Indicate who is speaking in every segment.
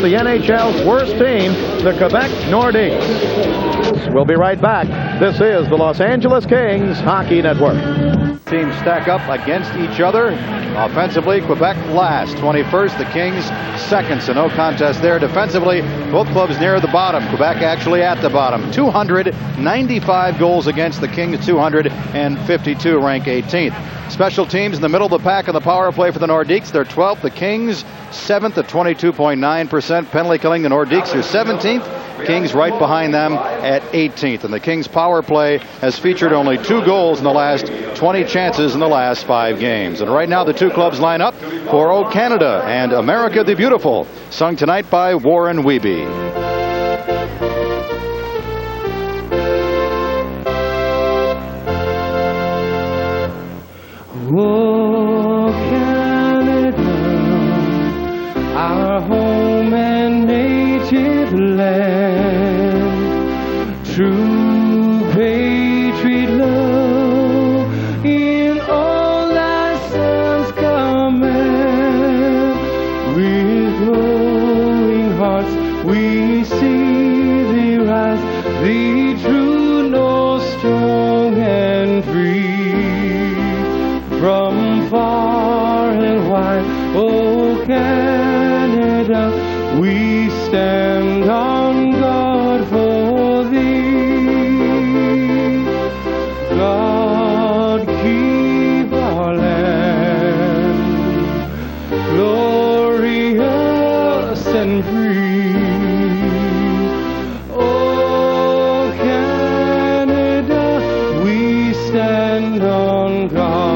Speaker 1: The NHL's worst team, the Quebec Nordiques. We'll be right back. This is the Los Angeles Kings Hockey Network.
Speaker 2: Teams stack up against each other. Offensively, Quebec last, 21st. The Kings second, so no contest there. Defensively, both clubs near the bottom. Quebec actually at the bottom. 295 goals against. The Kings 252, rank 18th. Special teams in the middle of the pack on the power play for the Nordiques. They're 12th. The Kings 7th at 22.9%. Penalty killing, the Nordiques are 17th. Kings right behind them at 18th. And the Kings power play has featured only 2 goals in the last 20 chances in the last 5 games. And right now the two clubs line up for O Canada and America the Beautiful, sung tonight by Warren Wiebe.
Speaker 3: Oh, Canada, our home and native land, true patriot love in all thy sons command. With glowing hearts we see thee rise, thee true north, strong and free. From far and wide, oh Canada, we stand on guard for thee. God keep our land glorious and free. Oh Canada, we stand on guard.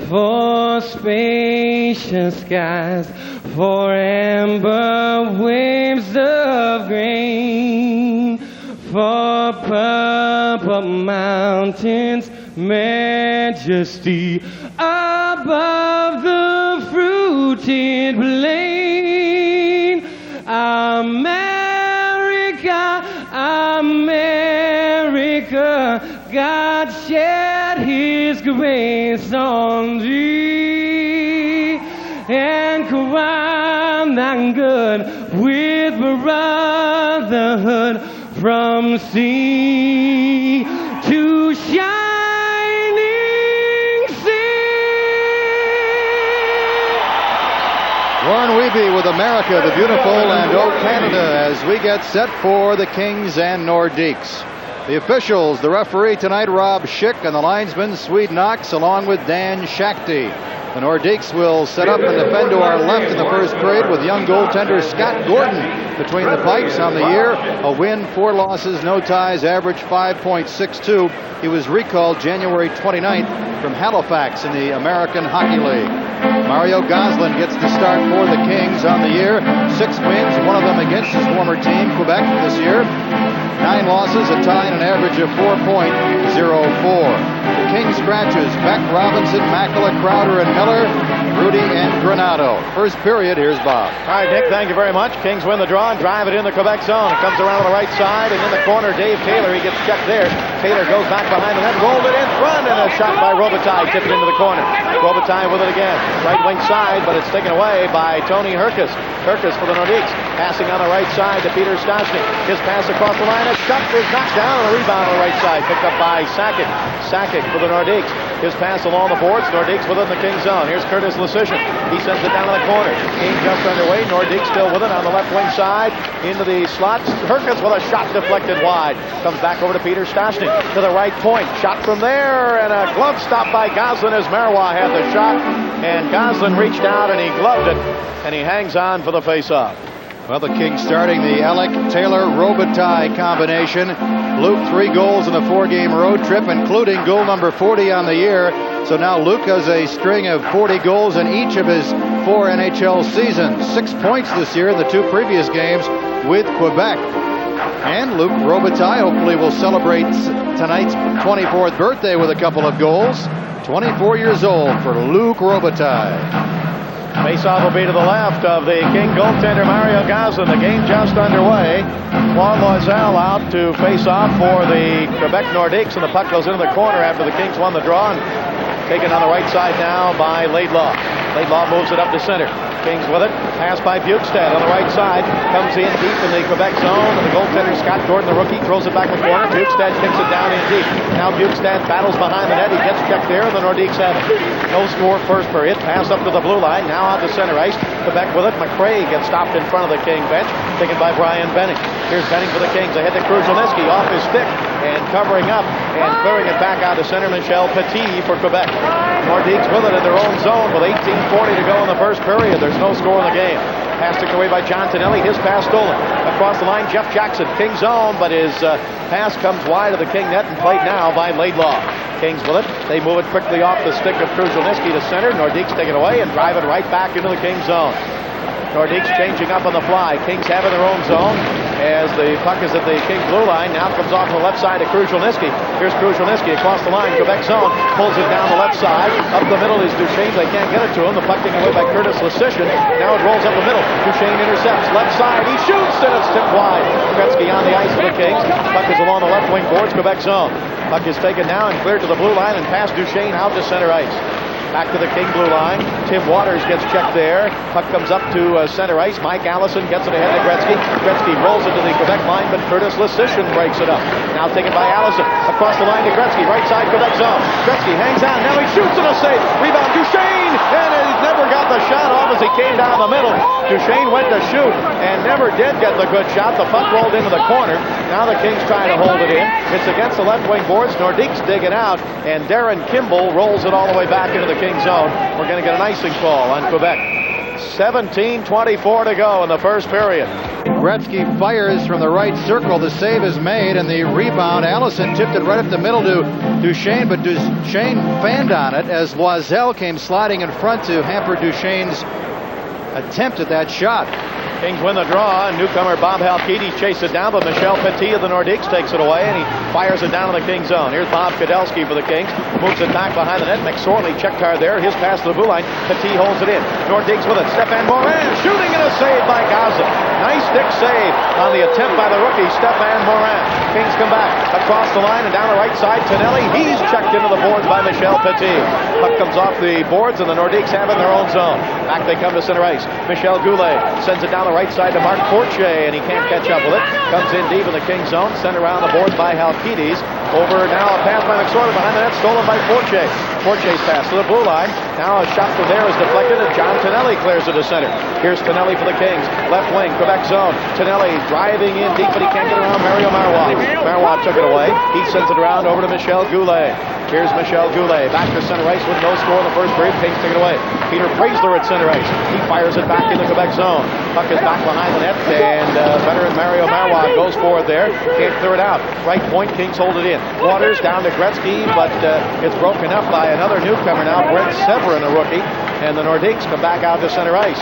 Speaker 3: For spacious skies, for amber waves of grain, for purple mountains, majesty above the fruited plain. America, America, God shed His grace on thee, and crown thy good with brotherhood from sea to shining sea.
Speaker 2: Warren Wiebe with America the Beautiful and O Canada as we get set for the Kings and Nordiques. The officials, the referee tonight, Rob Schick, and the linesman, Swede Knox, along with Dan Shakti. The Nordiques will set up and defend to our left in the first period with young goaltender Scott Gordon between the pipes on the year. A win, 4 losses, no ties, average 5.62. He was recalled January 29th from Halifax in the American Hockey League. Mario Gosselin gets the start for the Kings on the year. 6 wins, one of them against his former team, Quebec, this year. 9 losses, a tie, and an average of 4.04. The Kings scratches Beck, Robinson, Makela, Crowder, and Miller, Rudy, and Granato. First period, here's Bob.
Speaker 1: All right, Nick, thank you very much. Kings win the draw and drive it in the Quebec zone. It comes around on the right side, and in the corner, Dave Taylor, he gets checked there. Taylor goes back behind the net, rolled it in front, and a shot by Robitaille, tipped it into the corner. Robitaille with it again. Right wing side, but it's taken away by Tony Herkus. Herkus for the Nordiques, passing on the right side to Peter Stastny. His pass across the line, a shot is knocked down, and a rebound on the right side, picked up by Sakic. Sakic for the Nordiques. His pass along the boards, Nordiques within the Kings zone. Here's Curtis Lasician. He sends it down to the corner. King just underway. Nordiques still with it on the left wing side. Into the slots. Herkus with a shot deflected wide. Comes back over to Peter Stastny to the right point. Shot from there, and a glove stop by Gosselin as Marois had the shot. And Gosselin reached out and he gloved it, and he hangs on for the face-off.
Speaker 2: Well, the Kings starting the Alec-Taylor-Robitaille combination. Luke 3 goals in the 4-game road trip, including goal number 40 on the year. So now Luke has a string of 40 goals in each of his 4 NHL seasons. 6 points this year in the 2 previous games with Quebec. And Luc Robitaille hopefully will celebrate tonight's 24th birthday with a couple of goals. 24 years old for Luc Robitaille.
Speaker 1: Faceoff will be to the left of the King goaltender Mario Gazin. The game just underway. Claude Loisel out to face off for the Quebec Nordiques, and the puck goes into the corner after the Kings won the draw. Taken on the right side now by Laidlaw. Laidlaw moves it up to center. Kings with it. Pass by Bukestad on the right side. Comes in deep in the Quebec zone. And the goaltender, Scott Gordon, the rookie, throws it back in the corner. Bukestad kicks it down in deep. Now Bukestad battles behind the net. He gets checked there, and the Nordiques have it. No score first period. Pass up to the blue line. Now on to center ice. Quebec with it. McRae gets stopped in front of the King bench. Taken by Brian Benning. Here's Benning for the Kings. Ahead to Kruzhelnyski off his stick. And covering up and clearing it back out to center, Michel Petit for Quebec. Nordiques with it in their own zone with 18:40 to go in the first period. There's no score in the game. Pass taken away by John Tonelli. His pass stolen. Across the line, Jeff Jackson. King's zone, but his pass comes wide of the King net and played now by Laidlaw. Kings with it. They move it quickly off the stick of Kruzhelnyski to center. Nordiques take it away and drive it right back into the King's zone. Nordiques changing up on the fly. Kings have in their own zone as the puck is at the King blue line. Now comes off on the left side to Kruzhelnyski. Here's Kruzhelnyski across the line. Quebec zone. Pulls it down the left side. Up the middle is Duchesne. They can't get it to him. The puck taken away by Curtis Lesician. Now it rolls up the middle. Duchesne intercepts. Left side. He shoots and it's tipped wide. Gretzky on the ice for the Kings. Puck is along the left wing boards. Quebec zone. Puck is taken now and cleared to the blue line and past Duchesne out to center ice. Back to the King blue line. Tim Waters gets checked there. Puck comes up to center ice. Mike Allison gets it ahead to Gretzky. Gretzky rolls into the Quebec line, but Curtis Lesician breaks it up. Now taken by Allison. Across the line to Gretzky. Right side Quebec zone. Gretzky hangs on. Now he shoots and a save. Rebound Duchesne. And he never got the shot off as he came down the middle. Duchesne went to shoot and never did get the good shot. The puck rolled into the corner. Now the Kings trying to hold it in. It's against the left wing boards. Nordiques dig it out. And Darren Kimball rolls it all the way back into the King zone. We're going to get an icing call on Quebec. 17:24 to go in the first period.
Speaker 2: Gretzky fires from the right circle. The save is made, and the rebound, Allison tipped it right up the middle to Duchesne, but Duchesne fanned on it as Loisel came sliding in front to hamper Duchesne's attempt at that shot.
Speaker 1: Kings win the draw, and newcomer Bob Halkitis chases it down, but Michel Petit of the Nordiques takes it away, and he fires it down in the Kings zone. Here's Bob Kudelski for the Kings. Moves it back behind the net. McSorley checked hard there. His pass to the blue line. Petit holds it in. Nordiques with it. Stefan Morin shooting and a save by Gazin. Nice stick save on the attempt by the rookie, Stefan Morin. Kings come back across the line and down the right side. Tonelli, he's checked into the boards by Michel Petit. Puck comes off the boards, and the Nordiques have it in their own zone. Back they come to center ice. Michel Goulet sends it down the right side to Mark Fortier, and he can't catch up with it. Comes in deep in the King zone, sent around the boards by Halkitis. Over now a pass by McSorley behind the net, stolen by Fortier. Fortier's pass to the blue line. Now a shot from there is deflected, and John Tonelli clears it to center. Here's Tonelli for the Kings. Left wing, Quebec zone. Tonelli driving in deep, but he can't get around Mario Marois. Marois took it away. He sends it around over to Michel Goulet. Here's Michel Goulet. Back to center ice with no score in the first period. Kings take it away. Peter Preisler at center ice. He fires it back in the Quebec zone. Puck is back behind the net, and veteran Mario Marois goes for it there. Can't clear it out. Right point, Kings hold it in. Waters down to Gretzky, but it's broken up by another newcomer now, Brent Severin, a rookie. And the Nordiques come back out to center ice.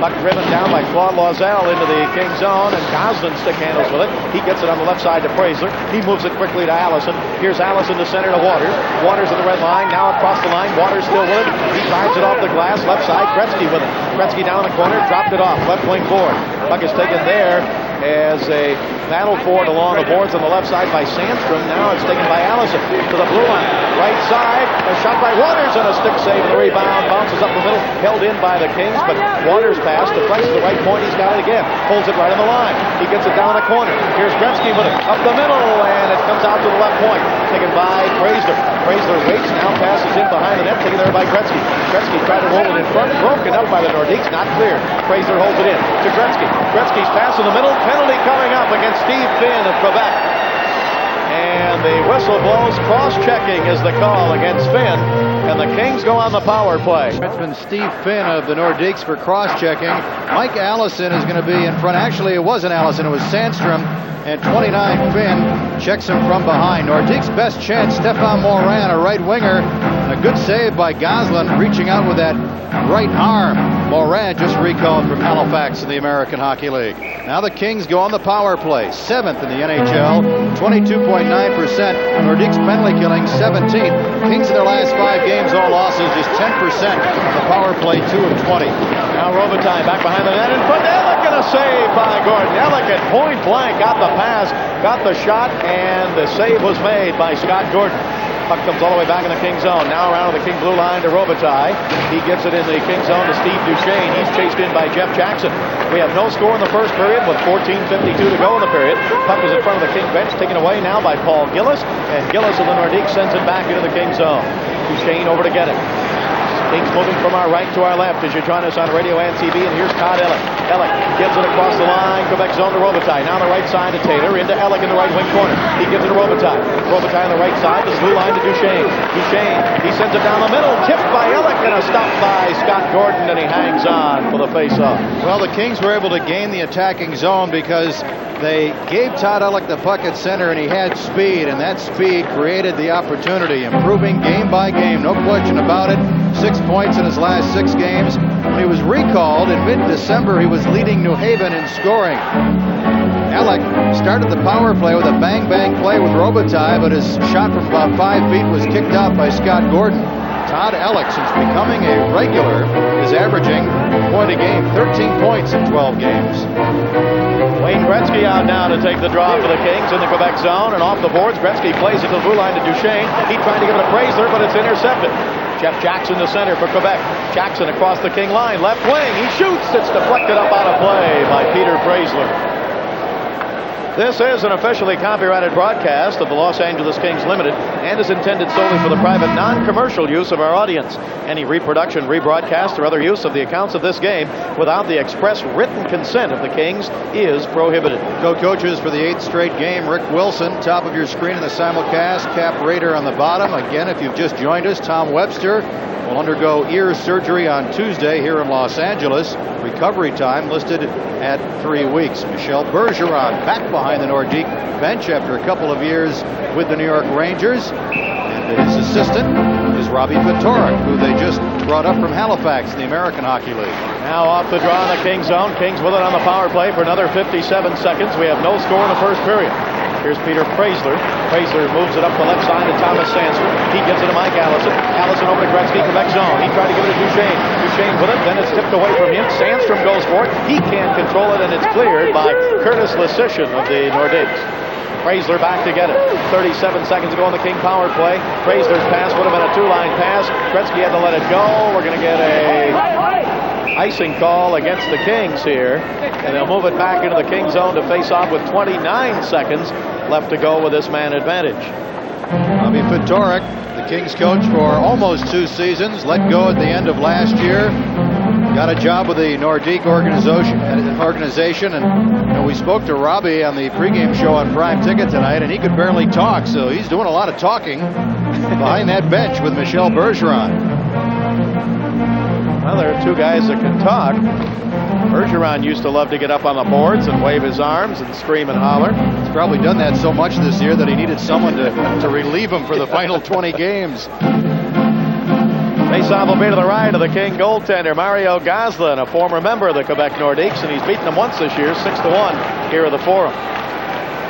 Speaker 1: Puck driven down by Claude Loisel into the King zone, and Gosselin stick handles with it. He gets it on the left side to Preisler. He moves it quickly to Allison. Here's Allison to center to Waters. Waters at the red line, now across the line. Waters still with it. He drives it off the glass, left side. Gretzky with it. Gretzky down in the corner, dropped it off, left wing board. Puck is taken there as a battle for it along the boards on the left side by Sandstrom. Now it's taken by Allison to the blue line. Right side, a shot by Waters and a stick save. The rebound bounces up the middle, held in by the Kings, but Waters pass deflects to the right point. He's got it again. Pulls it right on the line. He gets it down the corner. Here's Gretzky with it up the middle, and it comes out to the left point. Taken by Preisler. Preisler waits, now passes in behind the net, taken there by Gretzky. Gretzky tried to roll it in front, broken up by the Nordiques, not clear. Preisler holds it in to Gretzky. Gretzky's pass in the middle, penalty coming up against Steve Finn of Quebec. And the whistle blows. Cross-checking is the call against Finn, and the Kings go on the power play.
Speaker 2: It's been Steve Finn of the Nordiques for cross-checking. Mike Allison is going to be in front. Actually, it wasn't Allison, it was Sandstrom. And 29 Finn checks him from behind. Nordiques' best chance, Stefan Morin, a right winger. And a good save by Goslin, reaching out with that right arm. Morin just recalled from Halifax in the American Hockey League. Now the Kings go on the power play, 7th in the NHL, 22.9%. Nordiques penalty killing, 17th. Kings in their last 5 games, all losses, just 10%. The power play, 2 of 20.
Speaker 1: Now Robitaille back behind the net in front. Ellick, and a save by Gordon. Ellick at point blank got the pass, got the shot, and the save was made by Scott Gordon. Puck comes all the way back in the King zone. Now around to the King blue line to Robitaille. He gets it in the King zone to Steve Duchesne. He's chased in by Jeff Jackson. We have no score in the first period with 14:52 to go in the period. Puck is in front of the King bench, taken away now by Paul Gillis. And Gillis of the Nordiques sends it back into the King zone. Duchesne over to get it. Kings moving from our right to our left as you join us on radio and TV. And here's Todd Ellick. Ellick gives it across the line. Quebec zone to Robitaille. Now on the right side to Taylor. Into Ellick in the right wing corner. He gives it to Robitaille. Robitaille on the right side. The blue line to Duchesne. Duchesne. He sends it down the middle. Tipped by Ellick and a stop by Scott Gordon. And he hangs on for the face-off.
Speaker 2: Well, the Kings were able to gain the attacking zone because they gave Todd Ellick the puck at center, and he had speed, and that speed created the opportunity, improving game by game, no question about it. 6 points in his last 6 games. When he was recalled in mid-December, he was leading New Haven in scoring. Ellick started the power play with a bang-bang play with Robitaille, but his shot from about 5 feet was kicked out by Scott Gordon. Todd Ellick, since becoming a regular, is averaging a point a game, 13 points in 12 games.
Speaker 1: Wayne Gretzky out now to take the draw for the Kings in the Quebec zone, and off the boards, Gretzky plays it to the blue line to Duchesne. He tried to give it to Fraser, but it's intercepted. Jeff Jackson to center for Quebec. Jackson across the King line, left wing. He shoots. It's deflected up out of play by Peter Fraser. This is an officially copyrighted broadcast of the Los Angeles Kings Limited and is intended solely for the private, non-commercial use of our audience. Any reproduction, rebroadcast, or other use of the accounts of this game without the express written consent of the Kings is prohibited.
Speaker 2: Co-coaches for the 8th straight game, Rick Wilson, top of your screen in the simulcast, Cap Rader on the bottom. Again, if you've just joined us, Tom Webster will undergo ear surgery on Tuesday here in Los Angeles. Recovery time listed at 3 weeks. Michel Bergeron back behind the Nordique bench after a couple of years with the New York Rangers. And his assistant is Robbie Fedoruk, who they just brought up from Halifax in the American Hockey League.
Speaker 1: Now off the draw in the King zone. Kings with it on the power play for another 57 seconds. We have no score in the first period. Here's Peter Fraser. Fraser moves it up the left side to Thomas Sandstrom. He gives it to Mike Allison. Allison over to Gretzky, Quebec zone. He tried to give it to Duchesne. Duchesne with it, then it's tipped away from him. Sandstrom goes for it. He can't control it, and it's cleared by Curtis Lesician of the Nordiques. Fraser back to get it. 37 seconds to go on the King power play. Fraser's pass would have been a 2-line pass. Gretzky had to let it go. We're going to get a icing call against the Kings here, and they'll move it back into the King zone to face off with 29 seconds left to go with this man advantage.
Speaker 2: Robbie Fedoruk, the Kings coach for almost 2 seasons, let go at the end of last year. Got a job with the Nordique organization, and we spoke to Robbie on the pregame show on Prime Ticket tonight, and he could barely talk, so he's doing a lot of talking behind that bench with Michel Bergeron.
Speaker 1: Well, there are 2 guys that can talk. Bergeron used to love to get up on the boards and wave his arms and scream and holler.
Speaker 2: He's probably done that so much this year that he needed someone to relieve him for the final 20 games.
Speaker 1: Faceoff will be to the right of the King goaltender, Mario Goslin, a former member of the Quebec Nordiques, and he's beaten them once this year, 6-1 here at the Forum.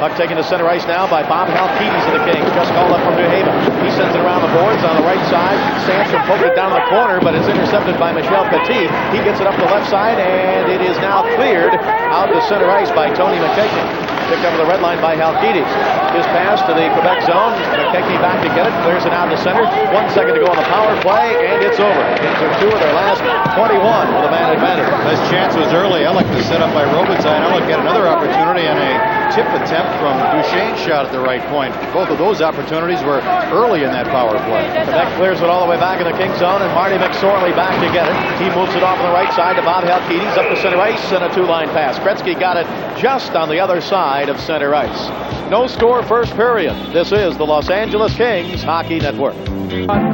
Speaker 1: Puck taken to center ice now by Bob Halkides of the Kings, just called up from New Haven. He sends it around the boards on the right side. Sandstrom poked it down the corner, but it's intercepted by Michel Petit. He gets it up the left side, and it is now cleared out to center ice by Tony McKechnie. Picked over the red line by Halkides. His pass to the Quebec zone. McKechnie back to get it, clears it out to center. 1 second to go on the power play, and it's over. Kings are 2 of their last 21 with a man advantage.
Speaker 2: His chance was early. Ellick was set up by Robitaille. Ellick had another opportunity and a tip attempt from Duchesne's shot at the right point. Both of those opportunities were early in that power play.
Speaker 1: Quebec clears it all the way back in the King zone, and Marty McSorley back to get it. He moves it off on the right side to Bob Halkides, up to center ice, and a 2-line pass. Gretzky got it just on the other side of center ice. No score first period. This is the Los Angeles Kings Hockey Network.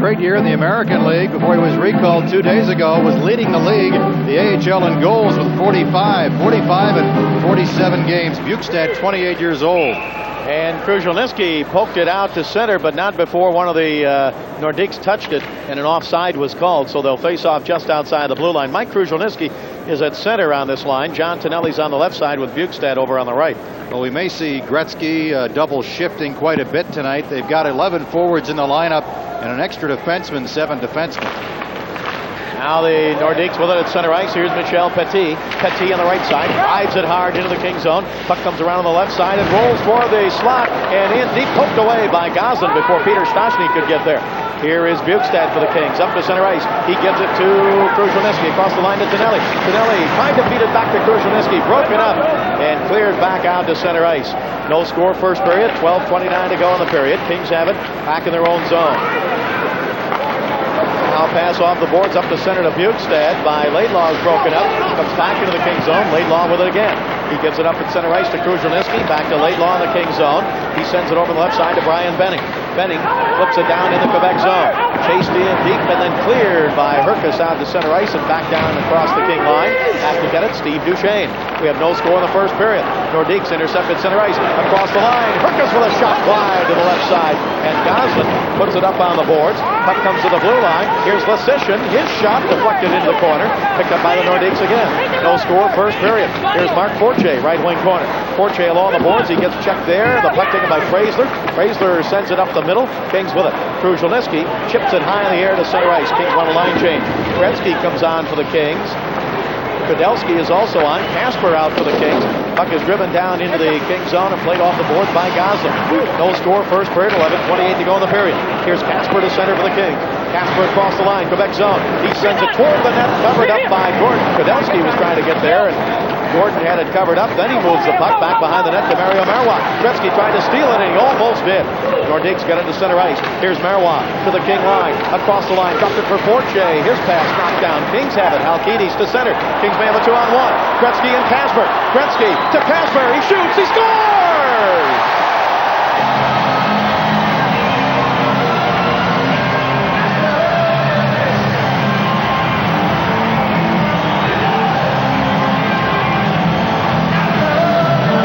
Speaker 2: Great year in the American League before he was recalled 2 days ago. Was leading the league, the AHL in goals with 45 and 47 games. Bukestad, 28 years old.
Speaker 1: And Kruzhelnyski poked it out to center, but not before one of the Nordiques touched it, and an offside was called, so they'll face off just outside the blue line. Mike Kruzhelnyski is at center on this line. John Tonelli's on the left side with Bukestad over on the right.
Speaker 2: Well, we may see Gretzky double shifting quite a bit tonight. They've got 11 forwards in the lineup and an extra defenseman, 7 defensemen.
Speaker 1: Now the Nordiques with it at center ice. Here's Michel Petit. Petit on the right side. Drives it hard into the King zone. Puck comes around on the left side and rolls for the slot. And in deep, poked away by Goslin before Peter Stastny could get there. Here is Bukestad for the Kings. Up to center ice. He gives it to Kruzhelnyski. Across the line to Tonelli. Tonelli trying to feed it back to Kruzhelnyski. Broken up and cleared back out to center ice. No score first period. 12:29 to go in the period. Kings have it back in their own zone. Now pass off the boards up the center to Bukestad by Laidlaw's broken up. Comes back into the King zone. Laidlaw with it again. He gives it up at center ice to Kruzhelnyski. Back to Laidlaw in the King zone. He sends it over the left side to Brian Benning. Benning flips it down in the Quebec zone. Chased in deep and then cleared by Herkus out to center ice and back down across the King line. Has to get it, Steve Duchesne. We have no score in the first period. Nordiques intercepted center ice. Across the line. Herkus with a shot wide to the left side. And Goslin puts it up on the boards. Puck comes to the blue line. Here's Lesishin. His shot deflected into the corner. Picked up by the Nordiques again. No score first period. Here's Mark Fortier, right wing corner. Fortier along the boards. He gets checked there. The puck taken by Fraser. Fraser sends it up the middle. Kings with it. Kruzhelnyski chips it high in the air to center ice. Kings want a line change. Gretzky comes on for the Kings. Kudelski is also on. Casper out for the Kings. Puck is driven down into the King zone and played off the boards by Goslin. No score first period. 11:28 to go in the period. Here's Casper to center for the Kings. Casper across the line. Quebec zone. He sends it toward the net. Covered up by Gordon. Kudelski was trying to get there, and Gordon had it covered up. Then he moves the puck back behind the net to Mario Marois. Gretzky tried to steal it, and he almost did. Nordiques get it to center ice. Here's Marois to the King line. Across the line. Dropped it for Fortier. His pass knocked down. Kings have it. Halkitis to center. Kings may have a 2-on-1. Gretzky and Casper. Gretzky to Casper. He shoots. He scores!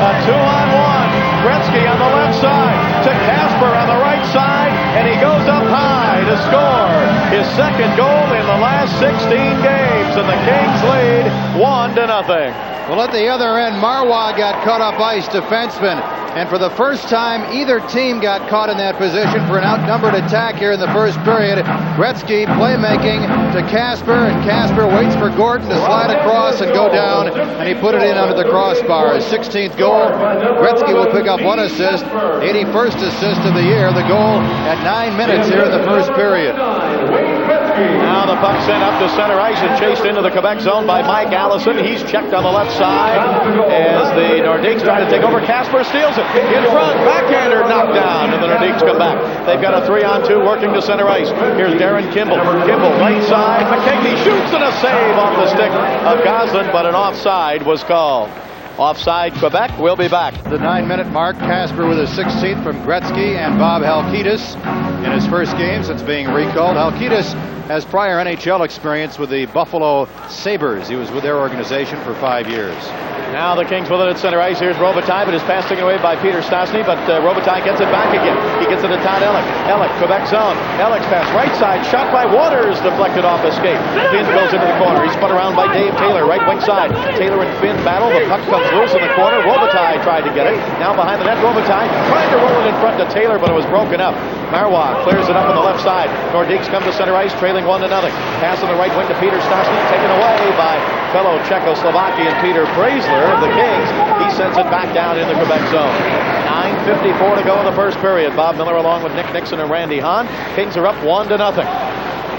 Speaker 1: A 2-on-1. Gretzky on the left side to Casper on the right side, and he goes up high to score his second goal in the last 16 games, and the Kings lead 1-0.
Speaker 2: Well, at the other end, Marois got caught up ice defenseman, and for the first time, either team got caught in that position for an outnumbered attack here in the first period. Gretzky playmaking to Casper, and Casper waits for Gordon to slide across and go down, and he put it in under the crossbar. His 16th goal. Gretzky will pick up 1 assist, 81st assist of the year. The goal at 9 minutes here in the first period.
Speaker 1: Now the puck sent up to center ice and chased into the Quebec zone by Mike Allison. He's checked on the left side as the Nordiques try to take over. Casper steals it. In front, backhander knocked down, and the Nordiques come back. They've got a 3-on-2 working to center ice. Here's Darren Kimball. Kimball, right side. McKechnie shoots and a save off the stick of Goslin, but an offside was called. Offside, Quebec. We'll be back.
Speaker 2: The 9-minute mark. Casper with his 16th from Gretzky and Bob Halkitis in his first game since being recalled. Halkitis has prior NHL experience with the Buffalo Sabres. He was with their organization for 5 years.
Speaker 1: Now the Kings with it at center ice. Here's Robitaille, but his pass taken away by Peter Stastny, but Robitaille gets it back again. He gets it to Todd Ellick. Ellick, Quebec zone. Ellick's pass right side, shot by Waters, deflected off escape. Finn goes into the corner. He's spun around by Dave Taylor, right wing side. Taylor and Finn battle. The puck comes loose in the corner. Robitaille tried to get it. Now behind the net, Robitaille trying to roll it in front to Taylor, but it was broken up. Marois clears it up on the left side. Nordiques come to center ice, trailing 1-0. Pass on the right wing to Peter Stastny, taken away by fellow Czechoslovakian Peter Braisler of the Kings. He sends it back down in the Quebec zone. 9:54 to go in the first period. Bob Miller along with Nick Nixon and Randy Hahn. Kings are up 1-0.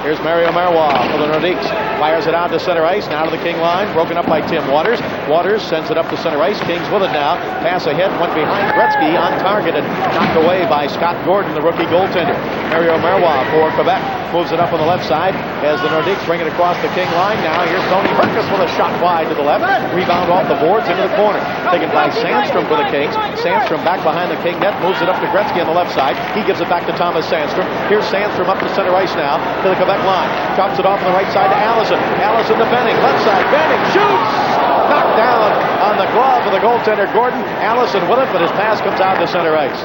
Speaker 1: Here's Mario Marois for the Nordiques. Fires it out to center ice, now to the King line. Broken up by Tim Waters. Waters sends it up to center ice. Kings with it now. Pass ahead, went behind Gretzky, untargeted. Knocked away by Scott Gordon, the rookie goaltender. Mario Marois for Quebec. Moves it up on the left side as the Nordiques bring it across the King line. Now here's Tony Herkus with a shot wide to the left. Rebound off the boards into the corner. Taken by Sandstrom for the Kings. Sandstrom back behind the King net. Moves it up to Gretzky on the left side. He gives it back to Thomas Sandstrom. Here's Sandstrom up to center ice now to the Quebec line. Drops it off on the right side to Allison. Allison to Benning. Left side. Benning shoots! Knocked down on the glove of the goaltender Gordon. Allison with it, but his pass comes out to center ice.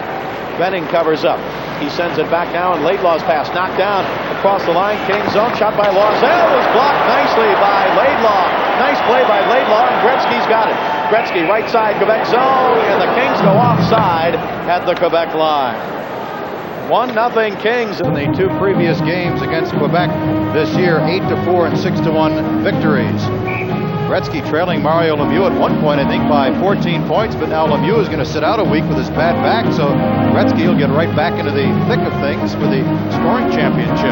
Speaker 1: Benning covers up. He sends it back now, and Laidlaw's pass knocked down across the line. King zone, shot by Loisel is blocked nicely by Laidlaw. Nice play by Laidlaw, and Gretzky's got it. Gretzky right side, Quebec zone, and the Kings go offside at the Quebec line. 1-0 Kings.
Speaker 2: In the two previous games against Quebec this year, 8-4 and 6-1 victories. Gretzky trailing Mario Lemieux at one point, I think, by 14 points, but now Lemieux is going to sit out a week with his bad back, so Gretzky will get right back into the thick of things for the scoring championship.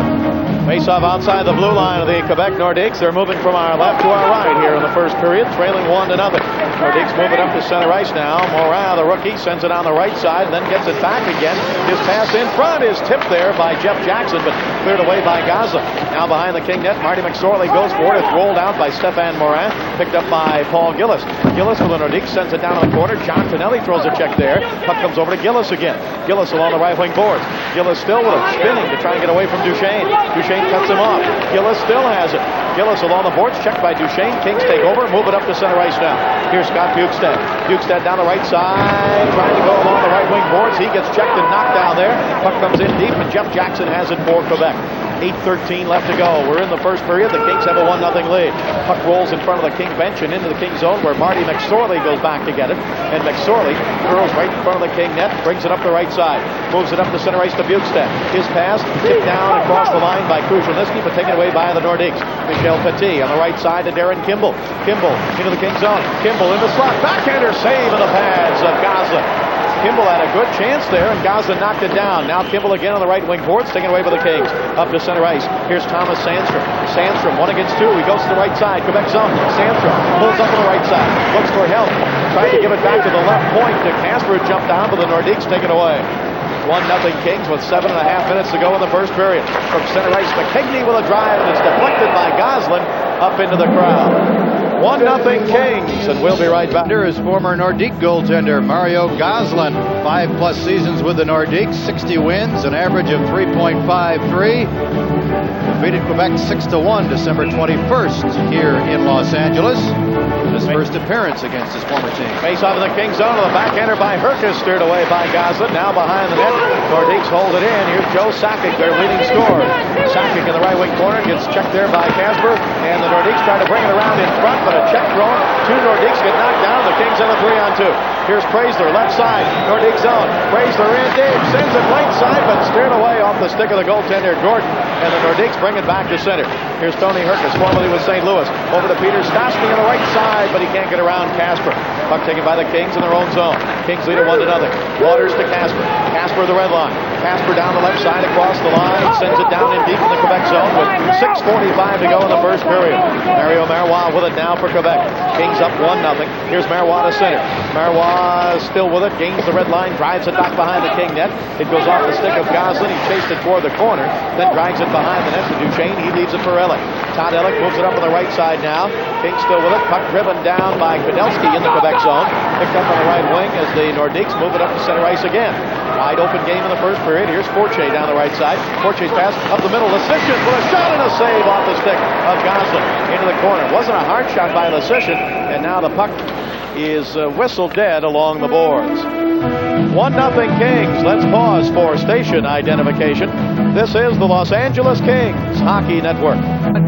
Speaker 1: Face-off outside the blue line of the Quebec Nordiques. They're moving from our left to our right here in the first period, trailing 1-0. Nordiques moving up to center ice now. Morin, the rookie, sends it on the right side, and then gets it back again. His pass in front is tipped there by Jeff Jackson, but cleared away by Gosselin. Now behind the King net, Marty McSorley goes for it. It's rolled out by Stéphane Morin, picked up by Paul Gillis. Gillis with the Nordiques sends it down in the corner. John Tonelli throws a check there. Puck comes over to Gillis again. Gillis along the right wing boards. Gillis still with it, spinning to try and get away from Duchesne. Duchesne cuts him off. Gillis still has it. Gillis along the boards, checked by Duchesne. Kings take over, move it up to center ice now. Here's Scott Bukestad. Bukestad down the right side, trying to go along the right wing boards. He gets checked and knocked down there. Puck comes in deep, and Jeff Jackson has it for Quebec. 8:13 left to go. We're in the first period. The Kings have a 1-0 lead. Puck rolls in front of the King bench and into the King zone, where Marty McSorley goes back to get it. And McSorley curls right in front of the King net, brings it up the right side, moves it up the center ice to Bukestad. His pass tipped down across the line by Krushelnyski, but taken away by the Nordiques. Michel Petit on the right side to Darren Kimball. Kimball into the King zone. Kimball in the slot. Backhander save in the pads of Gosselin. Kimball had a good chance there, and Gosselin knocked it down. Now Kimball again on the right wing boards, taken away by the Kings. Up to center ice. Here's Thomas Sandstrom. Sandstrom, 1 against 2. He goes to the right side. Quebec zone. Sandstrom pulls up on the right side. Looks for help. Trying to give it back to the left point. Casper jumped down, but the Nordiques take it away. 1-0 Kings with 7.5 minutes to go in the first period. From center ice, McKegney with a drive, and it's deflected by Gosselin up into the crowd. 1-0 Kings, and we'll be right back.
Speaker 2: Here is former Nordique goaltender Mario Gosselin. 5+ seasons with the Nordiques, 60 wins, an average of 3.53. Defeated Quebec 6-1 December 21st here in Los Angeles. His first appearance against his former team.
Speaker 1: Face off in the King zone, the backhander by Herkus, steered away by Gosselin. Now behind the net, Nordiques hold it in. Here's Joe Sakic, their leading scorer. Sakic in the right wing corner, gets checked there by Casper, and the Nordiques try to bring it around in front, but a check thrown. 2 Nordiques get knocked down. The Kings have a 3-on-2. Here's Praisler, left side, Nordique zone. Praisler in deep, sends it right side, but steered away off the stick of the goaltender Gordon, and the Nordiques bring it back to center. Here's Tony Herkus, formerly with St. Louis, over to Peter Stastny on the right side, but he can't get around Casper. Puck taken by the Kings in their own zone. Kings lead it 1-0. Waters to Casper. Casper the red line. Casper down the left side across the line, sends it down in deep in the Quebec zone with 6:45 to go in the first period. Mario Marois with it now for Quebec. Kings up 1-0. Here's Marois to center. Marois still with it, gains the red line, drives it back behind the King net. It goes off the stick of Gosselin. He chased it toward the corner, then drags it behind the net to Duchesne. He leaves it for Ellick. Todd Ellick moves it up on the right side now. Kings still with it. Puck driven down by Kudelsky in the Quebec zone. Picked up on the right wing as the Nordiques move it up to center ice again. Wide open game in the first period. Here's Fortier down the right side. Fortier's pass up the middle. Lecition with a shot and a save off the stick of Gosselin into the corner. Wasn't a hard shot by Lecition, and now the puck is whistled dead along the boards. 1-0 Kings. Let's pause for station identification. This is the Los Angeles Kings Hockey Network.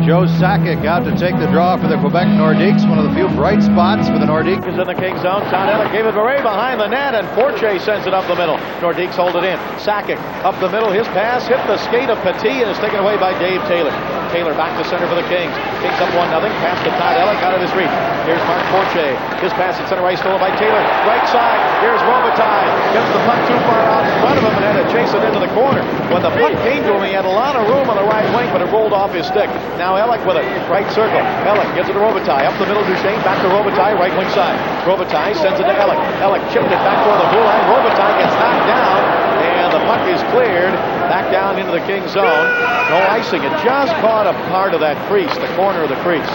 Speaker 2: Joe Sakic out to take the draw for the Quebec Nordiques, one of the few bright spots for the Nordiques.
Speaker 1: Is in the King zone. Todd Ellick gave it away behind the net, and Fortier sends it up the middle. Nordiques hold it in. Sakic up the middle. His pass hit the skate of Petit and is taken away by Dave Taylor. Taylor back to center for the Kings. Kings up 1-0. Pass to Todd Ellick out of his reach. Here's Mark Fortier. His pass at center ice stolen by Taylor. Right side. Here's Robitaille. Gets the puck too far out in front of him and had to chase it into the corner. When the puck came to him, he had a lot of room on the right wing, but it rolled off his stick. Now Ellick with it. Right circle. Ellick gives it to Robitaille. Up the middle, Duchesne. Back to Robitaille. Right wing side. Robitaille sends it to Ellick. Ellick chipped it back toward the blue line. Robitaille gets knocked down, and the puck is cleared back down into the King zone. No icing. It just caught a part of that crease, the corner of the crease.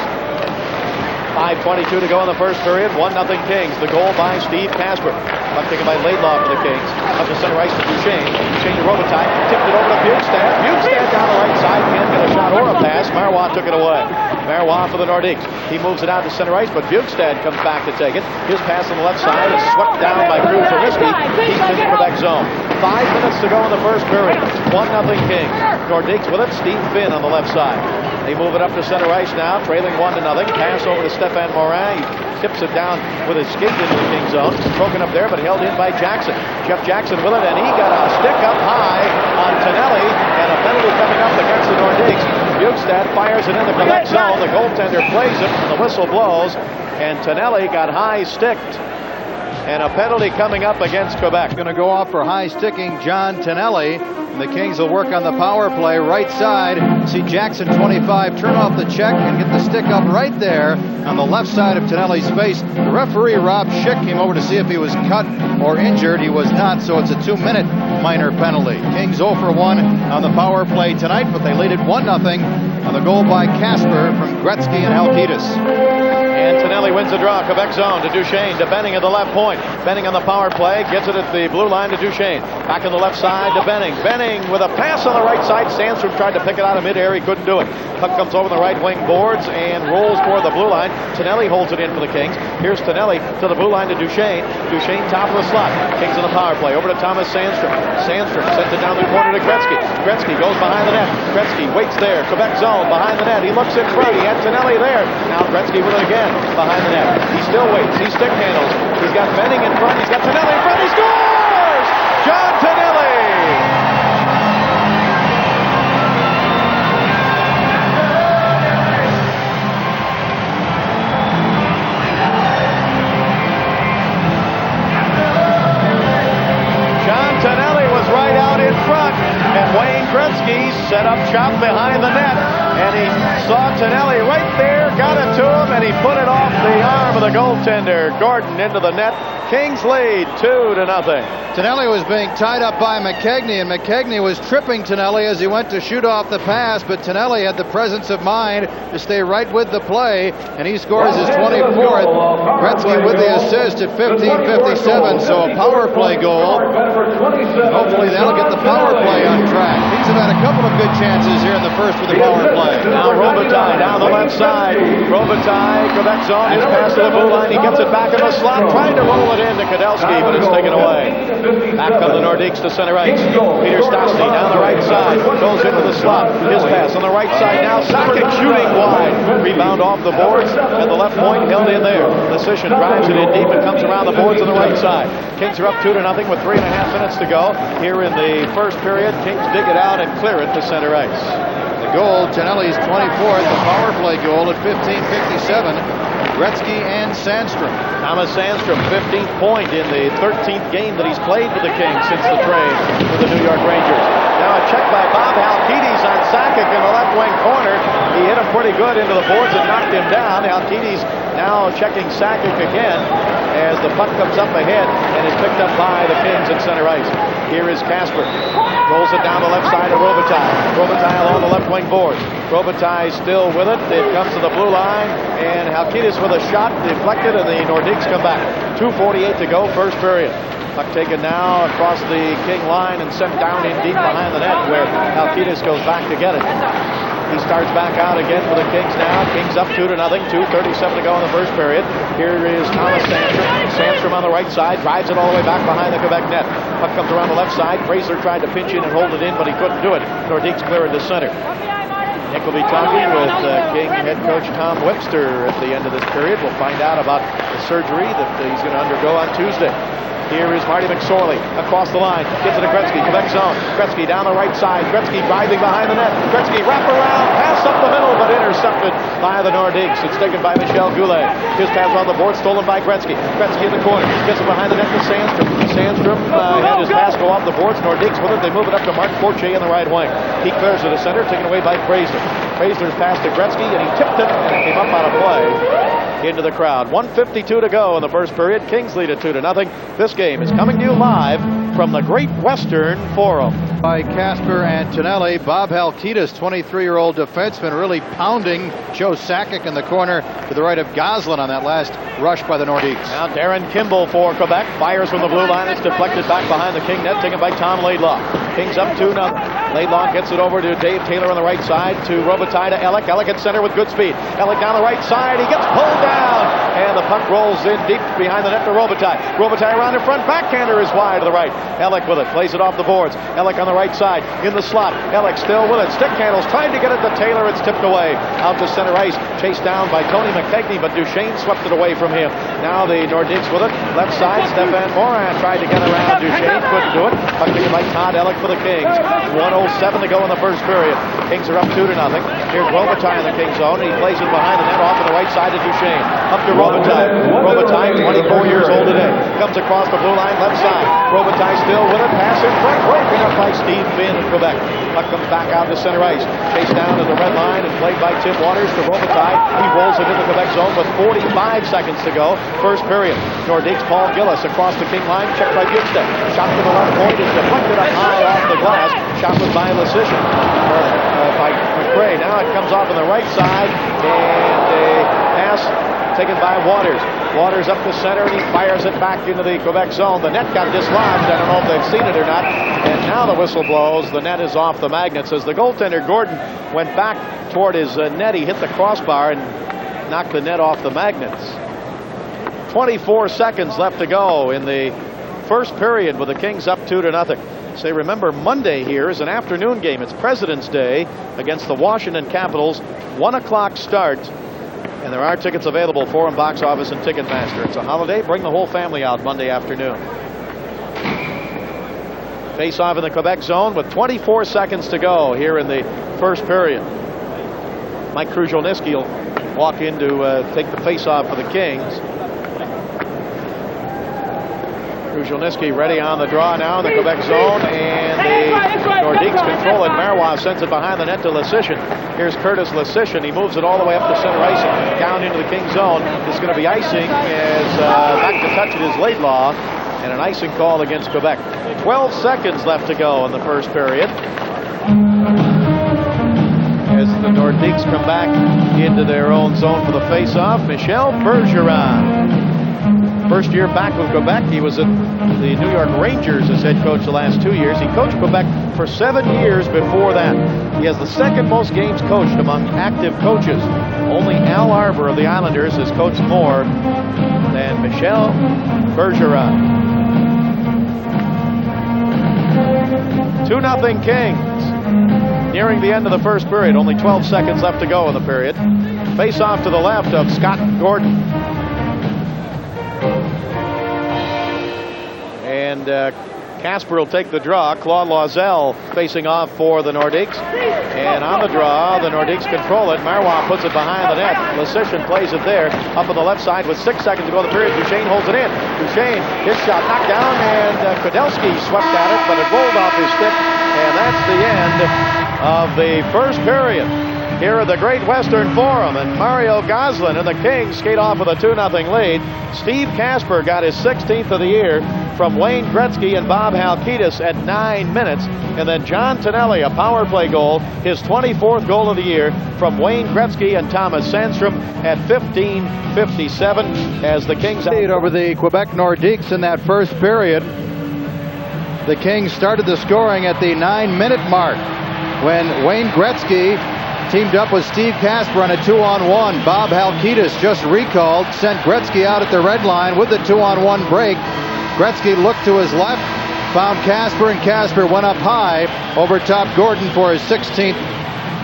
Speaker 1: 5:22 to go in the first period. 1-0 Kings. The goal by Steve Casper. Puck taken by Laidlaw for the Kings. Up to center ice to Duchesne. Duchesne to Robitaille. Tipped it over to Bukestad. Bukestad down the right side. Can't get a shot or a pass. Marois took it away. Marois for the Nordiques. He moves it out to center ice, but Bukestad comes back to take it. His pass on the left side is swept down by Cruz-Zawiski. He's in the Quebec zone. 5 minutes to go in the first period. 1-0 Kings. Nordiques with it. Steve Finn on the left side. They move it up to center ice now, trailing 1-0. Pass over to Stéphane Morin. He tips it down with his skate into the King zone. Broken up there, but held in by Jackson. Jeff Jackson with it, and he got a stick up high on Tonelli, and a penalty coming up against the Nordiques. Bukestad fires it in the Quebec zone. The goaltender plays it, and the whistle blows, and Tonelli got high sticked. And a penalty coming up against Quebec.
Speaker 2: Going to go off for high sticking John Tonelli. And the Kings will work on the power play right side. See Jackson 25 turn off the check and get the stick up right there on the left side of Tonelli's face. The referee Rob Schick came over to see if he was cut or injured. He was not, so it's a 2-minute minor penalty. Kings 0 for 1 on the power play tonight, but they lead it 1-0 on the goal by Casper from Gretzky and Halkitis.
Speaker 1: And Tonelli wins the draw. Quebec zone to Duchesne, to Benning at the left point. Benning on the power play, gets it at the blue line to Duchesne. Back on the left side to Benning. Benning with a pass on the right side. Sandstrom tried to pick it out of midair. He couldn't do it. Puck comes over the right wing boards and rolls toward the blue line. Tonelli holds it in for the Kings. Here's Tonelli to the blue line to Duchesne. Duchesne top of the slot. Kings on the power play. Over to Thomas Sandstrom. Sandstrom sends it down the corner to Gretzky. Gretzky goes behind the net. Gretzky waits there. Quebec zone behind the net. He looks in front. He had Tonelli there. Now Gretzky with it again behind the net. He still waits. He stick handles. He's got Benning in front. He's got Tonelli in front. He scores! John Tonelli! John Tonelli was right out in front, and Wayne Gretzky set up shop behind the net, and he saw Tonelli right there, got it to him, and he put it off the arm of the goaltender. Gordon into the net. Kings lead 2-0.
Speaker 2: Tonelli was being tied up by McKegney, and McKegney was tripping Tonelli as he went to shoot off the pass, but Tonelli had the presence of mind to stay right with the play, and he scores his 24th. Gretzky with the assist at 15:57, so a power play goal. Hopefully that'll get the power play on track. Kings have had a couple of good chances here in the first with the power play.
Speaker 1: Now Robitaille down the left side. Robitaille, Quebec zone, his pass to the blue line. He gets it back in the slot, trying to roll it in to Kudelski, but it's taken away. Back come the Nordiques to center ice. Peter Stastny down the right side, goes into the slot. His pass on the right side now. Sakic shooting wide. Rebound off the boards, and the left point held in there. Decision drives it in deep and comes around the boards on the right side. Kings are up 2-0 with 3.5 minutes to go. Here in the first period, Kings dig it out and clear it to center ice.
Speaker 2: The goal, Tonelli's 24th, the power play goal at 15:57. Gretzky and Sandstrom.
Speaker 1: Thomas Sandstrom, 15th point in the 13th game that he's played for the Kings since the trade with the New York Rangers. Now a check by Bob Halkitis on Sakic in the left wing corner. He hit him pretty good into the boards and knocked him down. Halkitis now checking Sakic again as the puck comes up ahead and is picked up by the Kings at center ice. Here is Casper. Rolls it down the left side to Robitaille. Robitaille along the left wing boards. Robitaille still with it. It comes to the blue line, and Halkitis with a shot deflected, and the Nordiques come back. 2:48 to go, first period. Puck taken now across the King line and sent down in deep behind the net, where Halkitis goes back to get it. He starts back out again for the Kings now. Kings up 2-0, 2:37 to go in the first period. Here is Thomas Sandstrom. Sandstrom on the right side, drives it all the way back behind the Quebec net. Puck comes around the left side. Fraser tried to pinch in and hold it in, but he couldn't do it. Nordiques clear it to center. Nick will be talking with King head coach Tom Webster at the end of this period. We'll find out about the surgery that he's going to undergo on Tuesday. Here is Marty McSorley across the line. Gets it to Gretzky, Quebec zone. Gretzky down the right side. Gretzky driving behind the net. Gretzky wrap around, pass up the middle, but intercepted by the Nordiques. It's taken by Michel Goulet. His pass on the board, stolen by Gretzky. Gretzky in the corner. Gets it behind the net to Sandstrom. Sandstrom had his pass go off the boards. Nordiques with it. They move it up to Mark Fortier in the right wing. He clears to the center, taken away by Fraser. Fraser's pass to Gretzky, and he tipped it, and it came up out of play into the crowd. 1:52 to go in the first period. Kings lead at 2-0. This game is coming to you live from the Great Western Forum.
Speaker 2: By Casper and Tonelli, Bob Halkitis, 23-year-old defenseman, really pounding Joe Joe Sakic in the corner to the right of Goslin on that last rush by the Nordiques.
Speaker 1: Now Darren Kimball for Quebec fires from the blue line. It's deflected back behind the King net, taken by Tom Laidlaw. Kings up 2-0. Laidlaw gets it over to Dave Taylor on the right side, to Robitaille, to Ellick. Ellick at center with good speed. Ellick down the right side. He gets pulled down, and the puck rolls in deep behind the net to Robitaille. Robitaille around in front. Backhander is wide to the right. Ellick with it. Plays it off the boards. Ellick on the right side. In the slot. Ellick still with it. Stick handles. Trying to get it to Taylor. It's tipped away. Out to center ice. Chased down by Tony McKechnie, but Duchesne swept it away from him. Now the Nordiques with it. Left side. Stefan Morin tried to get around Duchesne. Couldn't do it. Puck taken by Todd Ellick for the Kings. 1:07 to go in the first period. Kings are up 2-0. Here's Robitaille in the Kings zone. He plays it behind the net off on the right side to Duchesne. Up to Robitaille. Robitaille, 24 years old today. Comes across the blue line, left side. Robitaille still with it. Pass in front. Broken up by Steve Finn of Quebec. Puck comes back out to center ice. Chased down to the red line and played by Tim Waters to Robitaille. He rolls it into the Quebec zone with 45 seconds to go. First period. Nordiques Paul Gillis across the King line. Checked by Gibson. Shot to the left point is deflected up high off the glass. Shot was by Lecision. By McRae. Now it comes off on the right side. And a pass taken by Waters. Waters up the center, and he fires it back into the Quebec zone. The net got dislodged. I don't know if they've seen it or not. And now the whistle blows. The net is off the magnets. As the goaltender, Gordon, went back toward his net, he hit the crossbar and knocked the net off the magnets. 24 seconds left to go in the first period with the Kings up 2-0. Say, remember, Monday here is an afternoon game. It's President's Day against the Washington Capitals. 1 o'clock start. And there are tickets available for them, box office and Ticketmaster. It's a holiday. Bring the whole family out Monday afternoon. Face off in the Quebec zone with 24 seconds to go here in the first period. Mike Kruzhelnyski will walk in to take the face off for the Kings. Kruzhelnyski ready on the draw now in the Quebec zone, and the Nordiques control it. Marois sends it behind the net to Lecision. Here's Curtis Lecision. He moves it all the way up to center ice and down into the Kings zone. There's going to be icing as back to touch it is Laidlaw, and an icing call against Quebec. 12 seconds left to go in the first period. As the Nordiques come back into their own zone for the face-off, Michel Bergeron. First year back with Quebec, he was at the New York Rangers as head coach the last 2 years. He coached Quebec for 7 years before that. He has the second most games coached among active coaches. Only Al Arbor of the Islanders has coached more than Michel Bergeron. 2-0 Kings. Nearing the end of the first period. Only 12 seconds left to go in the period. Face off to the left of Scott Gordon. And Casper will take the draw. Claude Loisel facing off for the Nordiques. And on the draw, the Nordiques control it. Marois puts it behind the net. Lecision plays it there. Up on the left side with 6 seconds to go in the period. Duchesne holds it in. Duchesne, his shot knocked down, and Kudelski swept at it, but it rolled off his stick. And that's the end of the first period here at the Great Western Forum, and Mario Goslin and the Kings skate off with a 2-0 lead. Steve Casper got his 16th of the year from Wayne Gretzky and Bob Halkitis at 9 minutes, and then John Tonelli, a power play goal, his 24th goal of the year from Wayne Gretzky and Thomas Sandstrom at 15:57 as the Kings
Speaker 2: over the Quebec Nordiques in that first period. The Kings started the scoring at the 9-minute mark when Wayne Gretzky teamed up with Steve Casper on a 2-on-1. Bob Halkitis, just recalled, sent Gretzky out at the red line with the 2-on-1 break. Gretzky looked to his left, found Casper, and Casper went up high over top Gordon for his 16th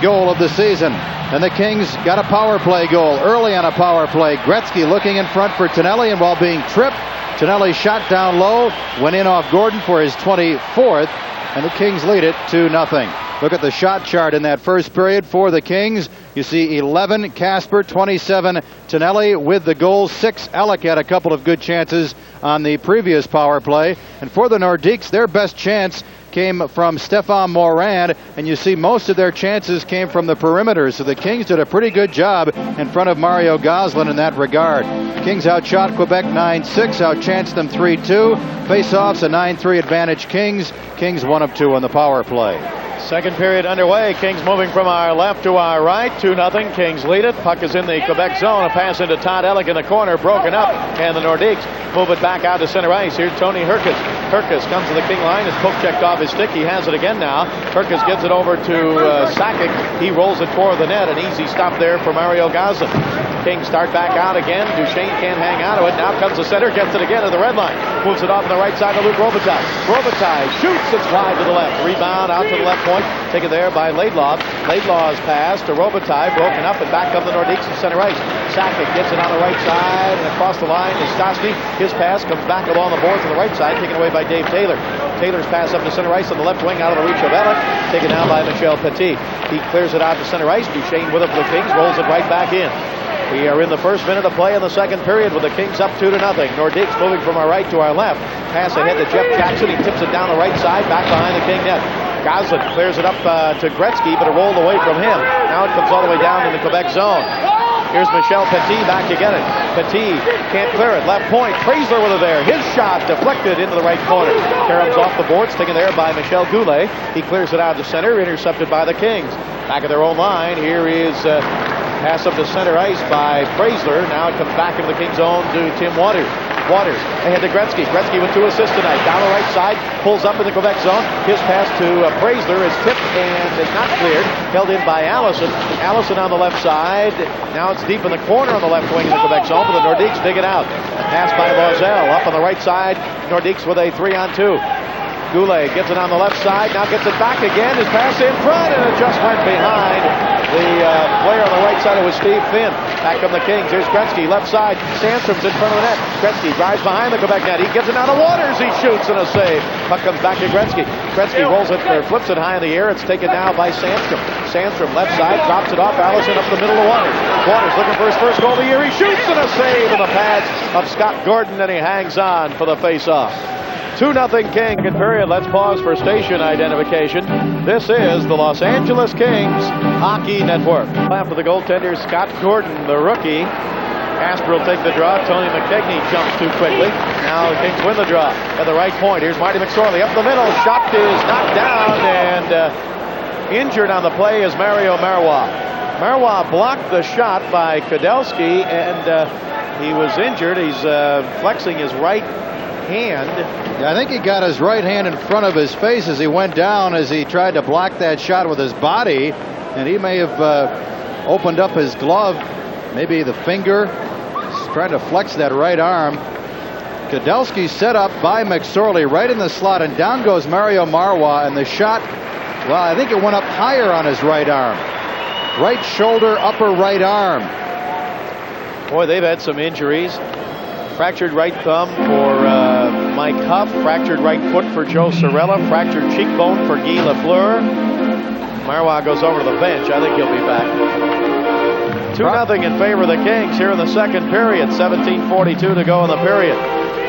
Speaker 2: goal of the season. And the Kings got a power play goal early on a power play. Gretzky looking in front for Tonelli, and while being tripped, Tonelli shot down low, went in off Gordon for his 24th, and the Kings lead it 2-0. Look at the shot chart in that first period for the Kings. You see 11 Casper, 27 Tonelli with the goals. 6 Ellick had a couple of good chances on the previous power play. And for the Nordiques, their best chance came from Stefan Morin, and you see most of their chances came from the perimeter. So the Kings did a pretty good job in front of Mario Goslin in that regard. Kings outshot Quebec 9-6, outchanced them 3-2. Face-offs, a 9-3 advantage Kings. Kings 1 of 2 on the power play.
Speaker 1: Second period underway. Kings moving from our left to our right. 2-0. Kings lead it. Puck is in the Quebec zone. A pass into Todd Ellick in the corner. Broken up. And the Nordiques move it back out to center ice. Here's Tony Herkus. Herkus comes to the King line. His poke checked off his stick. He has it again now. Herkus gets it over to Sakic. He rolls it toward the net. An easy stop there for Mario Gazin. Kings start back out again. Duchesne can't hang out of it. Now comes the center. Gets it again to the red line. Moves it off on the right side to Luc Robitaille. Robitaille shoots. It's wide to the left. Rebound out to the left point. Taken there by Laidlaw. Laidlaw's pass to Robitaille. Broken up and back up the Nordiques to center ice. Sakic gets it on the right side and across the line is Stastny. His pass comes back along the boards on the right side. Taken away by Dave Taylor. Taylor's pass up to center ice on the left wing out of the reach of Ellick. Taken down by Michel Petit. He clears it out to center ice. Duchesne with it for the Kings. Rolls it right back in. We are in the first minute of play in the second period with the Kings up 2-0. Nordiques moving from our right to our left. Pass ahead to Jeff Jackson. He tips it down the right side, back behind the King net. Goslin clears it up to Gretzky, but it rolled away from him. Now it comes all the way down in the Quebec zone. Here's Michel Petit back to get it. Petit can't clear it. Left point. Fraser with it there. His shot deflected into the right corner. Carum's off the boards, taken there by Michel Goulet. He clears it out to center, intercepted by the Kings. Back at their own line. Here is pass up to center ice by Fraser. Now it comes back into the Kings zone to Tim Waters. Waters ahead to Gretzky. Gretzky with 2 assists tonight. Down the right side, pulls up in the Quebec zone. His pass to Fraser is tipped and is not cleared. Held in by Allison. Allison on the left side. Now it's deep in the corner on the left wing in the Quebec zone, but the Nordiques dig it out. Pass by Loisel up on the right side. Nordiques with a 3-on-2. Goulet gets it on the left side, now gets it back again. His pass in front, and it just went behind the player on the right side. It was Steve Finn. Back come the Kings. Here's Gretzky, left side. Sandstrom's in front of the net. Gretzky drives behind the Quebec net. He gets it out of Waters. He shoots and a save. Puck comes back to Gretzky. Gretzky rolls it, or flips it high in the air. It's taken now by Sandstrom. Sandstrom, left side, drops it off. Allison up the middle of Waters. Waters looking for his first goal of the year. He shoots and a save in the pads of Scott Gordon, and he hangs on for the face-off. 2-0 King. Second period. Let's pause for station identification. This is the Los Angeles Kings Hockey Network. After the goaltender, Scott Gordon, the rookie. Casper will take the draw. Tony McKegney jumps too quickly. Now the Kings win the draw at the right point. Here's Marty McSorley up the middle. Shot is knocked down, and injured on the play is Mario Marois. Marois blocked the shot by Kudelski, and he was injured. He's flexing his right hand.
Speaker 2: Yeah, I think he got his right hand in front of his face as he went down, as he tried to block that shot with his body, and he may have opened up his glove, maybe the finger. He's trying to flex that right arm. Kudelski set up by McSorley right in the slot, and down goes Mario Marois, and the shot, well, I think it went up higher on his right arm. Right shoulder, upper right arm.
Speaker 1: Boy, they've had some injuries. Fractured right thumb for Mike Huff. Fractured right foot for Joe Sorella. Fractured cheekbone for Guy Lafleur. Marois goes over to the bench. I think he'll be back. 2-0 in favor of the Kings here in the second period. 17:42 to go in the period.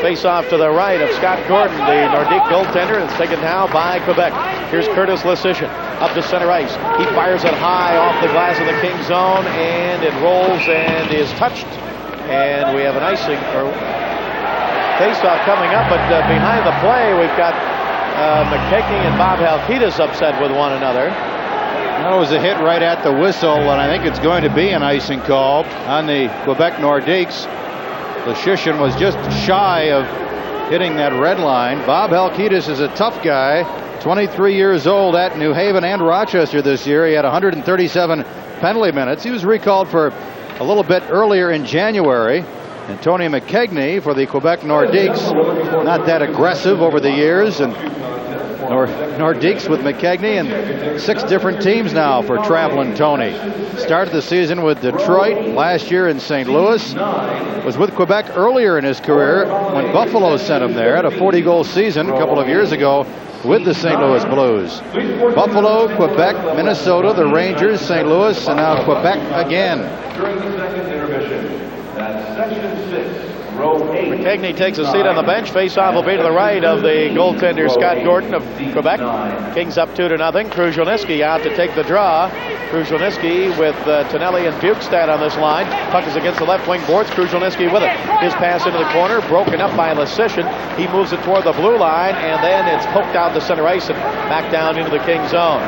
Speaker 1: Face off to the right of Scott Gordon, the Nordique goaltender. It's taken now by Quebec. Here's Curtis Lesishin up to center ice. He fires it high off the glass of the Kings zone, and it rolls and is touched. And we have an icing or face-off coming up, but behind the play we've got McKegney and Bob Halkitis upset with one another.
Speaker 2: That was a hit right at the whistle, and I think it's going to be an icing call on the Quebec Nordiques. Leshishin was just shy of hitting that red line. Bob Halkitis is a tough guy, 23 years old at New Haven and Rochester this year. He had 137 penalty minutes. He was recalled for a little bit earlier in January. And Tony McKegney for the Quebec Nordiques, not that aggressive over the years, and Nordiques with McKegney, and 6 different teams now for traveling Tony. Started the season with Detroit, last year in St. Louis. Was with Quebec earlier in his career when Buffalo sent him there. Had a 40-goal season a couple of years ago with the St. Louis Blues. Buffalo, Quebec, Minnesota, the Rangers, St. Louis, and now Quebec again.
Speaker 4: During the second intermission, that's section 6.
Speaker 1: McKegney takes a seat on the bench. Face-off will be to the right of the goaltender Scott Gordon of Quebec. Kings up 2-0. Kruzhelnyski out to take the draw. Kruzhelnyski with Tonelli and Bukestad on this line. Puck is against the left wing boards. Kruzhelnyski with it. His pass into the corner, broken up by Lesishin. He moves it toward the blue line, and then it's poked out to center ice and back down into the King zone.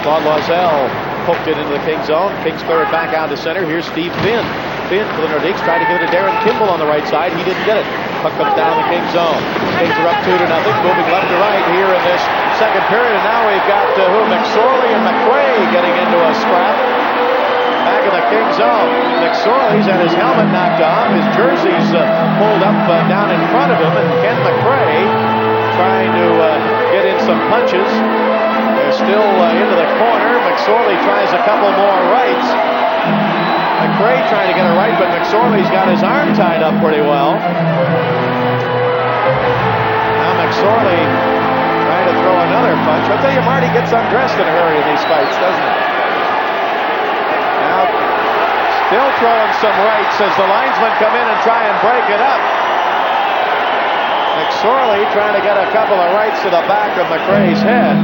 Speaker 1: Claude Loiselle poked it into the Kings zone. Kings clear it back out to center. Here's Steve Finn. Finn for the Nordiques, tried to give it to Darren Kimball on the right side. He didn't get it. Puck comes down the Kings zone. Kings are up 2-0, moving left to right here in this second period. And now we've got McSorley and McRae getting into a scrap. Back in the Kings zone. McSorley's had his helmet knocked off. His jersey's pulled up down in front of him. And Ken McRae trying to get in some punches. They're still into the corner. McSorley tries a couple more rights. McRae trying to get a right, but McSorley's got his arm tied up pretty well. Now McSorley trying to throw another punch. I'll tell you, Marty gets undressed in a hurry in these fights, doesn't he? Now, still throwing some rights as the linesmen come in and try and break it up. McSorley trying to get a couple of rights to the back of McRae's head.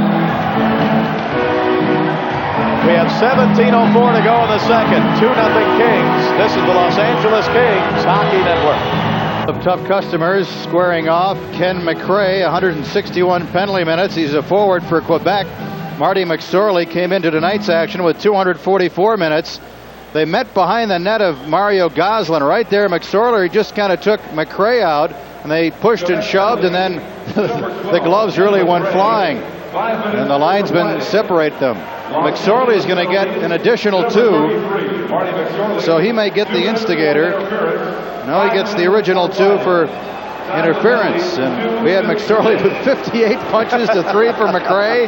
Speaker 1: We have 17:04 to go in the second. 2-0 Kings. This is the Los Angeles Kings Hockey Network.
Speaker 2: Of tough customers squaring off. Ken McRae, 161 penalty minutes. He's a forward for Quebec. Marty McSorley came into tonight's action with 244 minutes. They met behind the net of Mario Goslin. Right there, McSorley just kind of took McRae out, and they pushed and shoved, and then the gloves really went flying. And the linesmen separate them. McSorley is going to get an additional 2, so he may get the instigator. No, he gets the original 2 for interference. And we had McSorley with 58 punches to 3 for McRae.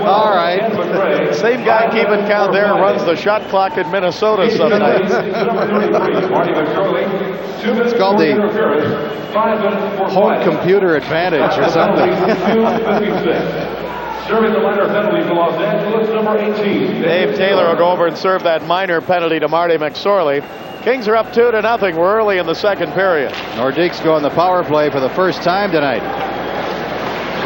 Speaker 2: All right.
Speaker 1: Same guy keeping count there runs the shot clock in Minnesota sometimes.
Speaker 2: It's called the home computer advantage or something.
Speaker 4: Serving the minor penalty for Los Angeles, number 18.
Speaker 1: Dave Taylor will go over and serve that minor penalty to Marty McSorley. Kings are up 2-0. We're early in the second period.
Speaker 2: Nordiques go on the power play for the first time tonight.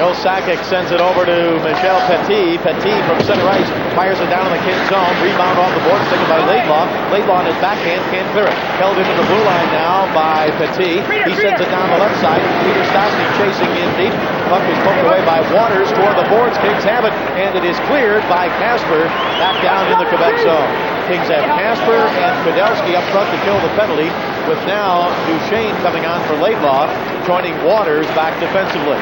Speaker 1: Joe Sakic sends it over to Michel Petit. Petit from center ice fires it down in the Kings zone. Rebound off the board, taken by Laidlaw. Laidlaw on his backhand can't clear it. Held into the blue line now by Petit. He sends it down the left side. Peter Stastny chasing in deep. Puck is poked away by Waters toward the boards. Kings have it, and it is cleared by Casper back down in the Quebec zone. Kings have Casper and Kudelski up front to kill the penalty, with now Duchesne coming on for Laidlaw, joining Waters back defensively.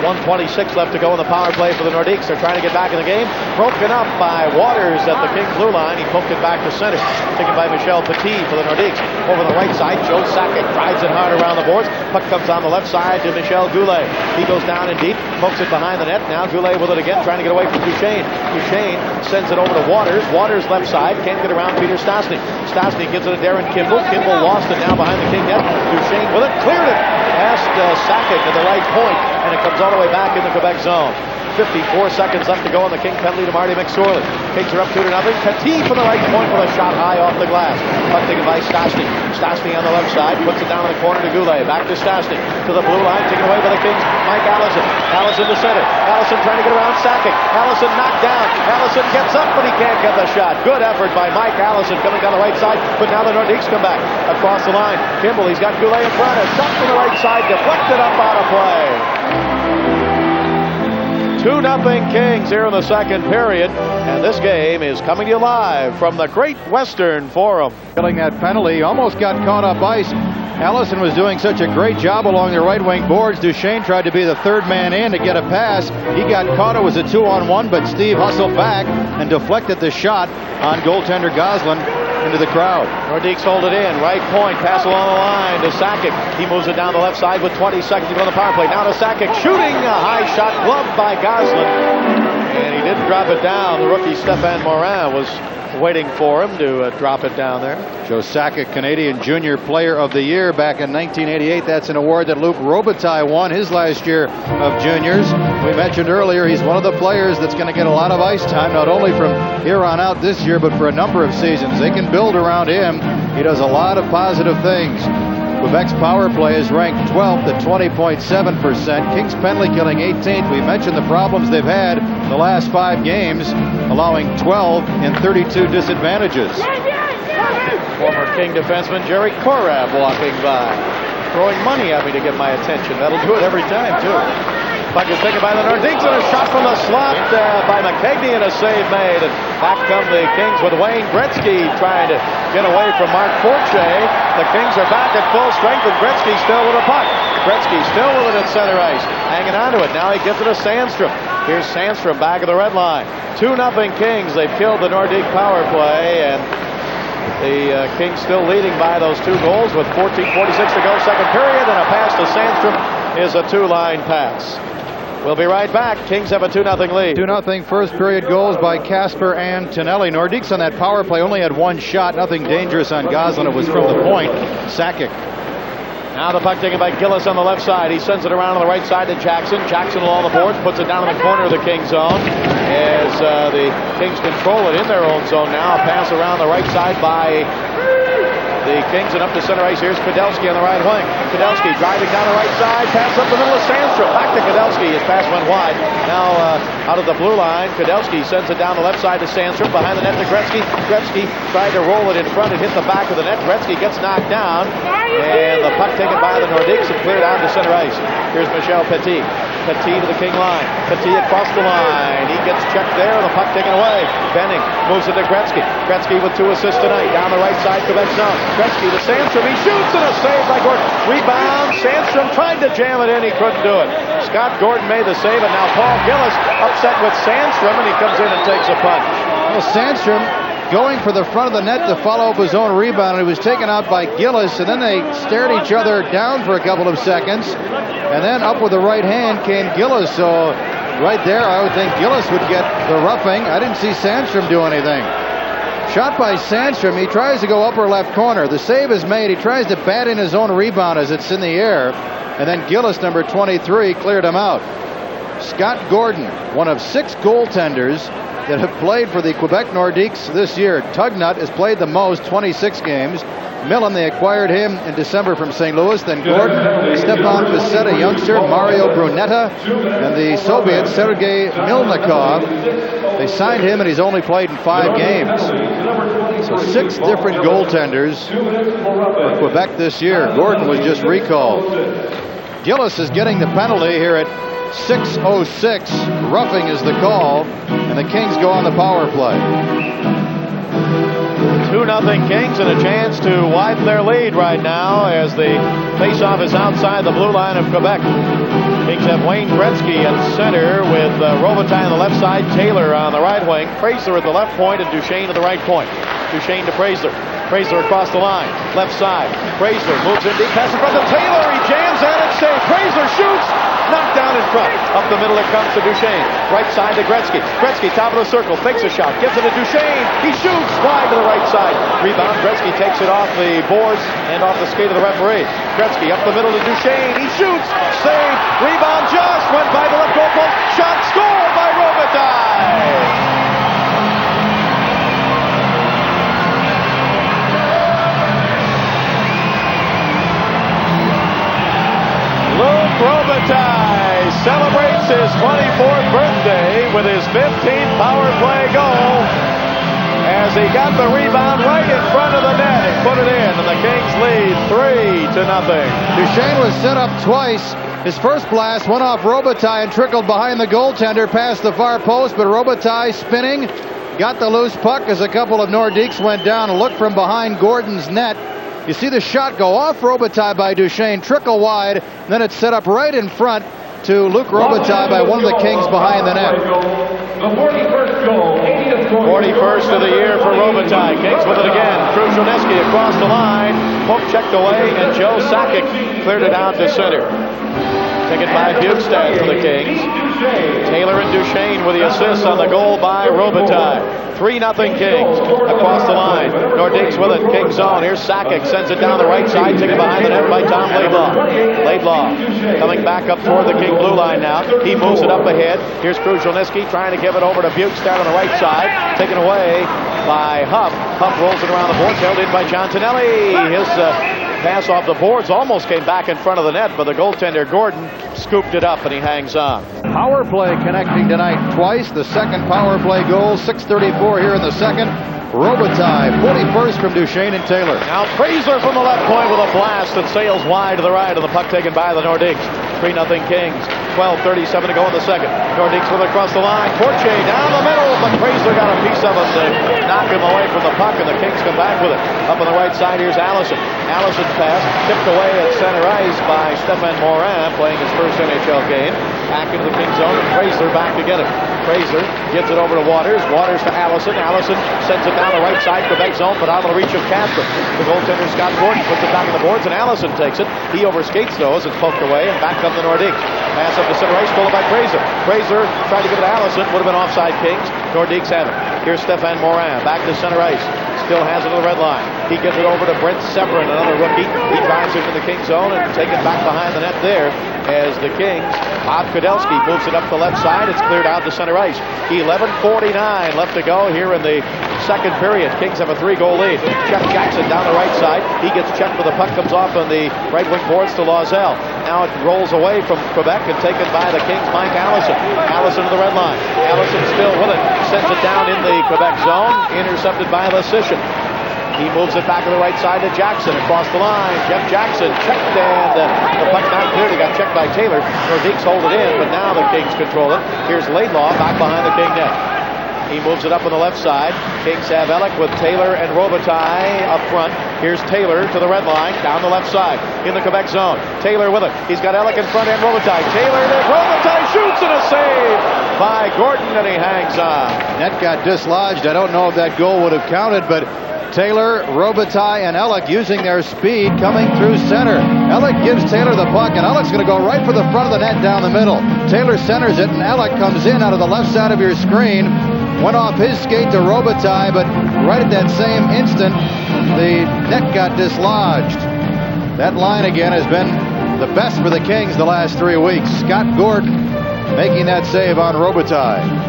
Speaker 1: 1:26 left to go in the power play for the Nordiques. They're trying to get back in the game. Broken up by Waters at the Kings blue line. He poked it back to center. Taken by Michel Petit for the Nordiques. Over the right side, Joe Sakic drives it hard around the boards. Puck comes on the left side to Michel Goulet. He goes down in deep, pokes it behind the net. Now Goulet with it again, trying to get away from Duchesne. Duchesne sends it over to Waters. Waters left side, can't get around Peter Stastny. Stastny gives it to Darren Kimball. Kimball lost it now behind the King net. Duchesne with it, cleared it past Sakic at the right point, and it comes all the way back in the Quebec zone. 54 seconds left to go on the King penalty to Marty McSorley. Kings are up 2-0. Petit from the right point with a shot high off the glass. Puck taken by Stastny. Stastny on the left side, puts it down in the corner to Goulet. Back to Stastny, to the blue line, taken away by the Kings. Mike Allison. Allison to center. Allison trying to get around Sakic. Allison knocked down. Allison gets up, but he can't get the shot. Good effort by Mike Allison coming down the right side, but now the Nordiques come back across the line. Kimball, he's got Goulet in front. A shot from the right side, deflected up out of play. 2-0 Kings here in the second period, and this game is coming to you live from the Great Western Forum.
Speaker 2: Killing that penalty, almost got caught up ice. Allison was doing such a great job along the right wing boards. Duchesne tried to be the third man in to get a pass. He got caught. It was a 2-on-1, but Steve hustled back and deflected the shot on goaltender Goslin into the crowd.
Speaker 1: Nordiques hold it in. Right point. Pass along the line to Sakic. He moves it down the left side with 20 seconds to go on the power play. Now to Sakic. Shooting. A high shot gloved by Goslin. And he didn't drop it down. The rookie Stéphane Morin was waiting for him to drop it down there.
Speaker 2: Joe Sakic, Canadian Junior Player of the Year back in 1988. That's an award that Luc Robitaille won his last year of juniors. We mentioned earlier he's one of the players that's going to get a lot of ice time, not only from here on out this year, but for a number of seasons. They can build around him. He does a lot of positive things. Quebec's power play is ranked 12th at 20.7%. Kings penalty killing 18th. We mentioned the problems they've had in the last 5 games, allowing 12 in 32 disadvantages.
Speaker 1: Former King defenseman Jerry Korab walking by, throwing money at me to get my attention. That'll do it every time, too. Puck is taken by the Nordiques, and a shot from the slot by McKegney, and a save made. And back come the Kings with Wayne Gretzky trying to get away from Mark Fortier. The Kings are back at full strength, and Gretzky still with a puck. Gretzky still with it at center ice, hanging on to it. Now he gives it to Sandstrom. Here's Sandstrom back of the red line. 2-0 Kings. They've killed the Nordique power play, and the Kings still leading by those 2 goals with 14:46 to go, second period, and a pass to Sandstrom is a 2-line pass. We'll be right back. Kings have a 2-0 lead.
Speaker 2: 2-0 first period goals by Casper and Tonelli. Nordiques on that power play only had 1 shot. Nothing dangerous on Goslin. It was from the point. Sakic.
Speaker 1: Now the puck taken by Gillis on the left side. He sends it around on the right side to Jackson. Jackson along the boards, puts it down in the corner of the Kings zone. As the Kings control it in their own zone now. A pass around the right side by the Kings, and up to center ice. Here's Kudelski on the right wing. Kudelski driving down the right side. Pass up the middle of Sandstrom. Back to Kudelski. His pass went wide. Now out of the blue line, Kudelski sends it down the left side to Sandstrom. Behind the net to Gretzky. Gretzky tried to roll it in front and hit the back of the net. Gretzky gets knocked down. And the puck taken by the Nordiques and cleared out to center ice. Here's Michel Petit. Petit to the King line. Petit across the line. He gets checked there. The puck taken away. Benning moves it to Gretzky. Gretzky with 2 assists tonight. Down the right side, Quebec zone. Gretzky to Sandstrom. He shoots, and a save by Gordon. Rebound. Sandstrom tried to jam it in. He couldn't do it. Scott Gordon made the save, and now Paul Gillis upset with Sandstrom, and he comes in and takes a punch.
Speaker 2: Well, Sandstrom going for the front of the net to follow up his own rebound, and he was taken out by Gillis, and then they stared each other down for a couple of seconds, and then up with the right hand came Gillis. So right there, I would think Gillis would get the roughing. I didn't see Sandstrom do anything. Shot by Sandstrom. He tries to go upper left corner. The save is made. He tries to bat in his own rebound as it's in the air, and then Gillis, number 23, cleared him out. Scott Gordon, one of 6 goaltenders that have played for the Quebec Nordiques this year. Tugnut has played the most, 26 games. Millen, they acquired him in December from St. Louis. Then Gordon, Stepan Bissett, a youngster, Mario Brunetta, and the Soviet Sergei Milnikov. They signed him, and he's only played in 5 games. So 6 different goaltenders for Quebec this year. Gordon was just recalled. Gillis is getting the penalty here at 6:06. Roughing is the call, and the Kings go on the power play.
Speaker 1: 2-0 Kings, and a chance to widen their lead right now as the faceoff is outside the blue line of Quebec. Kings have Wayne Gretzky at center with Robitaille on the left side, Taylor on the right wing, Fraser at the left point, and Duchesne at the right point. Duchesne to Fraser. Fraser across the line, left side. Fraser moves in deep, pass in front of Taylor. He jams at it, safe. Fraser shoots, knocked down in front. Up the middle it comes to Duchesne. Right side to Gretzky. Gretzky, top of the circle, fakes a shot, gives it to Duchesne. He shoots wide to the right side. Rebound. Gretzky takes it off the boards and off the skate of the referee. Gretzky up the middle to Duchesne. He shoots, save, rebound just went by the left goal post. Shot scored by Robitaille. Robitaille celebrates his 24th birthday with his 15th power play goal as he got the rebound right in front of the net and put it in, and the Kings lead 3-0.
Speaker 2: Duchesne was set up twice. His first blast went off Robitaille and trickled behind the goaltender past the far post, but Robitaille spinning got the loose puck as a couple of Nordiques went down and looked from behind Gordon's net. You see the shot go off Robitaille by Duchesne, trickle wide, and then it's set up right in front to Luc Robitaille by one of the Kings behind the net.
Speaker 4: The 41st goal,
Speaker 1: 41st of the year for Robitaille. Kings with it again. Krushelnyski across the line. Poke checked away, and Joe Sakic cleared it out to center. Taken by Bukestad for the Kings. Taylor and Duchesne with the assists on the goal by Robitaille. 3-0 Kings across the line. Nordiques with it. King zone. Here's Sakic. Sends it down the right side. Taken behind the net by Tom Laidlaw. Laidlaw coming back up toward the King blue line now. He moves it up ahead. Here's Krushelnyski trying to give it over to Bukestad on the right side. Taken away by Huff. Huff rolls it around the boards. Held in by John Tonelli. His pass off the boards almost came back in front of the net, but the goaltender Gordon scooped it up and he hangs on.
Speaker 2: Power play connecting tonight twice. The second power play goal, 6:34 here in the second. Robitaille, 41st from Duchesne and Taylor.
Speaker 1: Now Fraser from the left point with a blast that sails wide to the right of the puck taken by the Nordiques. 3-0 Kings. 12:37 to go in the second. Nordiques with it across the line. Torche down the middle, but Fraser got a piece of it to knock him away from the puck, and the Kings come back with it. Up on the right side, here's Allison. Allison's pass tipped away at center ice by Stefan Morin, playing his first NHL game. Back into the Kings zone, and Fraser back to get it. Fraser gives it over to Waters. Waters to Allison. Allison sends it down the right side, Quebec zone, but out of the reach of Casper. The goaltender Scott Gordon puts it back on the boards, and Allison takes it. He overskates those. It's poked away, and back come the Nordiques. Pass up to center ice, stolen by Fraser. Fraser tried to give it to Allison. Would have been offside, Kings. Nordiques have it. Here's Stefan Morin back to center ice. Still has it to the red line. He gives it over to Brent Severin, another rookie. He drives it into the Kings zone and take it back behind the net there as the Kings. Bob Kudelski moves it up the left side. It's cleared out to center ice. 11:49 left to go here in the second period. Kings have a 3-goal lead. Jeff Jackson down the right side. He gets checked, but the puck comes off on the right wing boards to Lozelle. Now it rolls away from Quebec and taken by the Kings' Mike Allison. Allison to the red line. Allison still with it. Sends it down in the Quebec zone. Intercepted by Lecition. He moves it back to the right side to Jackson across the line. Jeff Jackson checked, and the puck not cleared. He got checked by Taylor. Nordiques hold it in, but now the Kings control it. Here's Laidlaw back behind the King net. He moves it up on the left side. Kings have Ellick with Taylor and Robitaille up front. Here's Taylor to the red line, down the left side, in the Quebec zone. Taylor with it. He's got Ellick in front and Robitaille. Taylor there. Robitaille shoots, and a save by Gordon, and he hangs on.
Speaker 2: Net got dislodged. I don't know if that goal would have counted, but Taylor, Robitaille, and Ellick using their speed coming through center. Ellick gives Taylor the puck, and Ellick's going to go right for the front of the net down the middle. Taylor centers it, and Ellick comes in out of the left side of your screen. Went off his skate to Robitaille, but right at that same instant, the net got dislodged. That line again has been the best for the Kings the last 3 weeks. Scott Gordon making that save on Robitaille.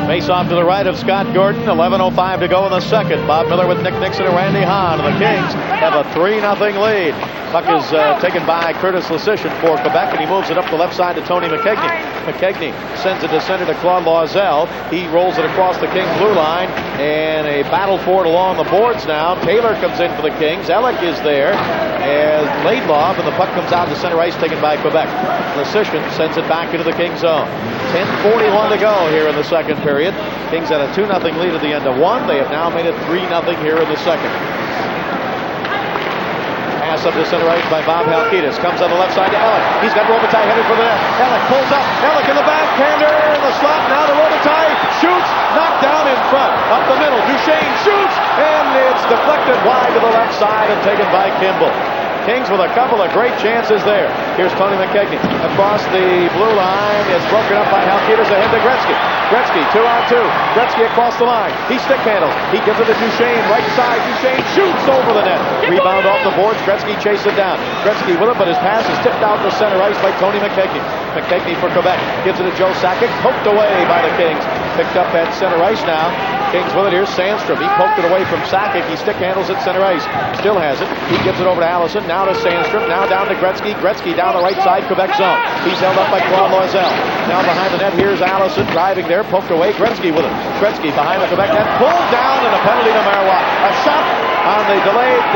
Speaker 1: Face off to the right of Scott Gordon. 11:05 to go in the second. Bob Miller with Nick Nixon and Randy Hahn. The Kings have a 3-0 lead. Puck is taken by Curtis Lecition for Quebec, and he moves it up the left side to Tony McKegney. McKegney sends it to center to Claude Loiselle. He rolls it across the Kings blue line, and a battle for it along the boards now. Taylor comes in for the Kings. Ellick is there as Laidlaw, and the puck comes out to center ice, taken by Quebec. Lecition sends it back into the Kings zone. 10:41 to go here in the second period. Kings had a 2-0 lead at the end of one. They have now made it 3-0 here in the second. Pass up to center ice by Bob Halkitis. Comes on the left side to Ellick. He's got Robitaille headed for the net. Ellick pulls up. Ellick in the backhander. The slot now to Robitaille. Shoots. Knocked down in front. Up the middle. Duchesne shoots. And it's deflected wide to the left side and taken by Kimball. Kings with a couple of great chances there. Here's Tony McKegney across the blue line. It's broken up by Halkitis ahead to Gretzky. Gretzky 2-on-2. Gretzky across the line. He stick handles. He gives it to Duchesne. Right side. Duchesne shoots over the net. Rebound off the boards. Gretzky chases it down. Gretzky with it, but his pass is tipped out to center ice by Tony McKegney. McKegney for Quebec. Gives it to Joe Sakic. Poked away by the Kings. Picked up at center ice now. Kings with it. Here's Sandstrom. He poked it away from Sakic. He stick handles at center ice. Still has it. He gives it over to Allison. Now to Sandstrom. Now down to Gretzky. Gretzky down the right side, Quebec zone. He's held up by Claude Loiselle. Now behind the net, here's Allison driving there. Poked away. Gretzky with it. Gretzky behind the Quebec net. Pulled down, and a penalty to Marois. A shot on the delayed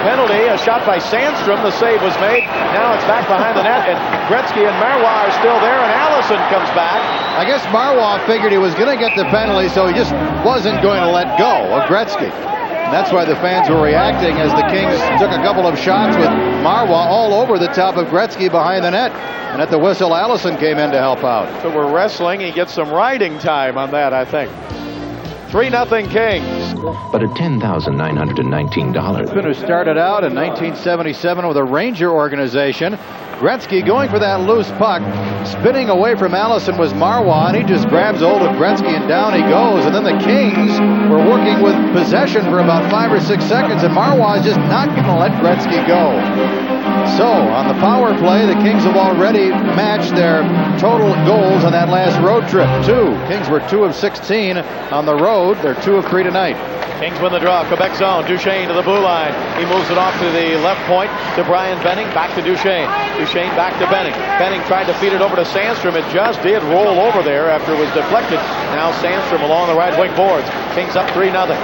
Speaker 1: penalty. A shot by Sandstrom. The save was made. Now it's back behind the net, and Gretzky and Marois are still there, and Allison comes back.
Speaker 2: I guess Marois figured he was going to get the penalty, so he just wasn't going to let go of Gretzky. And that's why the fans were reacting as the Kings took a couple of shots with Marois all over the top of Gretzky behind the net. And at the whistle, Allison came in to help out.
Speaker 1: So we're wrestling. He gets some riding time on that, I think. 3-0 Kings.
Speaker 5: But at $10,919.
Speaker 2: Who started out in 1977 with a Ranger organization. Gretzky going for that loose puck. Spinning away from Allison was Marois, and he just grabs hold of Gretzky, and down he goes. And then the Kings were working with possession for about 5 or 6 seconds, and Marois is just not going to let Gretzky go. So, on the power play, the Kings have already matched their total goals on that last road trip. 2. Kings were 2 of 16 on the road. They're 2 of 3 tonight.
Speaker 1: Kings win the draw. Quebec zone. Duchesne to the blue line. He moves it off to the left point to Brian Benning. Back to Duchesne. Duchesne back to Benning. Benning tried to feed it over to Sandstrom. It just did roll over there after it was deflected. Now Sandstrom along the right wing boards. Kings up 3-0.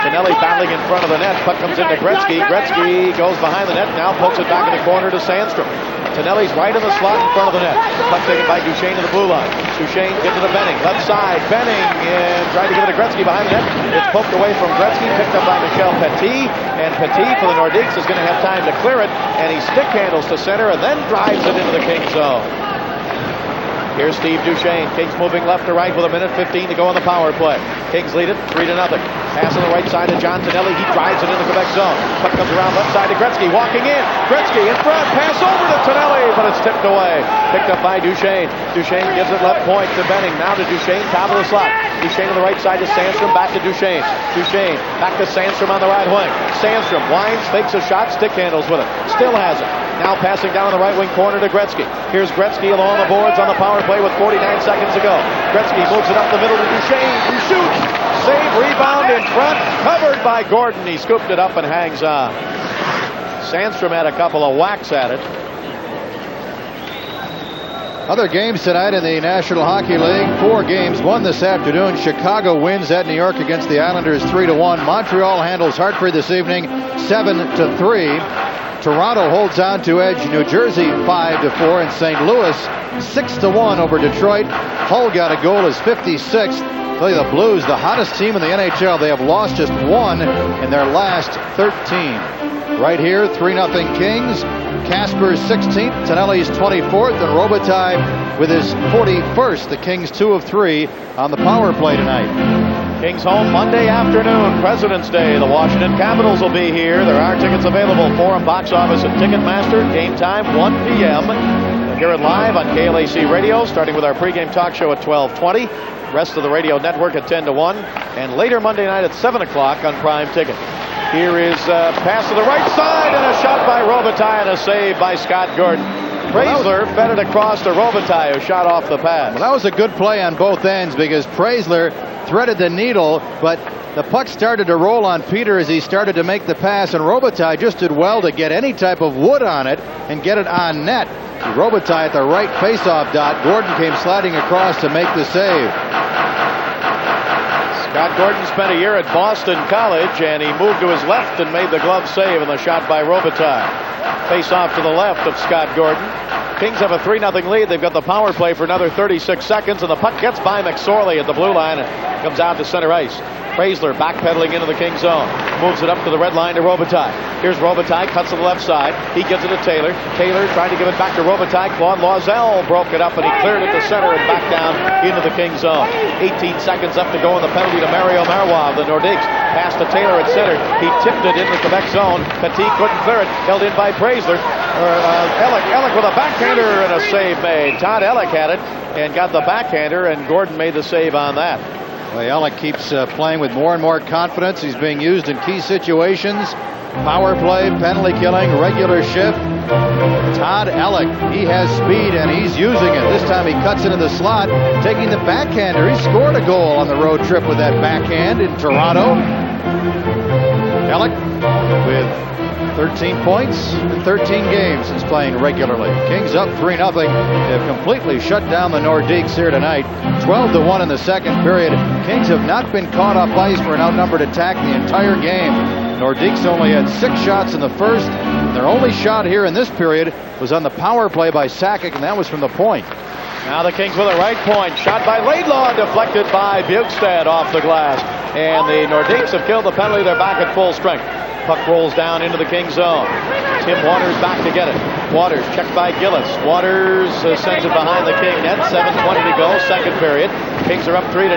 Speaker 1: Tonelli battling in front of the net. Puck comes into Gretzky. Gretzky goes behind the net. Now pokes it back in the corner to Sandstrom. Tonelli's right in the slot in front of the net. Puck taken by Duchesne to the blue line. Duchesne gives it to Benning. Left side. Benning and trying to give it to Gretzky behind the net. It's poked away from Gretzky. Picked up by Michel Petit. And Petit for the Nordiques is going to have time to clear it. And he stick handles to center and then drives it into the Kings zone. Here's Steve Duchesne. Kings moving left to right with 1:15 to go on the power play. Kings lead it 3-0. Pass on the right side to John Tonelli. He drives it into the Quebec zone. Puck comes around left side to Gretzky. Walking in. Gretzky in front. Pass over to Tonelli, but it's tipped away. Picked up by Duchesne. Duchesne gives it left point to Benning. Now to Duchesne, top of the slot. Duchesne on the right side to Sandstrom. Back to Duchesne. Duchesne back to Sandstrom on the right wing. Sandstrom winds, fakes a shot, stick handles with it. Still has it. Now passing down in the right wing corner to Gretzky. Here's Gretzky along the boards on the power play with 49 seconds to go. Gretzky moves it up the middle to Duchesne, who shoots. Save, rebound in front, covered by Gordon. He scooped it up and hangs on. Sandstrom had a couple of whacks at it.
Speaker 2: Other games tonight in the National Hockey League. 4 games won this afternoon. Chicago wins at New York against the Islanders 3-1. Montreal handles Hartford this evening 7-3. Toronto holds on to edge New Jersey 5-4, and St. Louis 6-1 over Detroit. Hull got a goal, is 56th. Tell you, the Blues, the hottest team in the NHL. They have lost just 1 in their last 13. Right here, 3-0 Kings. Kasper's 16th, Tonelli's 24th, and Robitaille with his 41st. The Kings 2 of 3 on the power play tonight.
Speaker 1: Kings home Monday afternoon, President's Day. The Washington Capitals will be here. There are tickets available. Forum box office at Ticketmaster. Game time 1 p.m. We'll hear it live on KLAC Radio, starting with our pregame talk show at 12:20. Rest of the radio network at 10-1, and later Monday night at 7 o'clock on Prime Ticket. Here is a pass to the right side and a shot by Robitaille and a save by Scott Gordon. Praisler fed it across to Robitaille, who shot off the pass.
Speaker 2: Well, that was a good play on both ends because Praisler threaded the needle, but the puck started to roll on Peter as he started to make the pass, and Robitaille just did well to get any type of wood on it and get it on net. Robitaille at the right faceoff dot. Gordon came sliding across to make the save.
Speaker 1: Scott Gordon spent a year at Boston College, and he moved to his left and made the glove save on the shot by Robitaille. Face off to the left of Scott Gordon. Kings have a 3-0 lead. They've got the power play for another 36 seconds, and the puck gets by McSorley at the blue line and comes out to center ice. Praisler backpedaling into the Kings zone. Moves it up to the red line to Robitaille. Here's Robitaille, cuts to the left side. He gives it to Taylor. Taylor trying to give it back to Robitaille. Claude Loisel broke it up, and he cleared it to center and back down into the Kings zone. 18 seconds up to go in the penalty to Mario Marois of the Nordiques. Pass to Taylor at center. He tipped it into the Quebec zone. Petit couldn't clear it. Held in by Praisler. Ellick with a backhander and a save made. Todd Ellick had it and got the backhander, and Gordon made the save on that.
Speaker 2: Well, Ellick keeps playing with more and more confidence. He's being used in key situations. Power play, penalty killing, regular shift. Todd Ellick, he has speed and he's using it. This time he cuts into the slot, taking the backhander. He scored a goal on the road trip with that backhand in Toronto. Ellick with 13 points in 13 games since playing regularly. Kings up 3-0. They have completely shut down the Nordiques here tonight. 12-1 in the second period. Kings have not been caught off ice for an outnumbered attack the entire game. Nordiques only had 6 shots in the first. Their only shot here in this period was on the power play by Sakic, and that was from the point.
Speaker 1: Now the Kings with a right point. Shot by Laidlaw, deflected by Bjugstad off the glass. And the Nordiques have killed the penalty. They're back at full strength. Puck rolls down into the Kings zone. Tim Waters back to get it. Waters checked by Gillis. Waters sends it behind the King net. 7:20 to go, second period. Kings are up 3-0.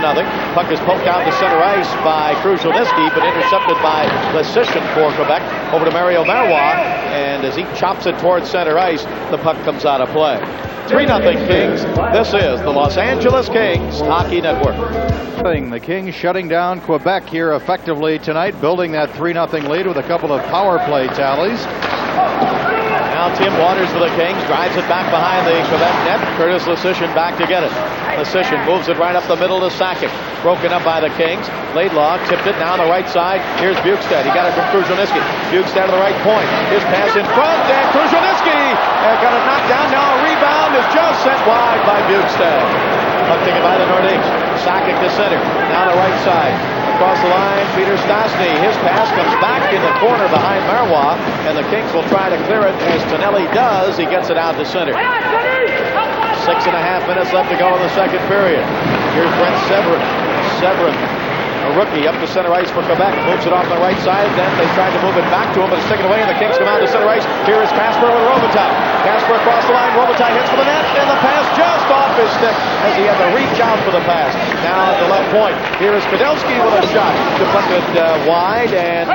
Speaker 1: Puck is poked out to center ice by Krushelnyski, but intercepted by Lesishin for Quebec. Over to Mario Marois, and as he chops it towards center ice, the puck comes out of play. 3-0 Kings. This is the Los Angeles Kings Hockey Network.
Speaker 2: The Kings shutting down Quebec here effectively tonight, building that 3-0 lead with a couple of power play tallies.
Speaker 1: Now Tim Waters for the Kings drives it back behind the Quebec net. Curtis Lesishin back to get it. Lesishin moves it right up the middle to Sakic. Broken up by the Kings. Laidlaw tipped it now on the right side. Here's Bjugstad. He got it from Krushelnyski. Bjugstad to the right point. His pass in front, and Krushelnyski got it knocked down. Now a rebound is just sent wide by Bjugstad. Puck taken by the Nordiques. Sakic to center. Now the right side. across the line, Peter Stastny. His pass comes back in the corner behind Marois, and the Kings will try to clear it as Tonelli does. He gets it out to center. 6.5 minutes left to go in the second period. Here's Brent Severin. Severin, a rookie, up to center ice for Quebec. Moves it off the right side. Then they tried to move it back to him, but it's taken away, and the Kings come out to center ice. Here is Casper with Robitaille. Casper across the line. Robitaille hits for the net, and the pass just off his stick as he had to reach out for the pass. Now at the left point, here is Kudelski with a shot. Deflected wide, and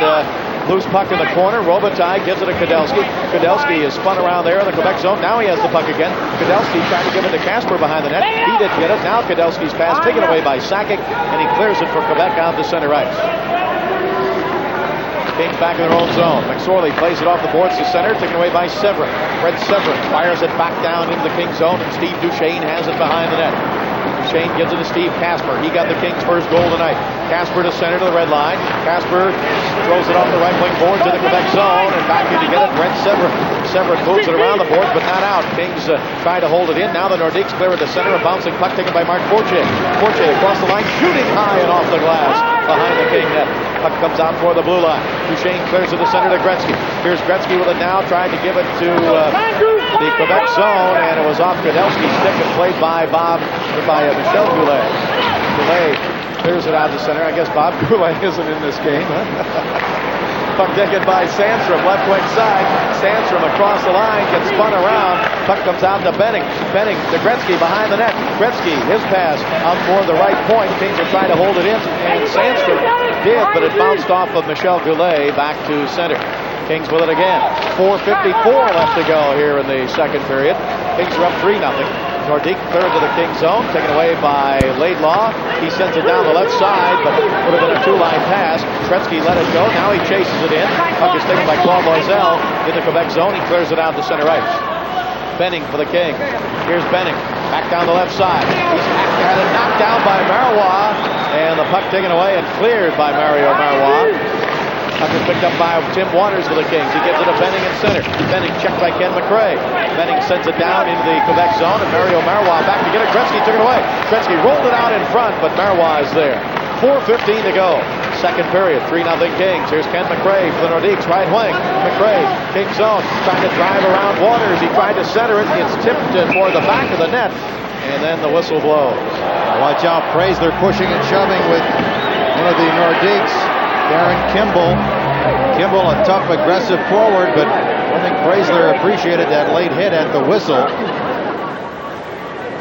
Speaker 1: loose puck in the corner. Robitaille gives it to Kudelski. Kudelski is spun around there in the Quebec zone. Now he has the puck again. Kudelski trying to give it to Casper behind the net. He didn't get it. Now Kudelski's pass taken away by Sakic, and he clears it for Quebec out to center ice. Kings back in their own zone. McSorley plays it off the boards to center, taken away by Severin. Fred Severin fires it back down into the Kings zone, and Steve Duchesne has it behind the net. Duchesne gives it to Steve Casper. He got the Kings' first goal tonight. Casper to center to the red line. Casper throws it off the right wing boards in the Quebec zone, and back in to get it, Brent Severin. Severin moves it around the boards, but not out. Kings try to hold it in. Now the Nordiques clear it to center. A bouncing puck taken by Mark Fortier. Fortier across the line, shooting high and off the glass behind the King net. Puck comes out for the blue line. Duchesne clears to the center to Gretzky. Here's Gretzky with it now, trying to give it to the Quebec zone, and it was off Kudelski's stick and played by Michel Goulet. Goulet clears it out to center. I guess Bob Goulet isn't in this game. Puck taken by Sandstrom, left wing side. Sandstrom across the line, gets spun around. Puck comes out to Benning. Benning to Gretzky behind the net. Gretzky, his pass out for the right point. Kings are trying to hold it in, and Sandstrom did, but it bounced off of Michel Goulet back to center. Kings with it again. 4:54 left to go here in the second period. Kings are up 3-0. Nordique third to the Kings zone, taken away by Laidlaw. He sends it down the left side, but would have been a two-line pass. Gretzky let it go. Now he chases it in. Puck is taken by Claude Loisel in the Quebec zone. He clears it out to center ice. Benning for the Kings. Here's Benning back down the left side. He's had it knocked down by Marois, and the puck taken away and cleared by Mario Marois. Puck is picked up by Tim Waters for the Kings. He gives it to Benning in center. Benning checked by Ken McRae. Benning sends it down into the Quebec zone, and Mario Marois back to get it. Gretzky took it away. Gretzky rolled it out in front, but Marois is there. 4:15 to go. Second period, 3-0 Kings. Here's Ken McRae for the Nordiques, right wing. McRae, Kings zone, trying to drive around Waters. He tried to center it. It's tipped toward the back of the net, and then the whistle blows.
Speaker 2: Watch out, Praisler pushing and shoving with one of the Nordiques, Darren Kimball. Kimball, a tough, aggressive forward, but I think Praisler appreciated that late hit at the whistle.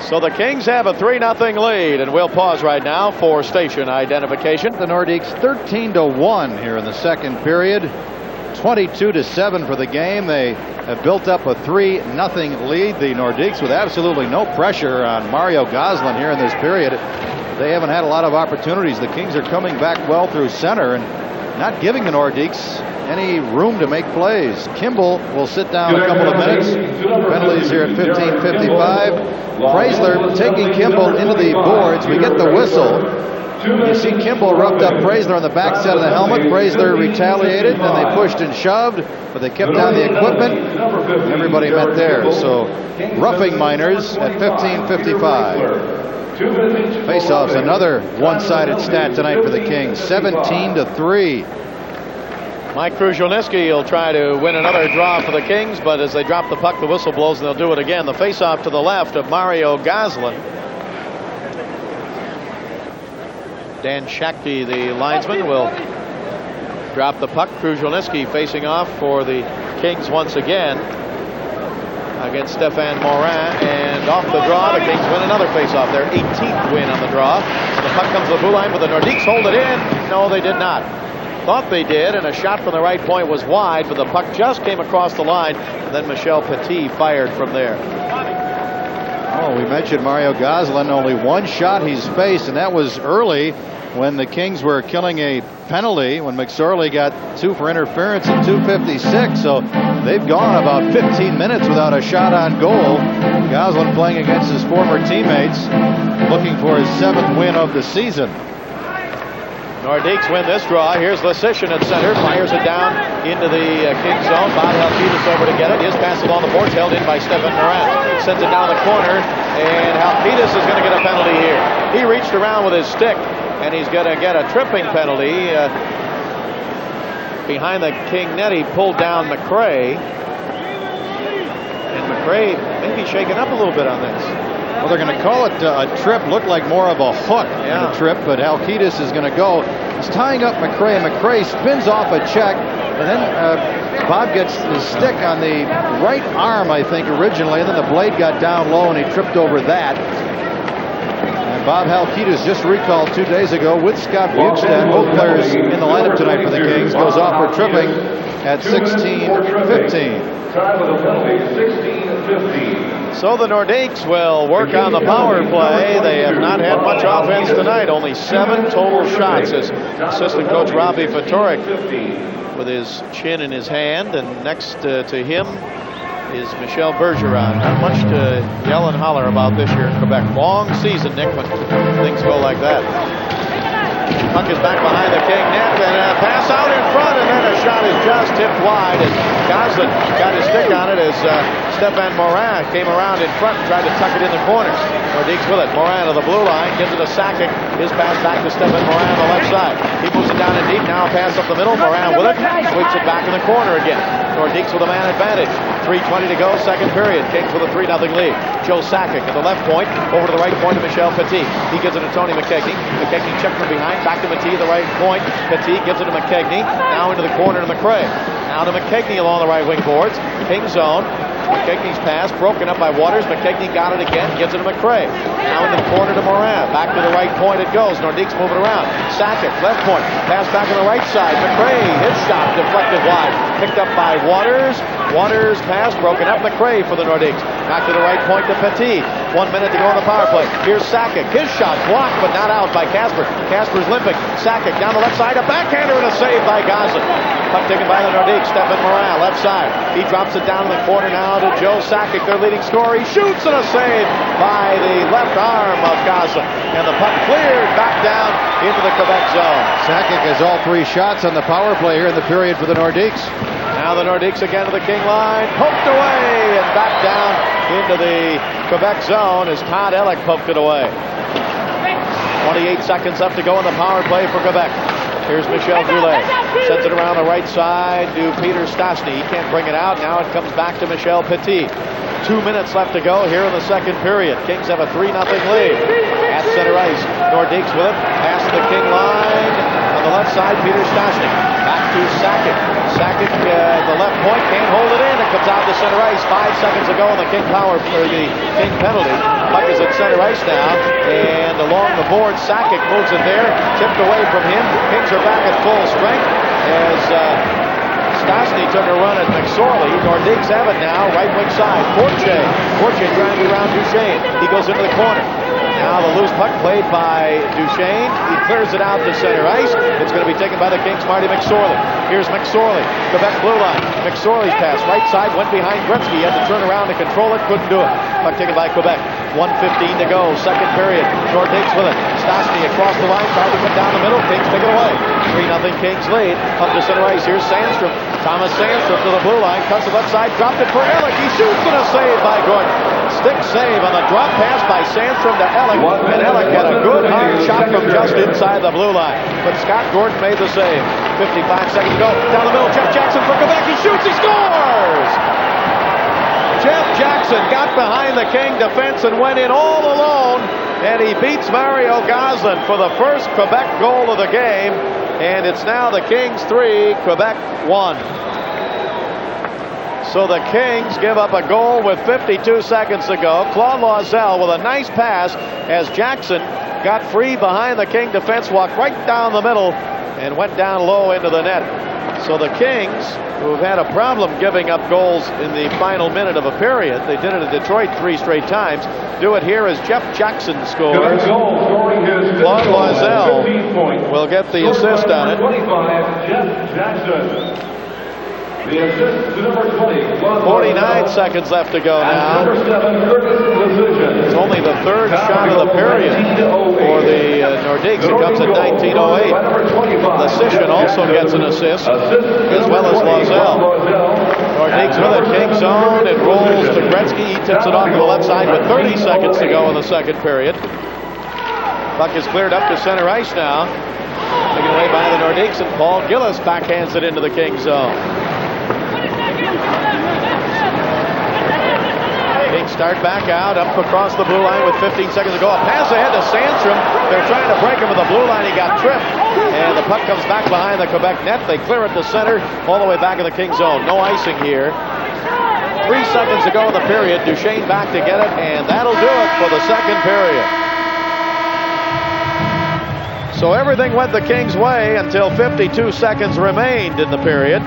Speaker 1: So the Kings have a 3-0 lead, and we'll pause right now for station identification.
Speaker 2: The Nordiques 13-1 here in the second period. 22-7 for the game. They have built up a 3-0 lead. The Nordiques with absolutely no pressure on Mario Gosselin here in this period. They haven't had a lot of opportunities. The Kings are coming back well through center and not giving the Nordiques any room to make plays. Kimball will sit down a couple of minutes. Penalties here at 15:55. Praisler taking Kimball into the boards. We get the whistle. You see Kimball roughed up Praisler on the backside of the helmet. Praisler retaliated, and they pushed and shoved, but they kept down the equipment. Everybody met there. So roughing minors at 15:55. Faceoffs, another one-sided stat tonight for the Kings. 17-3.
Speaker 1: Mike Kruzhelnicki will try to win another draw for the Kings, but as they drop the puck, the whistle blows, and they'll do it again. The faceoff to the left of Mario Gosselin. Dan Shakti, the linesman, will drop the puck. Kruzhelnicki facing off for the Kings once again against Stéphane Morin, and off the draw, the Kings win another faceoff. Their 18th win on the draw. The puck comes to the blue line, but the Nordiques hold it in. No, they did not. Thought they did, and a shot from the right point was wide, but the puck just came across the line, and then Michel Petit fired from there.
Speaker 2: Oh, we mentioned Mario Gosselin, only one shot he's faced, and that was early when the Kings were killing a penalty, when McSorley got 2 for interference at 2:56. So they've gone about 15 minutes without a shot on goal. Gosselin playing against his former teammates, looking for his 7th win of the season.
Speaker 1: Nordiques win this draw. Here's Lesishin at center. Fires it down into the Kings zone. Bob Halkitis over to get it. His pass along the boards held in by Stefan Morin. Sends it down the corner, and Halkitis is going to get a penalty here. He reached around with his stick and he's going to get a tripping penalty. Behind the King net, he pulled down McRae. And McRae may be shaken up a little bit on this.
Speaker 2: Well, they're going to call it a trip. Looked like more of a hook than a trip, but Halkitis is going to go. He's tying up McRae. McRae spins off a check, and then Bob gets the stick on the right arm, I think, originally, and then the blade got down low, and he tripped over that. And Bob Halkitis, just recalled 2 days ago with Scott Bukestad, both players in the lineup tonight for the Kings, goes off for tripping at 16-15.
Speaker 4: Time with a penalty, 16-15.
Speaker 1: So the Nordiques will work on the power play. They have not had much offense tonight. Only 7 total shots as assistant coach Robbie Fatorik with his chin in his hand. And next to him is Michel Bergeron. Not much to yell and holler about this year in Quebec. Long season, Nick, when things go like that. Puck is back behind the King net, and a pass out in front, and then a shot is just tipped wide, and Goslin got his stick on it as Stéphane Morin came around in front and tried to tuck it in the corner. Nordiques with it. Morin to the blue line, gives it to Sakic. His pass back to Stéphane Morin on the left side. He moves it down in deep. Now a pass up the middle. Morin with it. Sweeps it back in the corner again. Nordiques with a man advantage. 3:20 to go, second period. Kings with a 3-0 lead. Joe Sakic at the left point. Over to the right point to Michel Petit. He gives it to Tony McKechnie. McKechnie checked from behind. Back to Petit at the right point. Petit gives it to McKechnie. Now into the corner to McRae. Now to McKechnie along the right wing boards. King zone. McKechnie's pass broken up by Waters. McKechnie got it again. Gives it to McRae. Now in the corner to Morin. Back to the right point it goes. Nordiques moving around. Sakic, left point. Pass back on the right side. McRae, his shot deflected wide. Picked up by Waters. Waters pass broken up. McRae for the Nordiques. Back to the right point to Petit. 1 minute to go on the power play. Here's Sakic. His shot blocked but not out by Kasper. Kasper's limping. Sakic down the left side. A backhander and a save by Goslin. Puck taken by the Nordiques. Stéphane Morin, left side. He drops it down in the corner now to Joe Sakic, their leading scorer. He shoots and a save by the left arm of Goslin. And the puck cleared back down into the Quebec zone.
Speaker 2: Sakic has all 3 shots on the power play here in the period for the Nordiques.
Speaker 1: Now the Nordiques again to the King line. Poked away and back down into the Quebec zone as Todd Ellick poked it away. 28 seconds left to go in the power play for Quebec. Here's Michel Goulet. Sends it around the right side to Peter Stastny. He can't bring it out. Now it comes back to Michel Petit. 2 minutes left to go here in the second period. Kings have a 3-0 lead. At center ice, Nordiques with it. Pass to the King line. On the left side, Peter Stastny. Back to Sakic. Sakic, the left point, can't hold it in. It comes out to center ice. 5 seconds to go on the King power for the King penalty. Puck is at center ice now, and along the board, Sakic moves it there, tipped away from him. Kings are back at full strength as Stastny took a run at McSorley. Nordiques have it now, right wing side. Fortier trying to get around Duchesne. He goes into the corner. Now the loose puck played by Duchesne. He clears it out to center ice. It's going to be taken by the Kings' Marty McSorley. Here's McSorley, Quebec blue line. McSorley's pass, right side, went behind Gretzky. He had to turn around to control it, couldn't do it. Puck taken by Quebec. 1:15 to go, second period. Nordiques with it. Stastny across the line, tried to come down the middle. Kings take it away. 3-0 Kings lead. Up to center ice. Here's Sandstrom. Thomas Sandstrom to the blue line. Cuts the left side, dropped it for Ellick. He shoots and a save by Gordon. Stick save on the drop pass by Sandstrom to Ellick. And Ellick had a good hard shot from just inside the blue line. But Scott Gordon made the save. 55 seconds to go. Down the middle, Jeff Jackson for Quebec. He shoots, he scores! Jeff Jackson got behind the King defense and went in all alone. And he beats Mario Goslin for the first Quebec goal of the game. And it's now the Kings 3, Quebec 1. So the Kings give up a goal with 52 seconds to go. Claude Loiselle with a nice pass as Jackson got free behind the King defense, walked right down the middle and went down low into the net. So the Kings, who have had a problem giving up goals in the final minute of a period, they did it in Detroit 3 straight times, do it here as Jeff Jackson scores. Claude Loiselle will get the assist on it.
Speaker 4: 25, Jeff Jackson. The assist to number 20.
Speaker 1: 49 seconds left to go now.
Speaker 4: Number 7, Curtis Lecision.
Speaker 1: It's only the third shot of the period for the Nordiques. It comes at 19:08. Lecision also gets an assist, as well as Loiselle. Nordiques with it, King zone. It rolls to Gretzky. He tips it off to the left side with 30 seconds to go in the second period. Puck is cleared up to center ice now. Taken away by the Nordiques, and Paul Gillis backhands it into the Kings zone. Kings start back out, up across the blue line with 15 seconds to go. A pass ahead to Sandstrom. They're trying to break him with the blue line. He got tripped, and the puck comes back behind the Quebec net. They clear it to center, all the way back in the Kings zone. No icing here. 3 seconds to go in the period. Duchesne back to get it, and that'll do it for the second period. So everything went the Kings' way until 52 seconds remained in the period.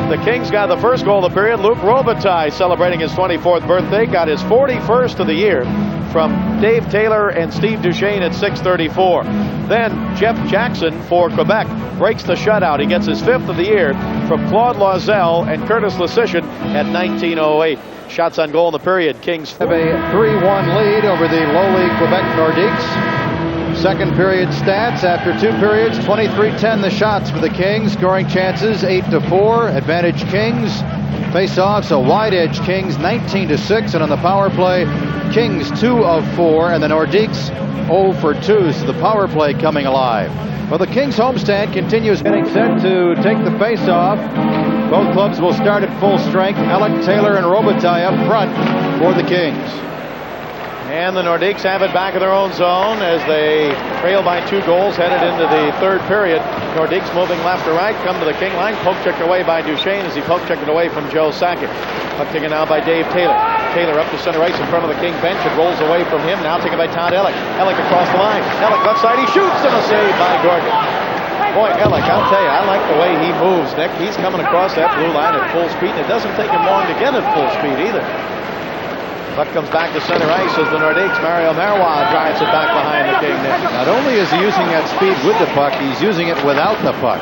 Speaker 1: The Kings got the first goal of the period. Luc Robitaille, celebrating his 24th birthday, got his 41st of the year from Dave Taylor and Steve Duchesne at 6:34. Then Jeff Jackson for Quebec breaks the shutout. He gets his 5th of the year from Claude Loisel and Curtis Leschyshyn at 19:08. Shots on goal in the period. Kings
Speaker 2: have a 3-1 lead over the lowly Quebec Nordiques. Second period stats after 2 periods, 23-10 the shots for the Kings. Scoring chances 8-4, advantage Kings. Face-offs a wide edge Kings 19-6, and on the power play Kings 2 of 4 and the Nordiques 0 for 2. So the power play coming alive. Well, the Kings homestand continues, getting set to take the face-off. Both clubs will start at full strength. Alec, Taylor, and Robitaille up front for the Kings.
Speaker 1: And the Nordiques have it back in their own zone as they trail by 2 goals, headed into the third period. Nordiques moving left to right, come to the King line, poke checked away by Duchesne as he poke checked it away from Joe Sakic. Puck taken now by Dave Taylor. Taylor up to center ice in front of the King bench. It rolls away from him, now taken by Todd Ellick. Ellick across the line. Ellick left side, he shoots, and a save by Gordon. Boy, Ellick, I'll tell you, I like the way he moves, Nick. He's coming across that blue line at full speed, and it doesn't take him long to get at full speed either. Puck comes back to center ice as the Nordiques, Mario Marois drives it back behind the King net.
Speaker 2: Not only is he using that speed with the puck, he's using it without the puck.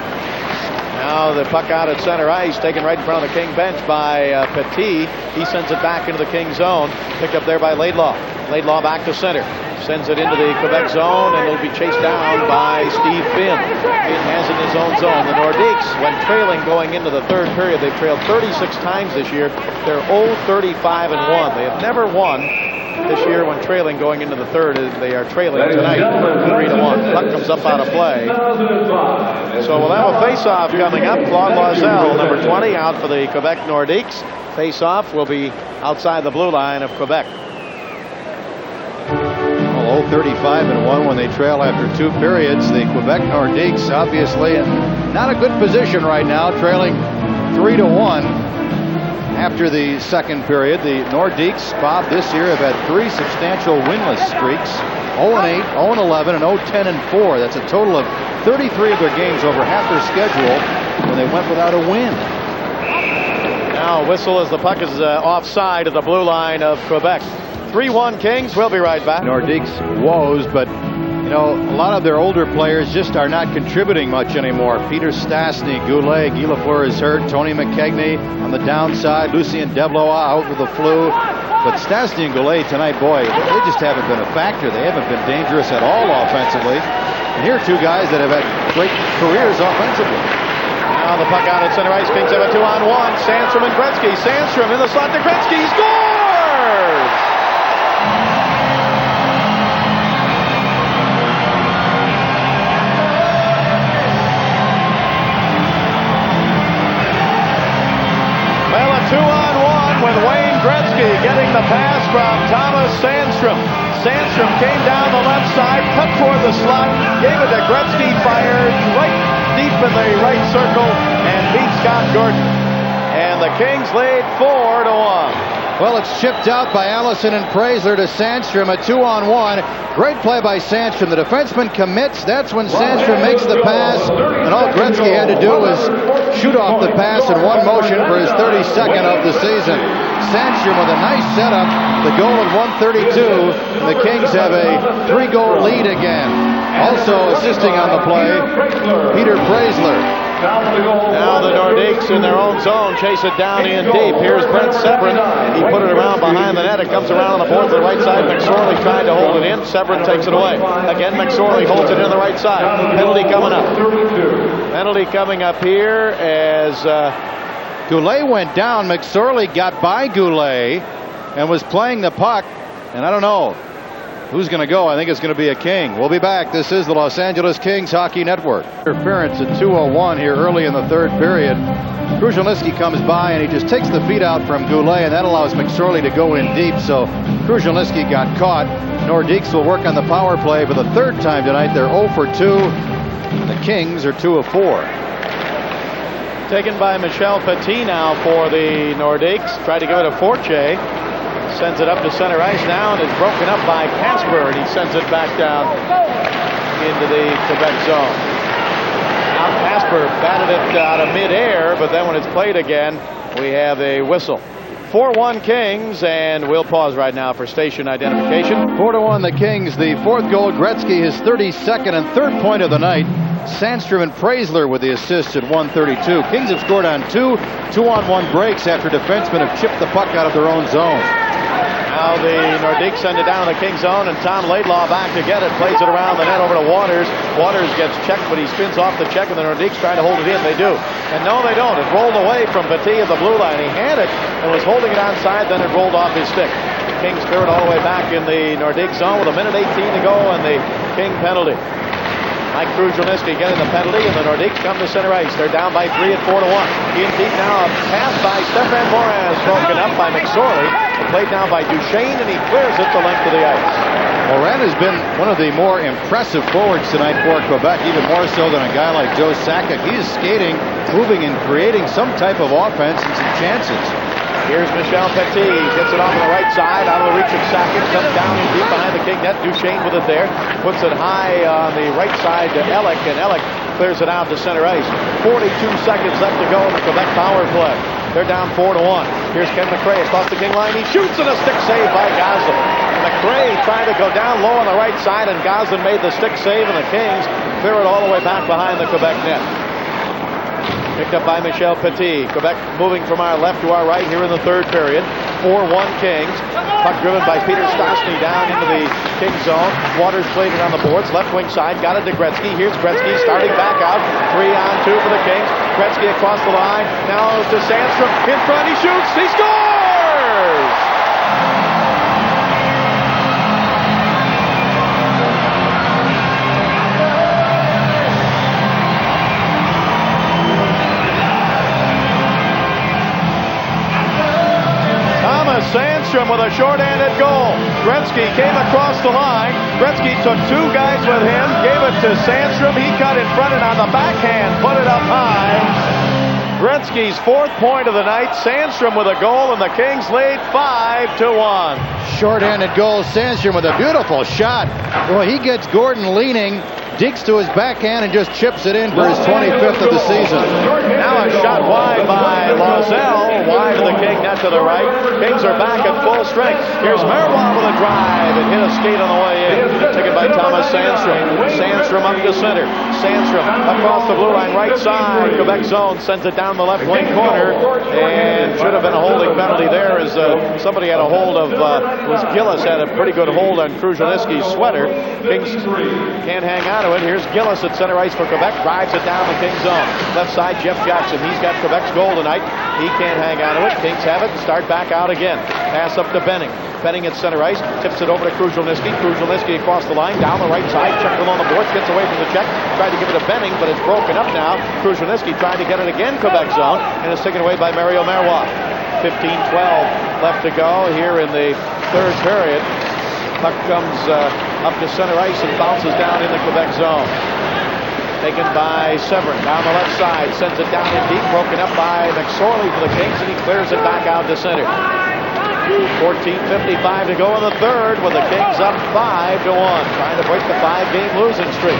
Speaker 1: Now the puck out at center ice, taken right in front of the King bench by Petit. He sends it back into the King zone, picked up there by Laidlaw. Laidlaw back to center, sends it into the Quebec zone, and it'll be chased down by Steve Finn. Finn has it in his own zone. The Nordiques, when trailing going into the third period, they've trailed 36 times this year. They're 0-35-1. They have never won this year when trailing going into the third. They are trailing tonight 3-1. Puck comes up out of play. So we'll have a face-off coming up. Claude Loisel, number 20, out for the Quebec Nordiques. Face-off will be outside the blue line of Quebec.
Speaker 2: 0-35-1 when they trail after 2 periods. The Quebec Nordiques obviously in not a good position right now, trailing 3-1 after the second period. The Nordiques, Bob, this year have had 3 substantial winless streaks. 0-8, 0-11, and 0-10-4. That's a total of 33 of their games, over half their schedule, when they went without a win.
Speaker 1: Now whistle as the puck is offside at the blue line of Quebec. 3-1 Kings. We'll be right back.
Speaker 2: Nordiques woes, but you know, a lot of their older players just are not contributing much anymore. Peter Stastny, Goulet, Guy Lafleur is hurt. Tony McKegney on the downside. Lucien Deblois out with the flu. But Stastny and Goulet tonight, boy, they just haven't been a factor. They haven't been dangerous at all offensively. And here are 2 guys that have had great careers offensively.
Speaker 1: Now the puck out at center ice. Kings have a 2-on-1. Sandstrom and Gretzky. Sandstrom in the slot to Gretzky. He scores! Well, a 2-on-1 with Wayne Gretzky getting the pass from Thomas Sandstrom. Sandstrom came down the left side, cut toward the slot, gave it to Gretzky, fired right deep in the right circle, and beat Scott Gordon. And the Kings lead 4-1.
Speaker 2: Well, it's chipped out by Allison and Praisler to Sandstrom, a 2-on-1. Great play by Sandstrom. The defenseman commits. That's when Sandstrom makes the pass, and all Gretzky had to do was shoot off the pass in one motion for his 32nd of the season. Sandstrom with a nice setup. The goal at 1:32. And the Kings have a 3-goal lead again. Also assisting on the play, Peter Praisler.
Speaker 1: Now the Nordiques in their own zone chase it down in deep. Here's Brent Severin. He put it around behind the net. It comes around on the board to the right side. McSorley tried to hold it in. Severin takes it away. Again, McSorley holds it in the right side. Penalty coming up. Penalty coming up here as
Speaker 2: Goulet went down. McSorley got by Goulet and was playing the puck. And I don't know. Who's going to go? I think it's going to be a King. We'll be back. This is the Los Angeles Kings Hockey Network. Interference at 2:01 here early in the third period. Kruzhelnyski comes by and he just takes the feed out from Goulet, and that allows McSorley to go in deep. So Kruzhelnyski got caught. Nordiques will work on the power play for the third time tonight. They're 0 for 2. And the Kings are 2 of 4.
Speaker 1: Taken by Michel Petit now for the Nordiques. Tried to give it a Fortier. Sends it up to center ice now and is broken up by Casper, and he sends it back down into the Quebec zone. Now Casper batted it out of midair, but then when it's played again, we have a whistle. 4-1 Kings, and we'll pause right now for station identification.
Speaker 2: 4-1 the Kings. The fourth goal, Gretzky, his 32nd and third point of the night. Sandstrom and Preisler with the assists at 132. Kings have scored on two on-one breaks after defensemen have chipped the puck out of their own zone.
Speaker 1: Now the Nordiques send it down in the Kings zone, and Tom Laidlaw back to get it. Plays it around the net over to Waters. Waters gets checked, but he spins off the check, and the Nordiques try to hold it in. They do. And no, they don't. It rolled away from Petit at the blue line. He had it and was holding it onside, then it rolled off his stick. Kings clear it all the way back in the Nordiques zone with 1:18 to go, and the King penalty. Mike Kruzhelnyski getting the penalty, and the Nordiques come to center ice. They're down by 3 at 4-1. In deep now, a pass by Stefan Morin is broken up by McSorley. Played now by Duchesne, and he clears it the length of the ice.
Speaker 2: Morin has been one of the more impressive forwards tonight for Quebec, even more so than a guy like Joe Sakic. He's skating, moving, and creating some type of offense and some chances.
Speaker 1: Here's Michel Petit. Gets it off on the right side, out of the reach of Sakic. Comes down in deep behind the King net. Duchesne with it there. Puts it high on the right side to Ellick, and Ellick clears it out to center ice. 42 seconds left to go in the Quebec power play. They're down 4-1. Here's Ken McRae across the King line. He shoots, and a stick save by Goslin. McRae trying to go down low on the right side, and Goslin made the stick save, and the Kings clear it all the way back behind the Quebec net. Picked up by Michel Petit. Quebec moving from our left to our right here in the third period. 4-1 Kings. Puck driven by Peter Stastny down into the Kings zone. Waters played it on the boards. Left wing side. Got it to Gretzky. Here's Gretzky starting back out. 3-on-2 for the Kings. Gretzky across the line. Now to Sandstrom. In front. He shoots. He scores! Sandstrom with a short-handed goal. Gretzky came across the line. Gretzky took two guys with him, gave it to Sandstrom. He cut in front and on the backhand, put it up high. Gretzky's fourth point of the night. Sandstrom with a goal, and the Kings lead 5-1.
Speaker 2: Short-handed goal. Sandstrom with a beautiful shot. Well, he gets Gordon leaning, digs to his backhand, and just chips it in for his 25th of the season.
Speaker 1: Now a shot wide by Lozelle. Wide of the King net to the right. Kings are back at full strength. Here's Marois with a drive. It hit a skate on the way in. Taken by Thomas Sandstrom. Sandstrom up to center. Sandstrom across the blue line, right side. Quebec zone sends it down the left wing corner. And should have been a holding penalty there as somebody had a hold of, was Gillis had a pretty good hold on Kruzhelnyski's sweater. Kings can't hang on to it. Here's Gillis at center ice for Quebec. Drives it down the Kings zone. Left side, Jeff Jackson. He's got Quebec's goal tonight. He can't hang on to it. Kings have it and start back out again. Pass up to Benning. Benning at center ice. Tips it over to Kruzhelnyski. Kruzhelnyski across the line. Down the right side. Checked along the boards. Gets away from the check. Tried to give it to Benning, but it's broken up now. Kruzhelnyski trying to get it again. Quebec zone. And it's taken away by Mario Marois. 15-12 left to go here in the third period. Puck comes up to center ice and bounces down in the Quebec zone. Taken by Severin down the left side. Sends it down in deep. Broken up by McSorley for the Kings, and he clears it back out to center. 14:55 to go in the third with the Kings up 5-1. Trying to break the 5-game losing streak.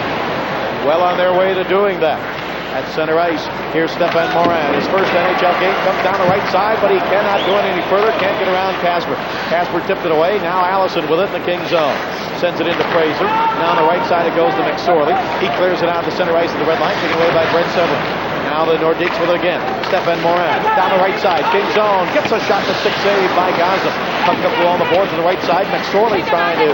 Speaker 1: Well on their way to doing that. At center ice, here's Stefan Morin. His first NHL game comes down the right side, but he cannot do it any further. Can't get around Casper. Casper tipped it away. Now Allison with it in the Kings zone. Sends it into Fraser. Now on the right side it goes to McSorley. He clears it out to center ice at the red line, taken away by Brent Severin. Now the Nordiques with it again. Stephen Morin down the right side. Kings zone. Gets a shot. The stick save by Gaza. Puck up along the boards on the right side. McSorley trying to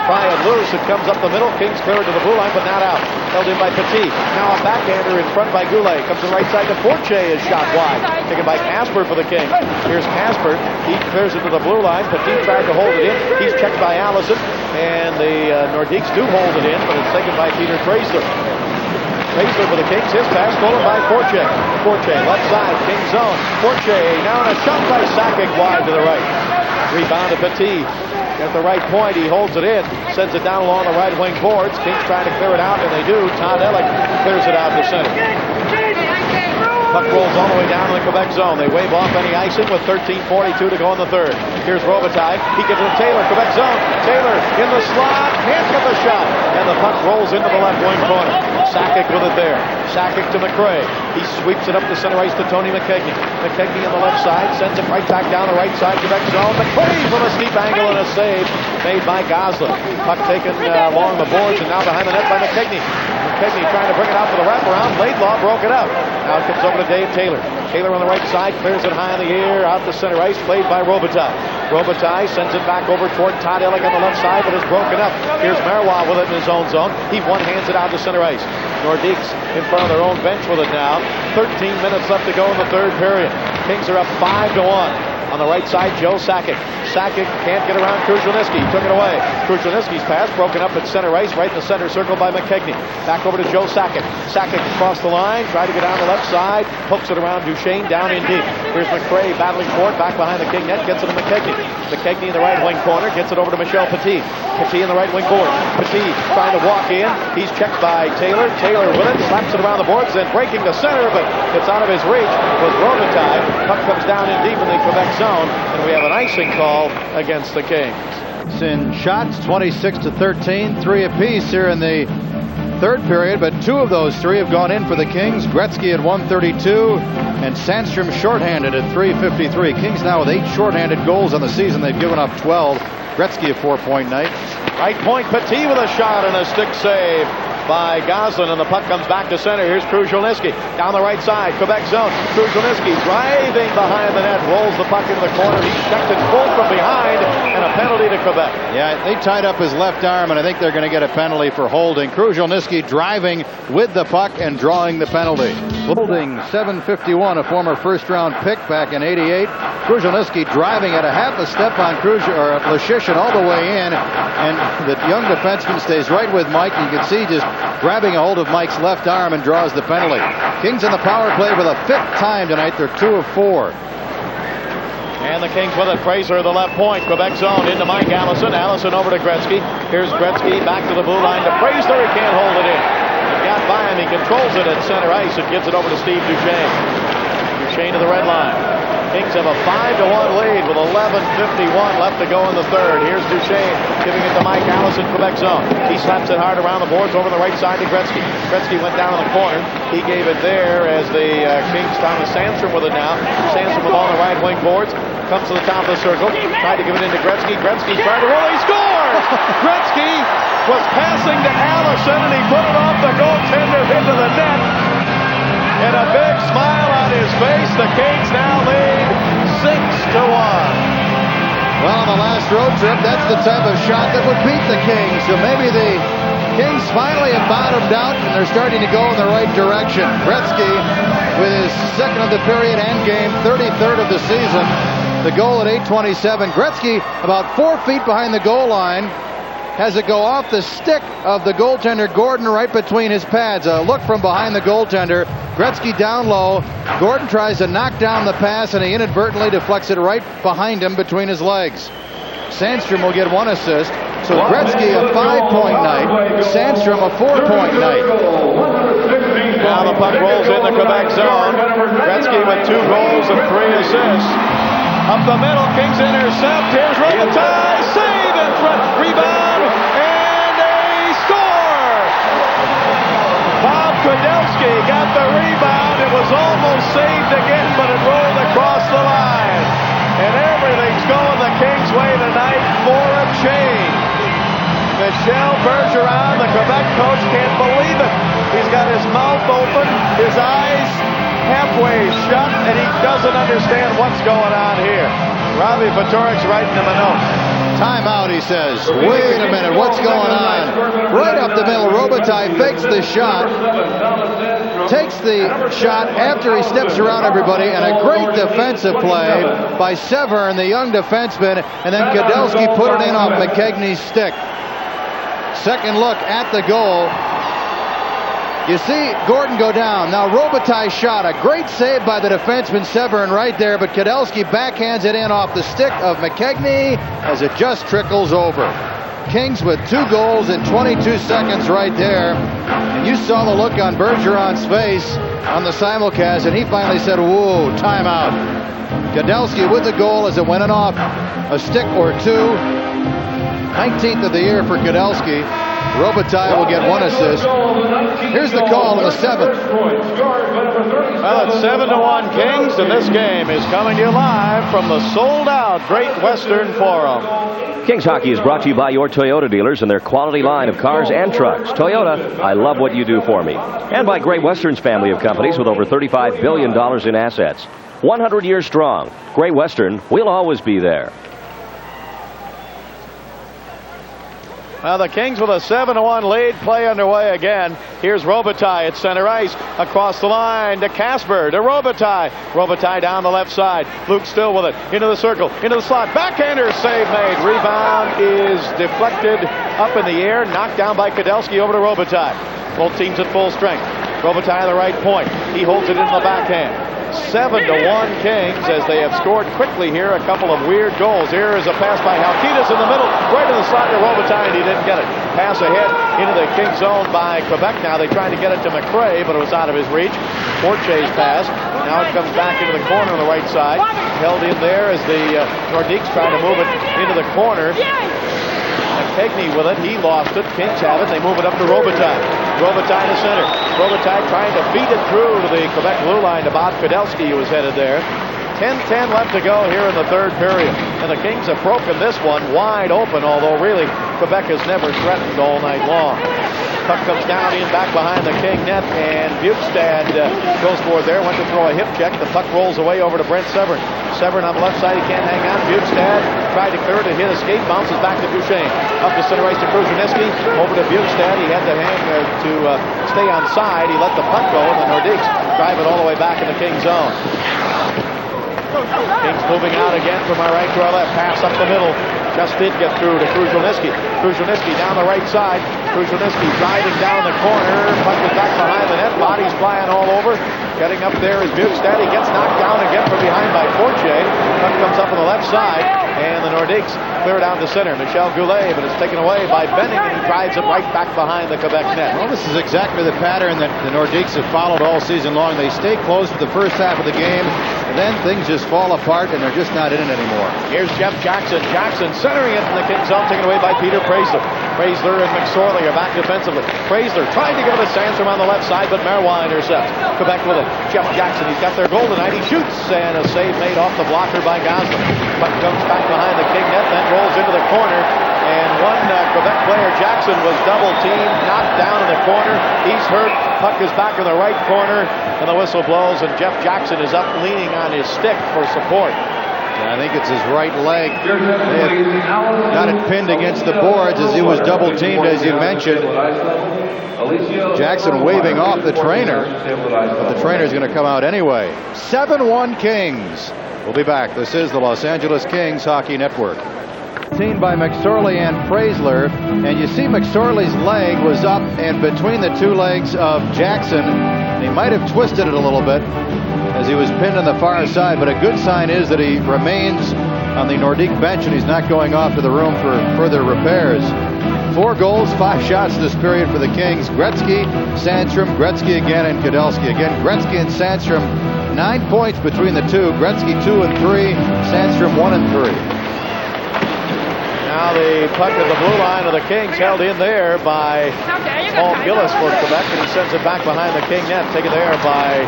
Speaker 1: pry it loose. It comes up the middle. Kings clear it to the blue line, but not out. Held in by Petit. Now a backhander in front by Goulet. Comes to the right side to Fortier. Is shot wide. Taken by Casper for the Kings. Here's Casper. He clears it to the blue line. Petit tried to hold it in. He's checked by Allison. And the Nordiques do hold it in, but it's taken by Peter Tracer. Tracer for the Kings. His pass stolen by Fortier. Fortier left side. Kings zone. Fortier now in a shot by Sakic wide to the right. Rebound to Petit. At the right point, he holds it in. Sends it down along the right wing boards. Kings trying to clear it out, and they do. Todd Ellick clears it out to center. Puck rolls all the way down to the Quebec zone. They wave off any icing with 13:42 to go in the third. Here's Robitaille. He gives it to Taylor. Quebec zone. Taylor in the slot. Can't get the shot. And the puck rolls into the left wing corner. Sakic with it there. Sakic to McRae. He sweeps it up the center ice to Tony McKechnie. McKechnie on the left side. Sends it right back down the right side. Quebec zone. McRae from a steep angle and a save made by Gosselin. Puck taken along the boards and now behind the net by McKechnie. McKechnie trying to bring it out for the wraparound. Laidlaw broke it up. Now it comes over to Dave Taylor. Taylor on the right side, clears it high in the air, out to center ice, played by Robitaille. Robitaille sends it back over toward Todd Ellick on the left side, but is broken up. Here's Marois with it in his own zone. He one-hands it out to center ice. Nordiques in front of their own bench with it now. 13 minutes left to go in the third period. Kings are up 5-1. On the right side, Joe Sakic. Sakic can't get around Kruzhelnyski. Took it away. Kruzhelnyski's pass broken up at center ice, right in the center circle by McKechnie. Back over to Joe Sakic. Sakic across the line, tried to get down the left side, hooks it around Duchesne, down in deep. Here's McRae battling for it, back behind the King net, gets it to McKechnie. McKechnie in the right wing corner, gets it over to Michel Petit. Petit in the right wing board. Petit trying to walk in. He's checked by Taylor. Taylor with it, slaps it around the boards, then breaking the center, but it's out of his reach with Robitaille. Puck comes down in deep in the Quebec zone, and we have an icing call against the Kings.
Speaker 2: In shots, 26-13, 3 apiece here in the third period, but 2 of those 3 have gone in for the Kings. Gretzky at 132 and Sandstrom shorthanded at 353. Kings now with 8 shorthanded goals on the season. They've given up 12. Gretzky a 4-point night.
Speaker 1: Right point, Petit with a shot and a stick save by Gosselin, and the puck comes back to center. Here's Kruzhelnyski down the right side, Quebec zone. Kruzhelnyski driving behind the net, rolls the puck into the corner. He's checked it full from behind, and a penalty to Quebec.
Speaker 2: Yeah, they tied up his left arm, and I think they're going to get a penalty for holding. Kruzhelnyski driving with the puck and drawing the penalty. Holding, 751, a former first-round pick back in '88. Kruzhelnyski driving at a half a step on Leschyshyn all the way in, and the young defenseman stays right with Mike. You can see just grabbing a hold of Mike's left arm and draws the penalty. Kings on the power play for the 5th time tonight. They're 2 of 4.
Speaker 1: And the Kings with it. Fraser the left point. Quebec zone into Mike Allison. Allison over to Gretzky. Here's Gretzky back to the blue line to Fraser. He can't hold it in. It got by him. He controls it at center ice and gives it over to Steve Duchesne. Duchesne to the red line. Kings have a 5-1 lead with 11:51 left to go in the third. Here's Duchesne giving it to Mike Allison, Quebec zone. He slaps it hard around the boards over the right side to Gretzky. Gretzky went down in the corner. He gave it there as the Kings, Thomas Sandstrom with it now. Sandstrom with all the right wing boards. Comes to the top of the circle. Tried to give it into Gretzky. Gretzky tried to roll. He scores! Gretzky was passing to Allison, and he put it off the goaltender into the net. And a big smile on his face. The Kings now lead 6-1.
Speaker 2: Well, on the last road trip, that's the type of shot that would beat the Kings. So maybe the Kings finally have bottomed out, and they're starting to go in the right direction. Gretzky with his second of the period and game, 33rd of the season. The goal at 8:27. Gretzky about 4 feet behind the goal line. Has it go off the stick of the goaltender Gordon right between his pads. A look from behind the goaltender. Gretzky down low. Gordon tries to knock down the pass, and he inadvertently deflects it right behind him between his legs. Sandstrom will get 1 assist. So Gretzky a 5-point night. Sandstrom a 4-point night.
Speaker 1: Now the puck rolls in the Quebec zone. Gretzky with 2 goals and 3 assists. Up the middle, Kings intercept. Here's Robitaille. Save in front. Rebound. And a score! Bob Kudelski got the rebound. It was almost saved again, but it rolled across the line. And everything's going the Kings' way tonight for a change. Michel Bergeron, the Quebec coach, can't believe it. He's got his mouth open, his eyes halfway shut, and he doesn't understand what's going on here. Robbie Ftorik's writing him a note.
Speaker 2: Timeout, he says. Wait a minute, what's going on? Right up the middle, Robitaille fakes the shot, takes the shot after he steps around everybody, and a great defensive play by Severn, the young defenseman, and then Kudelski put it in off McKegney's stick. Second look at the goal. You see Gordon go down. Now Robitaille shot. A great save by the defenseman Severn right there, but Kudelski backhands it in off the stick of McKegney as it just trickles over. Kings with 2 goals in 22 seconds right there. And you saw the look on Bergeron's face on the simulcast, and he finally said, whoa, timeout. Kudelski with the goal as it went in off a stick or two. 19th of the year for Kudelski. Robitaille will get 1 assist. Here's the call in the 7th.
Speaker 1: Well, it's 7-1 Kings, and this game is coming to you live from the sold-out Great Western Forum.
Speaker 6: Kings Hockey is brought to you by your Toyota dealers and their quality line of cars and trucks. Toyota, I love what you do for me. And by Great Western's family of companies with over $35 billion in assets. 100 years strong. Great Western, we'll always be there.
Speaker 1: Well, the Kings with a 7-1 lead. Play underway again. Here's Robitaille at center ice. Across the line to Casper, to Robitaille. Robitaille down the left side. Luke still with it. Into the circle, into the slot. Backhander, save made. Rebound is deflected up in the air. Knocked down by Kudelski over to Robitaille. Both teams at full strength. Robitaille at the right point. He holds it in the backhand. 7-1 Kings as they have scored quickly here. A couple of weird goals. Here is a pass by Halkitis in the middle, right in the slot to Robitaille, and he didn't get it. Pass ahead into the King zone by Quebec. Now they tried to get it to McRae, but it was out of his reach. Forche's pass. Now it comes back into the corner on the right side. Held in there as the Nordiques try to move it into the corner. McKegney with it. He lost it. Kings have it. They move it up to Robitaille. Robitaille to center. Robitaille trying to feed it through to the Quebec blue line to Bob Kudelski, who was headed there. 10-10 left to go here in the third period. And the Kings have broken this one wide open, although really Quebec has never threatened all night long. Puck comes down in back behind the King net, and Bukestad goes for it there. Went to throw a hip check. The puck rolls away over to Brent Severn. Severn on the left side. He can't hang on. Bukestad tried to clear it. Hit a skate. Bounces back to Duchesne. Up to center ice to Kruzhniewski. Over to Bukestad. He had to hang to stay on side. He let the puck go, and the Nordiques drive it all the way back in the King zone. Kings moving out again from our right to our left. Pass up the middle. Just did get through to Kruzhniewski. Kruzhniewski down the right side. Kruzhniewski driving down the corner. Puck is back behind the net. Bodies flying all over. Getting up there is Bukestad. He gets knocked down again from behind by Forche. Puck comes up on the left side. And the Nordiques clear down to center. Michel Goulet, but it's taken away by Benning, and he drives it right back behind the Quebec net.
Speaker 2: Well, this is exactly the pattern that the Nordiques have followed all season long. They stay close to the first half of the game, and then things just fall apart, and they're just not in it anymore.
Speaker 1: Here's Jeff Jackson. Jackson centering it in the King zone, taken away by Peter Preisler. Preisler and McSorley are back defensively. Preisler trying to give it to Sandstrom on the left side, but Marois intercepts. Quebec with it. Jeff Jackson, he's got their goal tonight. He shoots, and a save made off the blocker by Gosling. Puck comes back behind the King net, then rolls into the corner. And one Quebec player, Jackson, was double teamed, knocked down in the corner. He's hurt. Puck is back in the right corner, and the whistle blows, and Jeff Jackson is up leaning on his stick for support.
Speaker 2: I think it's his right leg. They have got it pinned against the boards as he was double teamed, as you mentioned. Jackson waving off the trainer, but the trainer's going to come out anyway. 7-1 Kings. We'll be back. This is the Los Angeles Kings Hockey Network. Seen by McSorley and Preisler, and you see McSorley's leg was up and between the two legs of Jackson. He might have twisted it a little bit as he was pinned on the far side, but a good sign is that he remains on the Nordique bench and he's not going off to the room for further repairs. 4 goals, 5 shots this period for the Kings. Gretzky, Sandstrom, Gretzky again, and Kudelski. Again, Gretzky and Sandstrom, 9 points between the two. Gretzky 2 and 3, Sandstrom 1 and 3.
Speaker 1: Now the puck at the blue line of the Kings, held in there by Paul Gillis for Quebec, and he sends it back behind the King net. Taken there by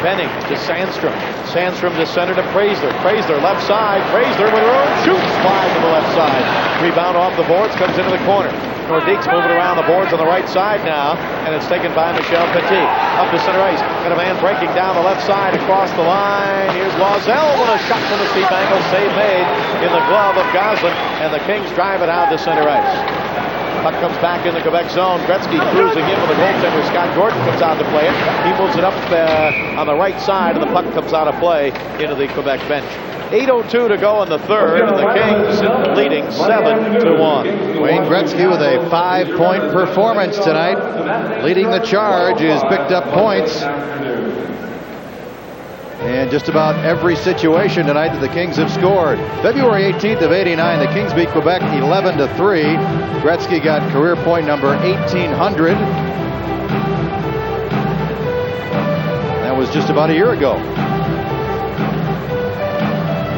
Speaker 1: Benning to Sandstrom. Sandstrom to center to Preisler. Preisler left side. Preisler with room. Shoots wide to the left side. Rebound off the boards. Comes into the corner. Nordiques moving around the boards on the right side now, and it's taken by Michel Petit. Up to center ice. Got a man breaking down the left side across the line. Here's Loiselle with a shot from the steep angle. Save made in the glove of Goslin, and the Kings drive it out to center ice. Puck comes back in the Quebec zone. Gretzky cruising in with the goaltender. Scott Gordon comes out to play it. He moves it up on the right side, and the puck comes out of play into the Quebec bench. 8:02 to go in the third, and the Kings leading 7-1.
Speaker 2: Wayne Gretzky with a 5-point performance tonight. Leading the charge is picked up points. And just about every situation tonight that the Kings have scored. February 18th of '89, the Kings beat Quebec 11-3. Gretzky got career point number 1800. That was just about a year ago.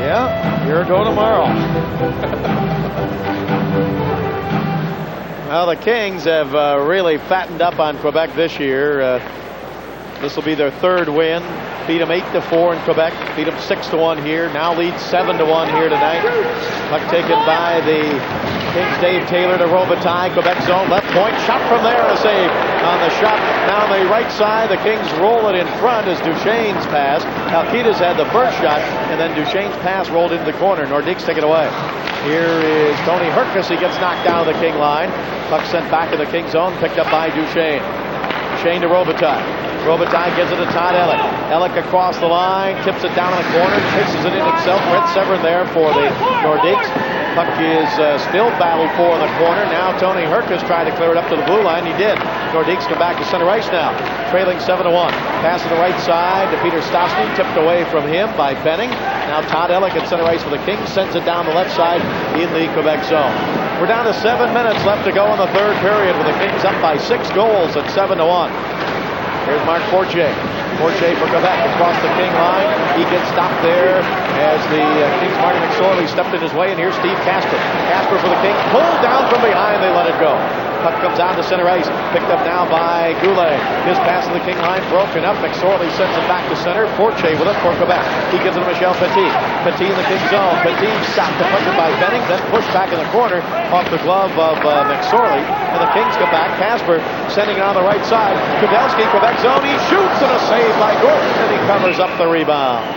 Speaker 1: Yeah, a year ago tomorrow. Well, the Kings have really fattened up on Quebec this year. This will be their third win. Beat them 8-4 in Quebec. Beat them 6-1 here. Now lead 7-1 here tonight. Puck taken by the Kings. Dave Taylor to Robitaille. Quebec zone left point. Shot from there. A save on the shot. Now on the right side, the Kings roll it in front as Duchesne's pass. Alquitas had the first shot, and then Duchesne's pass rolled into the corner. Nordiques take it away. Here is Tony Herkus. He gets knocked down the King line. Puck sent back to the King zone. Picked up by Duchesne. Duchesne to Robitaille. Robitaille gives it to Todd Ellick. Ellick across the line, tips it down in the corner, chases it in himself. Red Severn there for the Nordiques. Puck is still battled for in the corner. Now Tony Herkus tried to clear it up to the blue line. He did. Nordiques come back to center ice now, trailing 7-1. Pass to the right side to Peter Stastny, tipped away from him by Benning. Now Todd Ellick at center ice for the Kings, sends it down the left side in the Quebec zone. We're down to 7 minutes left to go in the third period, with the Kings up by 6 goals at 7-1. Here's Marc Fortier. Fortier for Quebec across the King line. He gets stopped there as the Kings' Marty McSorley stepped in his way, and here's Steve Casper. Casper for the Kings, pulled down from behind, they let it go. Puck comes out to center ice, picked up now by Goulet. His pass to the King line broken up. McSorley sends it back to center. Fortier with it for Quebec. He gives it to Michel Petit. Petit in the King zone. Petit shot deflected by Benning, then pushed back in the corner off the glove of McSorley. And the Kings come back. Casper sending it on the right side. Kudelski, Quebec zone. He shoots, and a save by Gordon, and he covers up the rebound.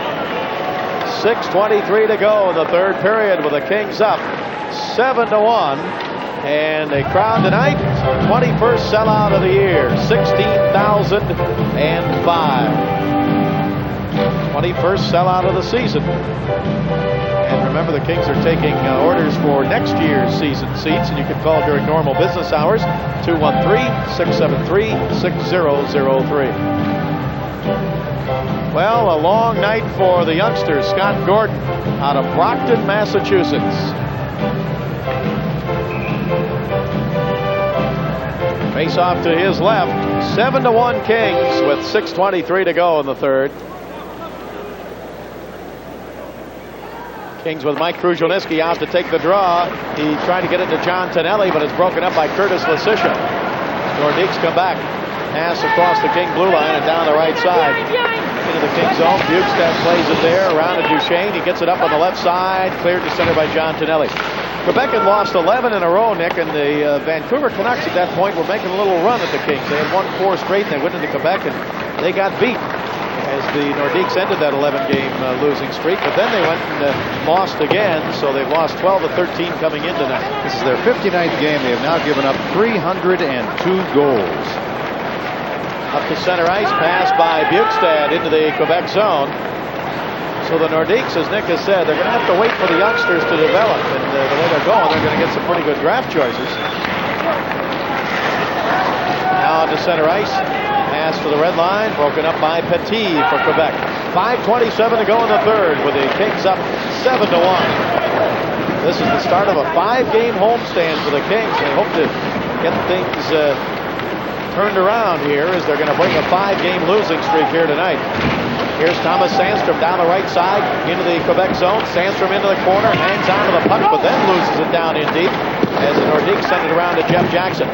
Speaker 1: 6:23 to go in the third period, with the Kings up 7-1. And a crowd tonight, 21st sellout of the year, 16,005. 21st sellout of the season. And remember, the Kings are taking orders for next year's season seats, and you can call during normal business hours, 213-673-6003. Well, a long night for the youngsters. Scott Gordon out of Brockton, Massachusetts. Face off to his left. 7-1 Kings with 6:23 to go in the third. Kings with Mike Kruzhelnicki out to take the draw. He tried to get it to John Tonelli, but it's broken up by Curtis Lasisha. Nordiques come back. Pass across the King blue line and down the right side. Into the King zone. Bukestad plays it there around to Duchesne. He gets it up on the left side. Cleared to center by John Tonelli. Quebec had lost 11 in a row, Nick, and the Vancouver Canucks at that point were making a little run at the Kings. They had won 4 straight, and they went into Quebec, and they got beat as the Nordiques ended that 11-game losing streak. But then they went and lost again, so they've lost 12 of 13 coming in tonight.
Speaker 2: This is their 59th game. They have now given up 302 goals.
Speaker 1: Up to center ice, pass by Bukestad into the Quebec zone. So the Nordiques, as Nick has said, they're going to have to wait for the youngsters to develop. And the way they're going, they're going to get some pretty good draft choices. Now to center ice. Pass to the red line, broken up by Petit for Quebec. 5:27 to go in the third, with the Kings up 7-1. This is the start of a 5-game homestand for the Kings. They hope to get things turned around here, as they're going to bring a 5-game losing streak here tonight. Here's Thomas Sandstrom down the right side into the Quebec zone. Sandstrom into the corner, hangs on to the puck, but then loses it down in deep as the Nordiques send it around to Jeff Jackson.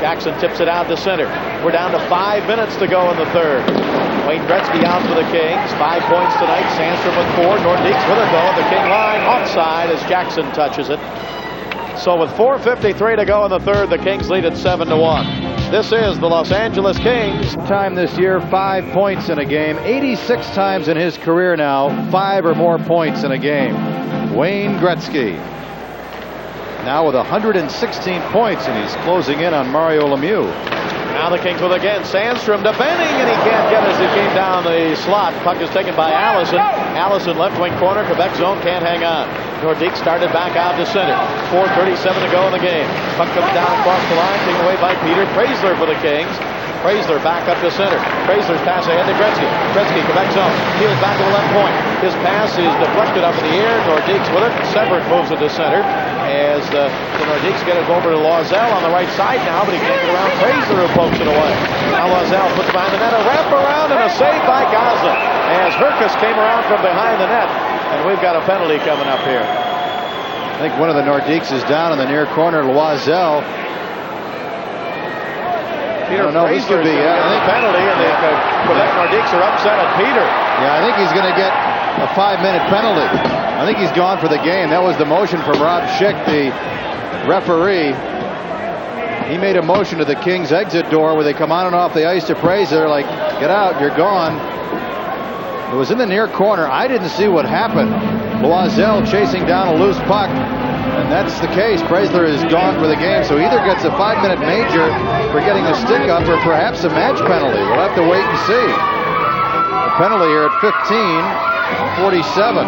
Speaker 1: Jackson tips it out to center. We're down to 5 minutes to go in the third. Wayne Gretzky out for the Kings. 5 points tonight. Sandstrom with 4. Nordiques with a goal at the King line. Offside as Jackson touches it. So with 4:53 to go in the third, the Kings lead at 7-1. This is the Los Angeles Kings.
Speaker 2: Time this year, 5 points in a game. 86 times in his career now, 5 or more points in a game. Wayne Gretzky. Now with 116 points, and he's closing in on Mario Lemieux.
Speaker 1: Now the Kings with again. Sandstrom to Benning, and he can't get as he came down the slot. Puck is taken by Allison. Allison left wing corner. Quebec zone can't hang on. Nordiques started back out to center. 4:37 to go in the game. Puck comes down across the line, taken away by Peter Praisler for the Kings. Praisler back up to center. Praisler's pass ahead to Gretzky. Gretzky, Quebec zone. Heels back to the left point. His pass is deflected up in the air. Nordiques with it. Severett moves it to center. As the Nordiques get it over to Loiselle on the right side now, but he can't get around Praisler, who pokes it away. Now Loiselle puts behind the net. A wrap around and a save by Gosling. As Herkus came around from behind the net. And we've got a penalty coming up here.
Speaker 2: I think one of the Nordiques is down in the near corner. Loiselle.
Speaker 1: Peter
Speaker 2: this could be
Speaker 1: a penalty, and the Quebec Nordiques are upset at Peter.
Speaker 2: Yeah, I think he's going to get a 5-minute penalty. I think he's gone for the game. That was the motion from Rob Schick, the referee. He made a motion to the Kings exit door where they come on and off the ice to praise. They're like, get out, you're gone. It was in the near corner. I didn't see what happened. Loiselle chasing down a loose puck. And that's the case. Praisler is gone for the game, so either gets a 5-minute major for getting a stick up or perhaps a match penalty. We'll have to wait and see. The penalty here at 15:47.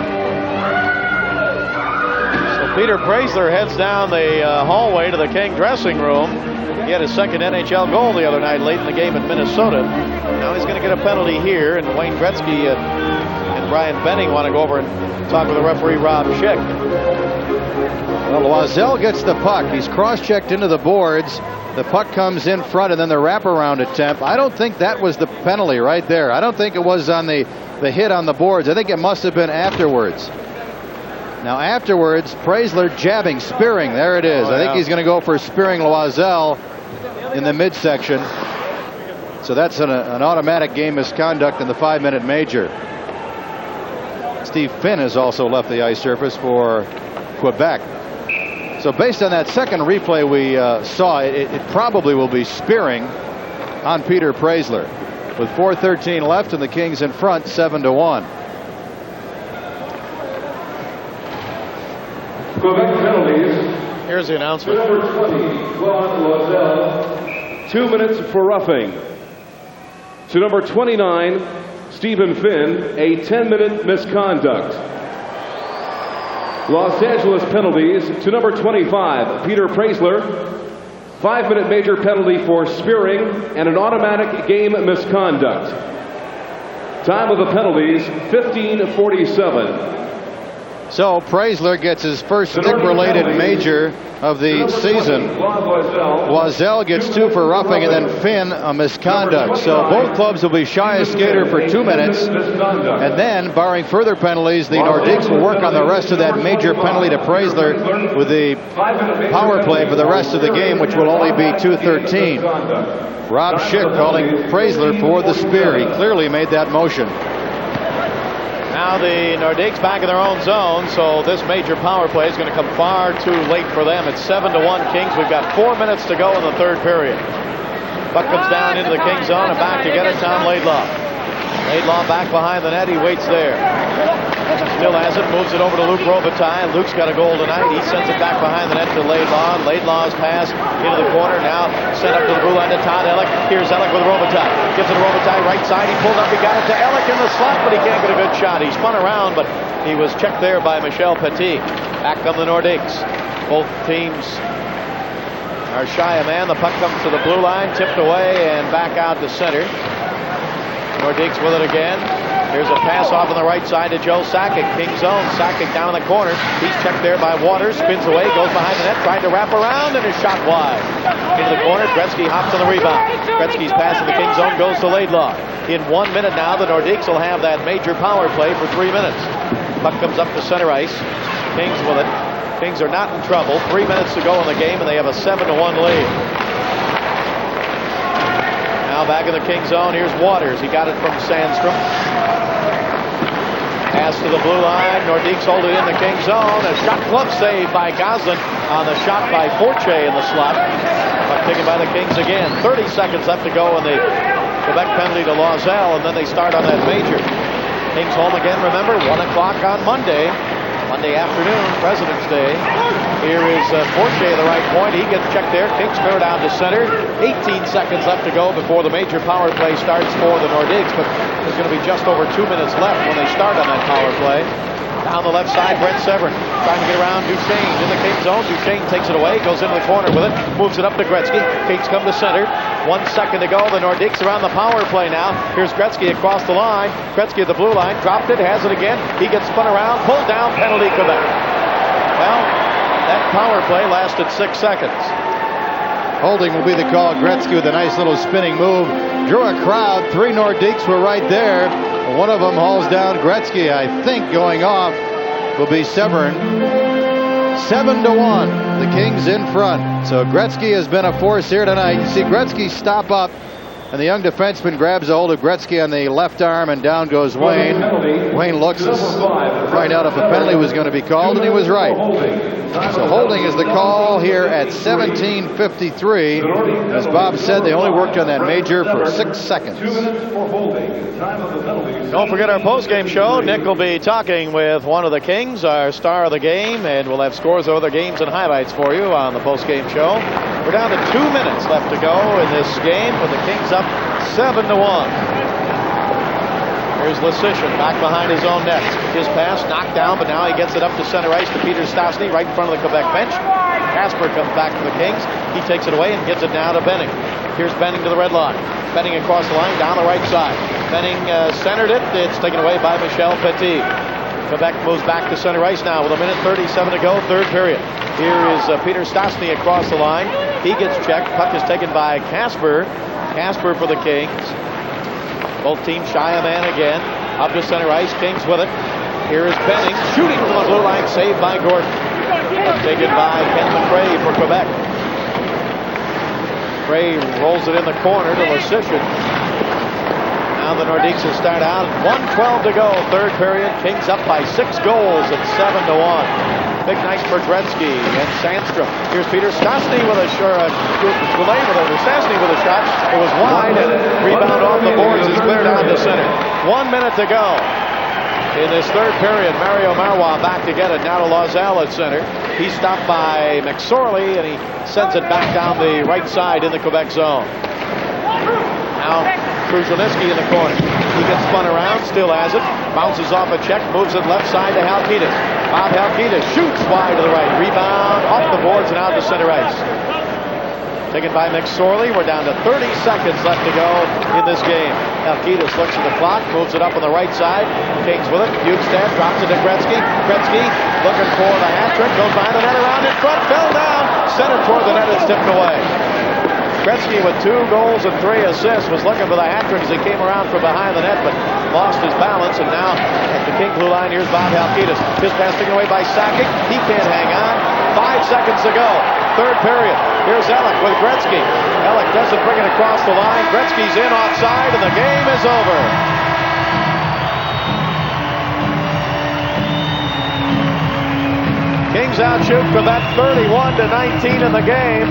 Speaker 1: So Peter Praisler heads down the hallway to the King dressing room. He had his second NHL goal the other night late in the game in Minnesota. Now he's going to get a penalty here, and Wayne Gretzky and Brian Benning want to go over and talk with the referee, Rob Schick.
Speaker 2: Well, Loiselle gets the puck. He's cross-checked into the boards. The puck comes in front, and then the wraparound attempt. I don't think that was the penalty right there. I don't think it was on the hit on the boards. I think it must have been afterwards. Now, afterwards, Praisler jabbing, spearing. There it is. I think he's going to go for spearing Loiselle in the midsection. So that's an automatic game misconduct in the 5-minute major. Steve Finn has also left the ice surface for Quebec. So based on that second replay we saw, it probably will be spearing on Peter Praisler. With 4:13 left and the Kings in front, 7-1.
Speaker 4: Quebec penalties.
Speaker 1: Here's the announcement.
Speaker 4: Number 20, Claude Loiselle. 2 minutes for roughing. To number 29, Stephen Finn, a 10-minute misconduct. Los Angeles penalties to number 25, Peter Praisler. 5-minute major penalty for spearing and an automatic game misconduct. Time of the penalties, 15:47.
Speaker 2: So Praisler gets his first stick-related major of the season. Loiselle gets 2 for roughing, and then Finn a misconduct. So both clubs will be shy of skater for 2 minutes. And then, barring further penalties, the Nordiques will work on the rest of that major penalty to Praisler with the power play for the rest of the game, which will only be 2:13. Rob Schick calling Praisler for the spear. He clearly made that motion.
Speaker 1: Now the Nordiques back in their own zone, so this major power play is going to come far too late for them. It's 7-1 Kings. We've got 4 minutes to go in the third period. Puck comes down into the Kings zone, and back to get it, Tom Laidlaw. Laidlaw back behind the net. He waits there. Still has it, moves it over to Luc Robitaille. Luke's got a goal tonight. He sends it back behind the net to Laidlaw. Laidlaw's pass into the corner. Now sent up to the blue line to Todd Ellick. Here's Ellick with Robitaille. Gives it to Robitaille, right side. He pulled up. He got it to Ellick in the slot, but he can't get a good shot. He spun around, but he was checked there by Michel Petit. Back come the Nordiques. Both teams are shy of man. The puck comes to the blue line, tipped away, and back out to center. Nordiques with it again. Here's a pass off on the right side to Joe Sakic. King zone. Sakic down in the corner. He's checked there by Waters. Spins away. Goes behind the net. Tried to wrap around and is shot wide. Into the corner. Gretzky hops on the rebound. Gretzky's pass in the King zone goes to Laidlaw. In 1 minute now, the Nordiques will have that major power play for 3 minutes. Puck comes up to center ice. Kings with it. Kings are not in trouble. 3 minutes to go in the game, and they have a 7-1 lead. Now back in the King zone, here's Waters. He got it from Sandstrom. Pass to the blue line. Nordiques hold it in the Kings zone. A shot glove save by Goslin on the shot by Fortier in the slot. Puck taken by the Kings again. 30 seconds left to go in the Quebec penalty to Loiselle, and then they start on that major. Kings home again, remember, 1 o'clock on Monday afternoon, President's Day. Here is Fortier at the right point. He gets checked there. Kings clear down to center. 18 seconds left to go before the major power play starts for the Nordiques, but there's going to be just over 2 minutes left when they start on that power play. Down the left side, Brent Severin trying to get around Duchesne in the Kings zone. Duchesne takes it away, goes into the corner with it, moves it up to Gretzky. Kings come to center. 1 second to go. The Nordiques are on the power play now. Here's Gretzky across the line. Gretzky at the blue line, dropped it, has it again. He gets spun around, pulled down, penalty Quebec. Well, that power play lasted 6 seconds.
Speaker 2: Holding will be the call. Gretzky with a nice little spinning move. Drew a crowd. 3 Nordiques were right there. One of them hauls down Gretzky. I think going off will be Severin. 7-1. The Kings in front. So Gretzky has been a force here tonight. You see Gretzky stop up, and the young defenseman grabs a hold of Gretzky on the left arm, and down goes Wayne. Wayne looks to find out if a penalty was going to be called, and he was right. So holding is the call here at 17:53. As Bob said, they only worked on that major for 6 seconds.
Speaker 1: Don't forget our post-game show. Nick will be talking with one of the Kings, our star of the game, and we'll have scores of other games and highlights for you on the post-game show. We're down to 2 minutes left to go in this game with the Kings up 7-1. Here's Lesishin back behind his own net. His pass knocked down, but now he gets it up to center ice to Peter Stastny right in front of the Quebec bench. Casper comes back to the Kings. He takes it away and gives it now to Benning. Here's Benning to the red line. Benning across the line down the right side. Benning centered it. It's taken away by Michel Petit. Quebec moves back to center ice now with 1:37 to go, third period. Here is Peter Stastny across the line. He gets checked. Puck is taken by Casper. Casper for the Kings. Both teams shy a man again. Up to center ice. Kings with it. Here is Benning shooting to the blue line. Saved by Gordon. Taken by Ken McRae for Quebec. McRae rolls it in the corner to Lesishin. Now the Nordiques will start out. 1:12 to go, third period. Kings up by 6 goals at 7-1. Big night for Gretzky and Sandstrom. Here's Peter Stastny with a shot. Stastny with a shot. It was wide and rebound off the boards is cleared down to center. 1 minute to go in this third period. Mario Marois back to get it. Now to Loiselle at center. He's stopped by McSorley and he sends it back down the right side in the Quebec zone. Now Kruzhelnyski in the corner. He gets spun around, still has it. Bounces off a check, moves it left side to Halkitis. Bob Halkitis shoots wide to the right. Rebound off the boards and out to center ice. Taken by McSorley. We're down to 30 seconds left to go in this game. Halkitis looks at the clock, moves it up on the right side. Kings with it. Bukestad drops it to Gretzky. Gretzky looking for the hat trick. Goes behind the net, around in front, fell down. Centered toward the net, it's tipped away. Gretzky with 2 goals and 3 assists was looking for the hat trick as he came around from behind the net, but lost his balance. And now at the King blue line, here's Bob Halkitis. His pass taken away by Sakic. He can't hang on. 5 seconds to go. Third period. Here's Ellick with Gretzky. Ellick doesn't bring it across the line. Gretzky's in offside, and the game is over. Kings outshoot Quebec 31-19 in the game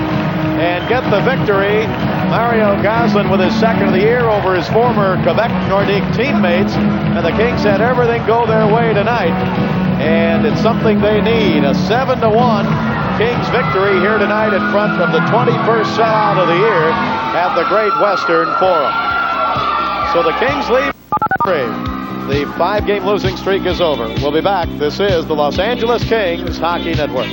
Speaker 1: and get the victory. Mario Goslin with his second of the year over his former Quebec Nordique teammates. And the Kings had everything go their way tonight. And it's something they need. A 7-1 Kings victory here tonight in front of the 21st sellout of the year at the Great Western Forum. So the Kings lead 3. The 5-game losing streak is over. We'll be back. This is the Los Angeles Kings Hockey Network.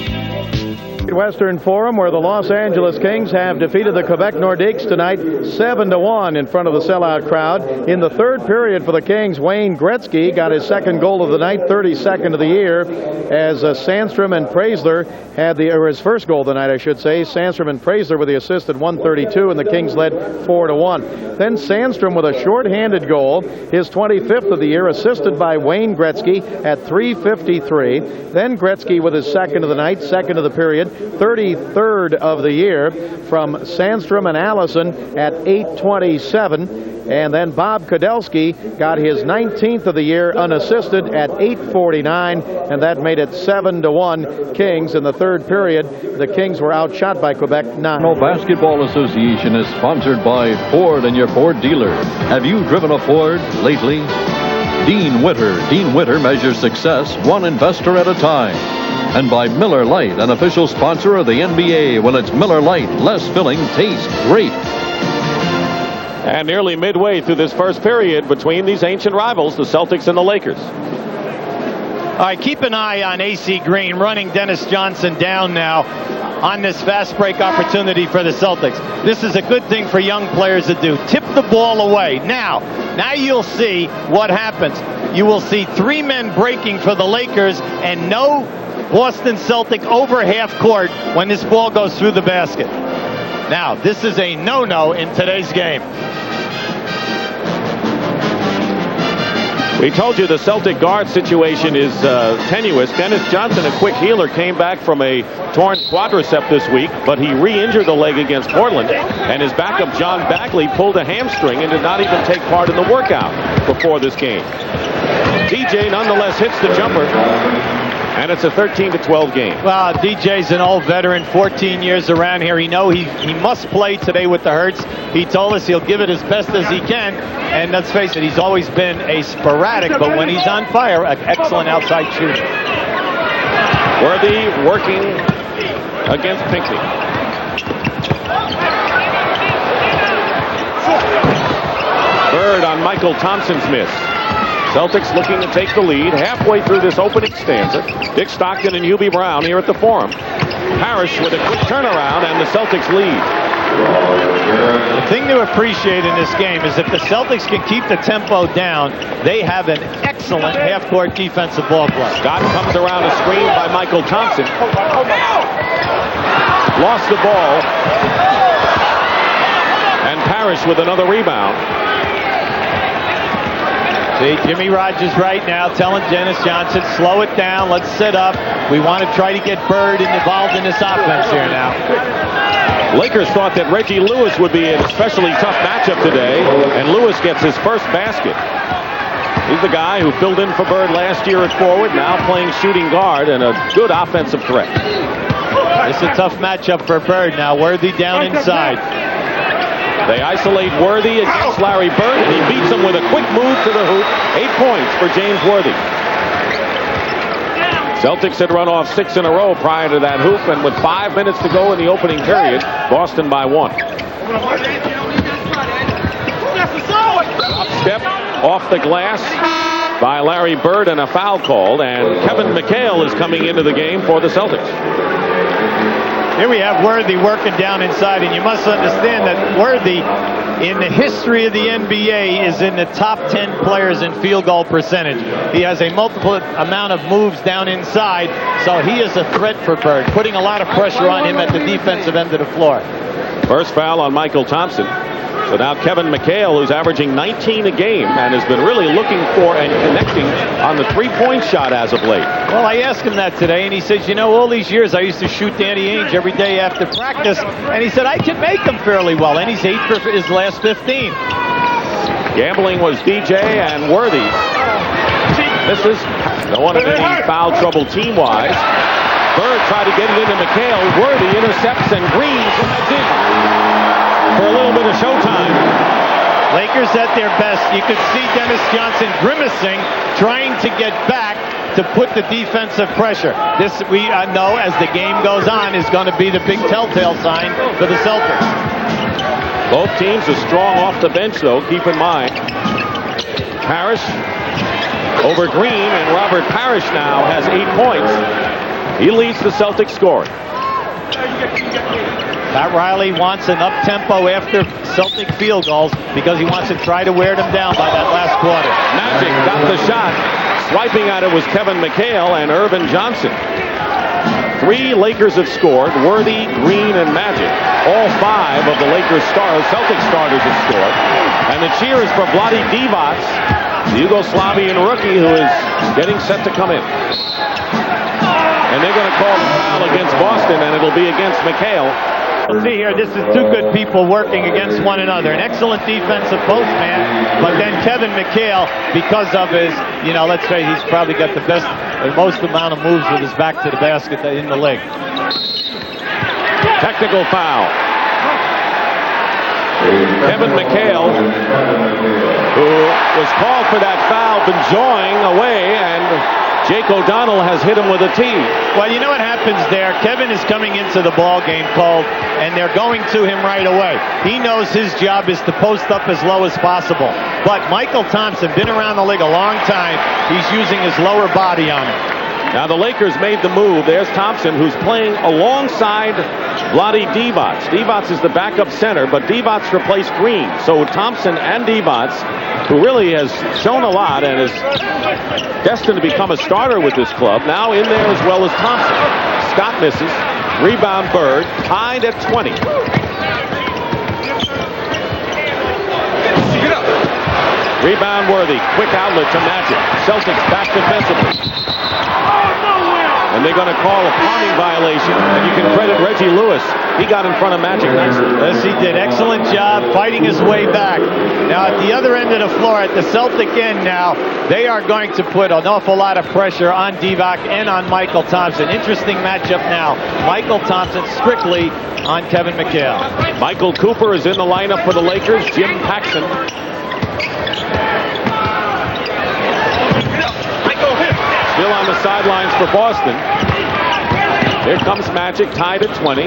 Speaker 1: Western Forum, where the Los Angeles Kings have defeated the Quebec Nordiques tonight 7-1 in front of the sellout crowd. In the third period for the Kings, Wayne Gretzky got his second goal of the night, 32nd of the year, as Sandstrom and Preisler had his first goal of the night, I should say. Sandstrom and Preisler with the assist at 1:32, and the Kings led 4-1. Then Sandstrom with a shorthanded goal, his 25th of the year, assisted by Wayne Gretzky at 3:53. Then Gretzky with his second of the night, second of the period. 33rd of the year from Sandstrom and Allison at 8:27. And then Bob Kudelski got his 19th of the year unassisted at 8:49, and that made it 7-1 Kings in the third period. The Kings were outshot by Quebec 9.
Speaker 7: National Basketball Association is sponsored by Ford and your Ford dealer. Have you driven a Ford lately? Dean Witter. Dean Witter measures success one investor at a time. And by Miller Lite, an official sponsor of the NBA. When it's Miller Lite, less filling tastes great.
Speaker 4: And nearly midway through this first period between these ancient rivals, the Celtics and the Lakers.
Speaker 8: All right, keep an eye on AC Green running Dennis Johnson down now on this fast break opportunity for the Celtics. This is a good thing for young players to do. Tip the ball away. Now you'll see what happens. You will see 3 men breaking for the Lakers and no Boston Celtic over half court when this ball goes through the basket. Now, this is a no-no in today's game.
Speaker 4: We told you the Celtic guard situation is tenuous. Dennis Johnson, a quick healer, came back from a torn quadricep this week, but he re-injured the leg against Portland, and his backup John Bagley pulled a hamstring and did not even take part in the workout before this game. DJ nonetheless hits the jumper, and it's a 13-12 game.
Speaker 8: Well, DJ's an old veteran, 14 years around here. He must play today with the Hurts. He told us he'll give it as best as he can, and let's face it, he's always been a sporadic, but when he's on fire, an excellent outside shooter.
Speaker 4: Worthy working against Pinckney. Bird on Michael Thompson's miss. Celtics looking to take the lead halfway through this opening stanza. Dick Stockton and Hubie Brown here at the Forum. Parrish with a quick turnaround, and the Celtics lead.
Speaker 8: The thing to appreciate in this game is if the Celtics can keep the tempo down, they have an excellent half-court defensive ball club.
Speaker 4: Scott comes around a screen by Michael Thompson. Lost the ball. And Parrish with another rebound.
Speaker 8: See, Jimmy Rogers right now telling Dennis Johnson, slow it down, let's set up. We want to try to get Bird involved in this offense here now.
Speaker 4: Lakers thought that Reggie Lewis would be an especially tough matchup today, and Lewis gets his first basket. He's the guy who filled in for Bird last year at forward, now playing shooting guard and a good offensive threat.
Speaker 8: It's a tough matchup for Bird now. Worthy down inside.
Speaker 4: They isolate Worthy against Larry Bird, and he beats him with a quick move to the hoop. 8 points for James Worthy. Celtics had run off 6 in a row prior to that hoop, and with 5 minutes to go in the opening period, Boston by 1. Step off the glass by Larry Bird and a foul called, and Kevin McHale is coming into the game for the Celtics.
Speaker 8: Here we have Worthy working down inside, and you must understand that Worthy, in the history of the NBA, is in the top 10 players in field goal percentage. He has a multiple amount of moves down inside, so he is a threat for Bird, putting a lot of pressure on him at the defensive end of the floor.
Speaker 4: First foul on Michael Thompson. So now Kevin McHale, who's averaging 19 a game and has been really looking for and connecting on the three-point shot as of late.
Speaker 8: Well, I asked him that today, and he says, you know, all these years I used to shoot Danny Ainge every day after practice, and he said, I can make them fairly well, and he's 8 for his last 15.
Speaker 4: Gambling was DJ and Worthy. Misses. No one in any foul trouble team-wise. Bird tried to get it into McHale. Worthy intercepts, and Green comes in for a little bit of showtime.
Speaker 8: Lakers at their best. You could see Dennis Johnson grimacing, trying to get back to put the defensive pressure. This, we know, as the game goes on, is going to be the big telltale sign for the Celtics.
Speaker 4: Both teams are strong off the bench, though. Keep in mind, Parrish over Green, and Robert Parrish now has 8 points. He leads the Celtics scoring.
Speaker 8: Pat Riley wants an up-tempo after Celtic field goals because he wants to try to wear them down by that last quarter.
Speaker 4: Magic got the shot. Swiping at it was Kevin McHale and Irvin Johnson. 3 Lakers have scored, Worthy, Green, and Magic. All 5 of the Lakers Celtic starters have scored. And the cheers for Vlade Divac, the Yugoslavian rookie who is getting set to come in. And they're going to call a foul against Boston, and it'll be against McHale.
Speaker 8: See here, this is two good people working against one another. An excellent defensive postman, but then Kevin McHale, because of his, let's say he's probably got the best, the most amount of moves with his back to the basket in the league.
Speaker 4: Technical foul. Kevin McHale, who was called for that foul, been jawing away, and Jake O'Donnell has hit him with a tee.
Speaker 8: Well, you know what happens there? Kevin is coming into the ball game cold, and they're going to him right away. He knows his job is to post up as low as possible. But Michael Thompson, been around the league a long time, he's using his lower body on him.
Speaker 4: Now the Lakers made the move. There's Thompson, who's playing alongside Vlade Divac. Divac is the backup center, but Divac replaced Green. So Thompson and Divac, who really has shown a lot and is destined to become a starter with this club, now in there as well as Thompson. Scott misses. Rebound Bird, tied at 20. Rebound Worthy. Quick outlet to Magic. Celtics back defensively. And they're going to call a palming violation. And you can credit Reggie Lewis. He got in front of Magic nicely.
Speaker 8: Yes, he did. Excellent job fighting his way back. Now, at the other end of the floor, at the Celtic end now, they are going to put an awful lot of pressure on Divac and on Michael Thompson. Interesting matchup now. Michael Thompson strictly on Kevin McHale.
Speaker 4: Michael Cooper is in the lineup for the Lakers. Jim Paxson. Still on the sidelines for Boston. Here comes Magic, tied at 20.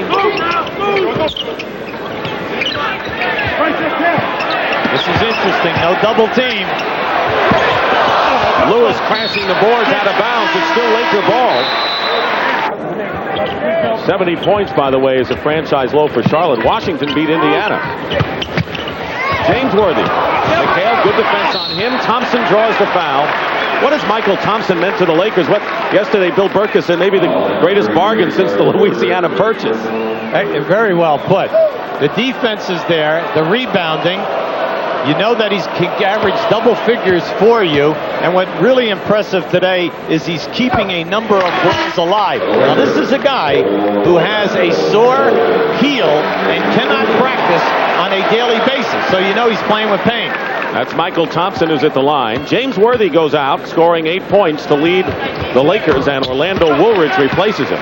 Speaker 8: This is interesting. No double team.
Speaker 4: Lewis crashing the boards out of bounds. It's still Laker ball. 70 points, by the way, is a franchise low for Charlotte. Washington beat Indiana. James Worthy. McHale, good defense on him. Thompson draws the foul. What has Michael Thompson meant to the Lakers? What yesterday Bill Burkus said maybe the greatest bargain since the Louisiana Purchase.
Speaker 8: Very well put. The defense is there. The rebounding. You know that he's averaged double figures for you. And what really impressive today is he's keeping a number of balls alive. Now this is a guy who has a sore heel and cannot practice on a daily basis. So you know he's playing with pain.
Speaker 4: That's Michael Thompson, who's at the line. James Worthy goes out, scoring 8 points to lead the Lakers, and Orlando Woolridge replaces him.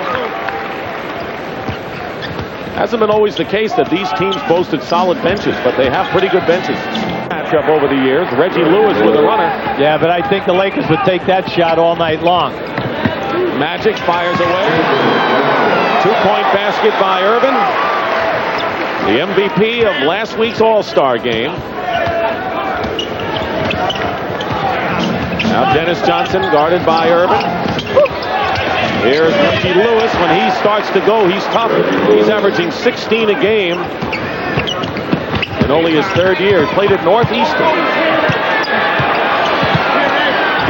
Speaker 4: Hasn't been always the case that these teams boasted solid benches, but they have pretty good benches. Matchup over the years. Reggie Lewis with a runner.
Speaker 8: Yeah, but I think the Lakers would take that shot all night long.
Speaker 4: Magic fires away. 2-point basket by Irvin. The MVP of last week's All-Star game. Now Dennis Johnson guarded by Irvin. Here's Reggie Lewis. When he starts to go, he's tough. He's averaging 16 a game in only his third year. He played at Northeastern.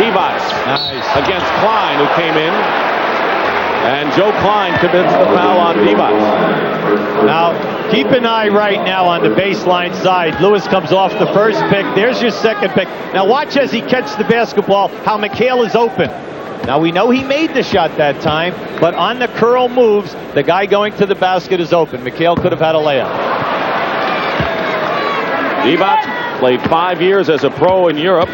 Speaker 4: Divac against Klein, who came in. And Joe Klein commits the foul on Divac.
Speaker 8: Now, keep an eye right now on the baseline side. Lewis comes off the first pick. There's your second pick. Now watch as he catches the basketball, how McHale is open. Now we know he made the shot that time, but on the curl moves, the guy going to the basket is open. McHale could have had a layup.
Speaker 4: Divac played 5 years as a pro in Europe.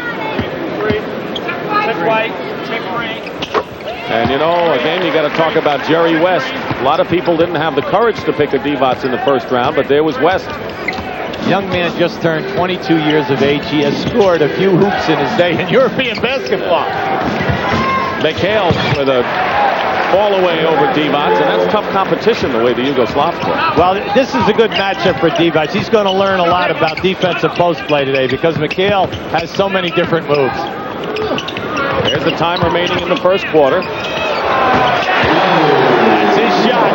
Speaker 4: And you know, again, you got to talk about Jerry West. A lot of people didn't have the courage to pick a Divac in the first round, but there was West.
Speaker 8: Young man just turned 22 years of age. He has scored a few hoops in his day in European basketball.
Speaker 4: McHale with a fall away over Divac, and that's tough competition the way the Yugoslavs play.
Speaker 8: Well, this is a good matchup for Divac. He's going to learn a lot about defensive post play today because McHale has so many different moves.
Speaker 4: There's the time remaining in the first quarter.
Speaker 8: That's his shot.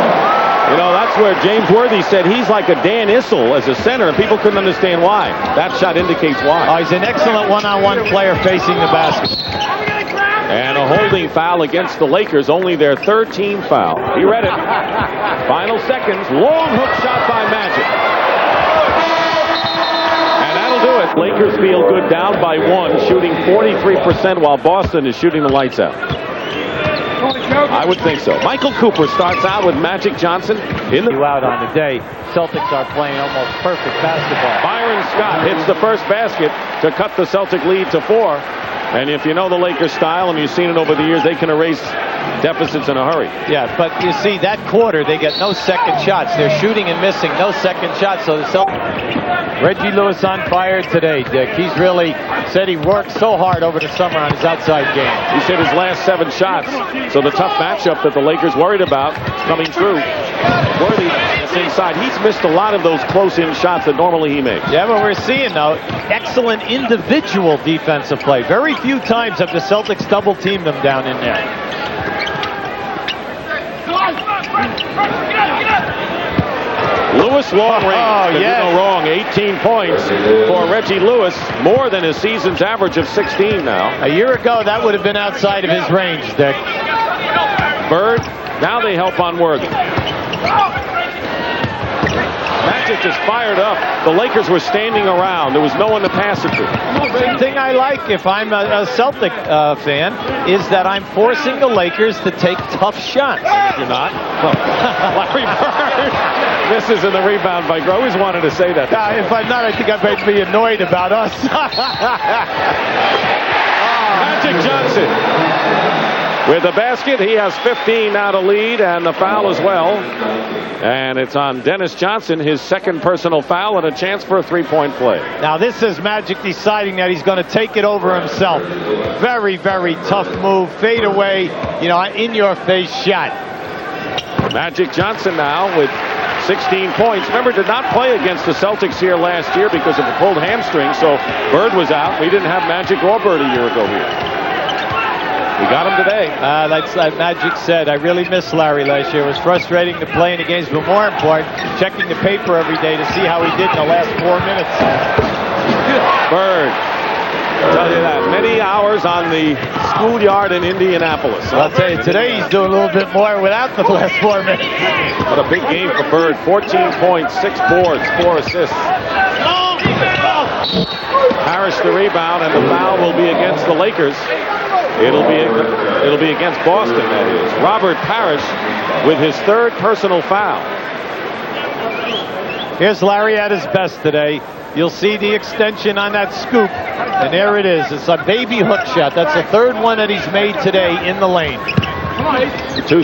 Speaker 4: You know, that's where James Worthy said he's like a Dan Issel as a center, and people couldn't understand why. That shot indicates why.
Speaker 8: Oh, he's an excellent one-on-one player facing the basket.
Speaker 4: And a holding foul against the Lakers, only their third team foul. He read it. Final seconds, long hook shot by Magic. And that'll do it. Lakers feel good down by 1, shooting 43% while Boston is shooting the lights out. I would think so. Michael Cooper starts out with Magic Johnson in the...
Speaker 8: Out on the day. Celtics are playing almost perfect basketball.
Speaker 4: Byron Scott hits the first basket to cut the Celtic lead to 4. And if you know the Lakers style, and you've seen it over the years, they can erase deficits in a hurry.
Speaker 8: Yeah, but you see, that quarter, they get no second shots. They're shooting and missing, no second shots. So the Celtics... Reggie Lewis on fire today, Dick. He's really said he worked so hard over the summer on his outside game.
Speaker 4: He's hit his last 7 shots. So the tough matchup that the Lakers worried about is coming true. Worthy is inside. He's missed a lot of those close-in shots that normally he makes.
Speaker 8: Yeah, but we're seeing, though, excellent individual defensive play. Very few times have the Celtics double-teamed them down in there.
Speaker 4: Lewis long range.
Speaker 8: Oh, yes.
Speaker 4: No wrong. 18 points for Reggie Lewis, more than his season's average of 16 now.
Speaker 8: A year ago, that would have been outside of his range, Dick.
Speaker 4: Bird, now they help on Worthy. Magic just fired up. The Lakers were standing around. There was no one to pass it to.
Speaker 8: The thing I like, if I'm a Celtic fan, is that I'm forcing the Lakers to take tough shots.
Speaker 4: You're not? Well, Larry Bird misses in the rebound by Groh. Always wanted to say that.
Speaker 8: If I'm not, I think I might be annoyed about us.
Speaker 4: Magic Johnson with the basket. He has 15 now to lead, and the foul as well. And it's on Dennis Johnson, his second personal foul, and a chance for a three-point play.
Speaker 8: Now this is Magic deciding that he's going to take it over himself. Very, very tough move. Fade away, in-your-face shot.
Speaker 4: Magic Johnson now with 16 points. Remember, did not play against the Celtics here last year because of a pulled hamstring, so Bird was out. We didn't have Magic or Bird a year ago here. We got him today.
Speaker 8: Like Magic said, I really missed Larry last year. It was frustrating to play in the games, but more important, checking the paper every day to see how he did in the last 4 minutes.
Speaker 4: Bird. I'll tell you that. Many hours on the schoolyard in Indianapolis.
Speaker 8: I'll tell you, today he's doing a little bit more without the last 4 minutes.
Speaker 4: What a big game for Bird. 14 points, 6 boards, 4 assists. Parrish the rebound, and the foul will be against the Lakers. It'll be against Boston, that is. Robert Parrish with his third personal foul.
Speaker 8: Here's Larry at his best today. You'll see the extension on that scoop, and there it is. It's a baby hook shot. That's the third one that he's made today in the lane.
Speaker 4: The two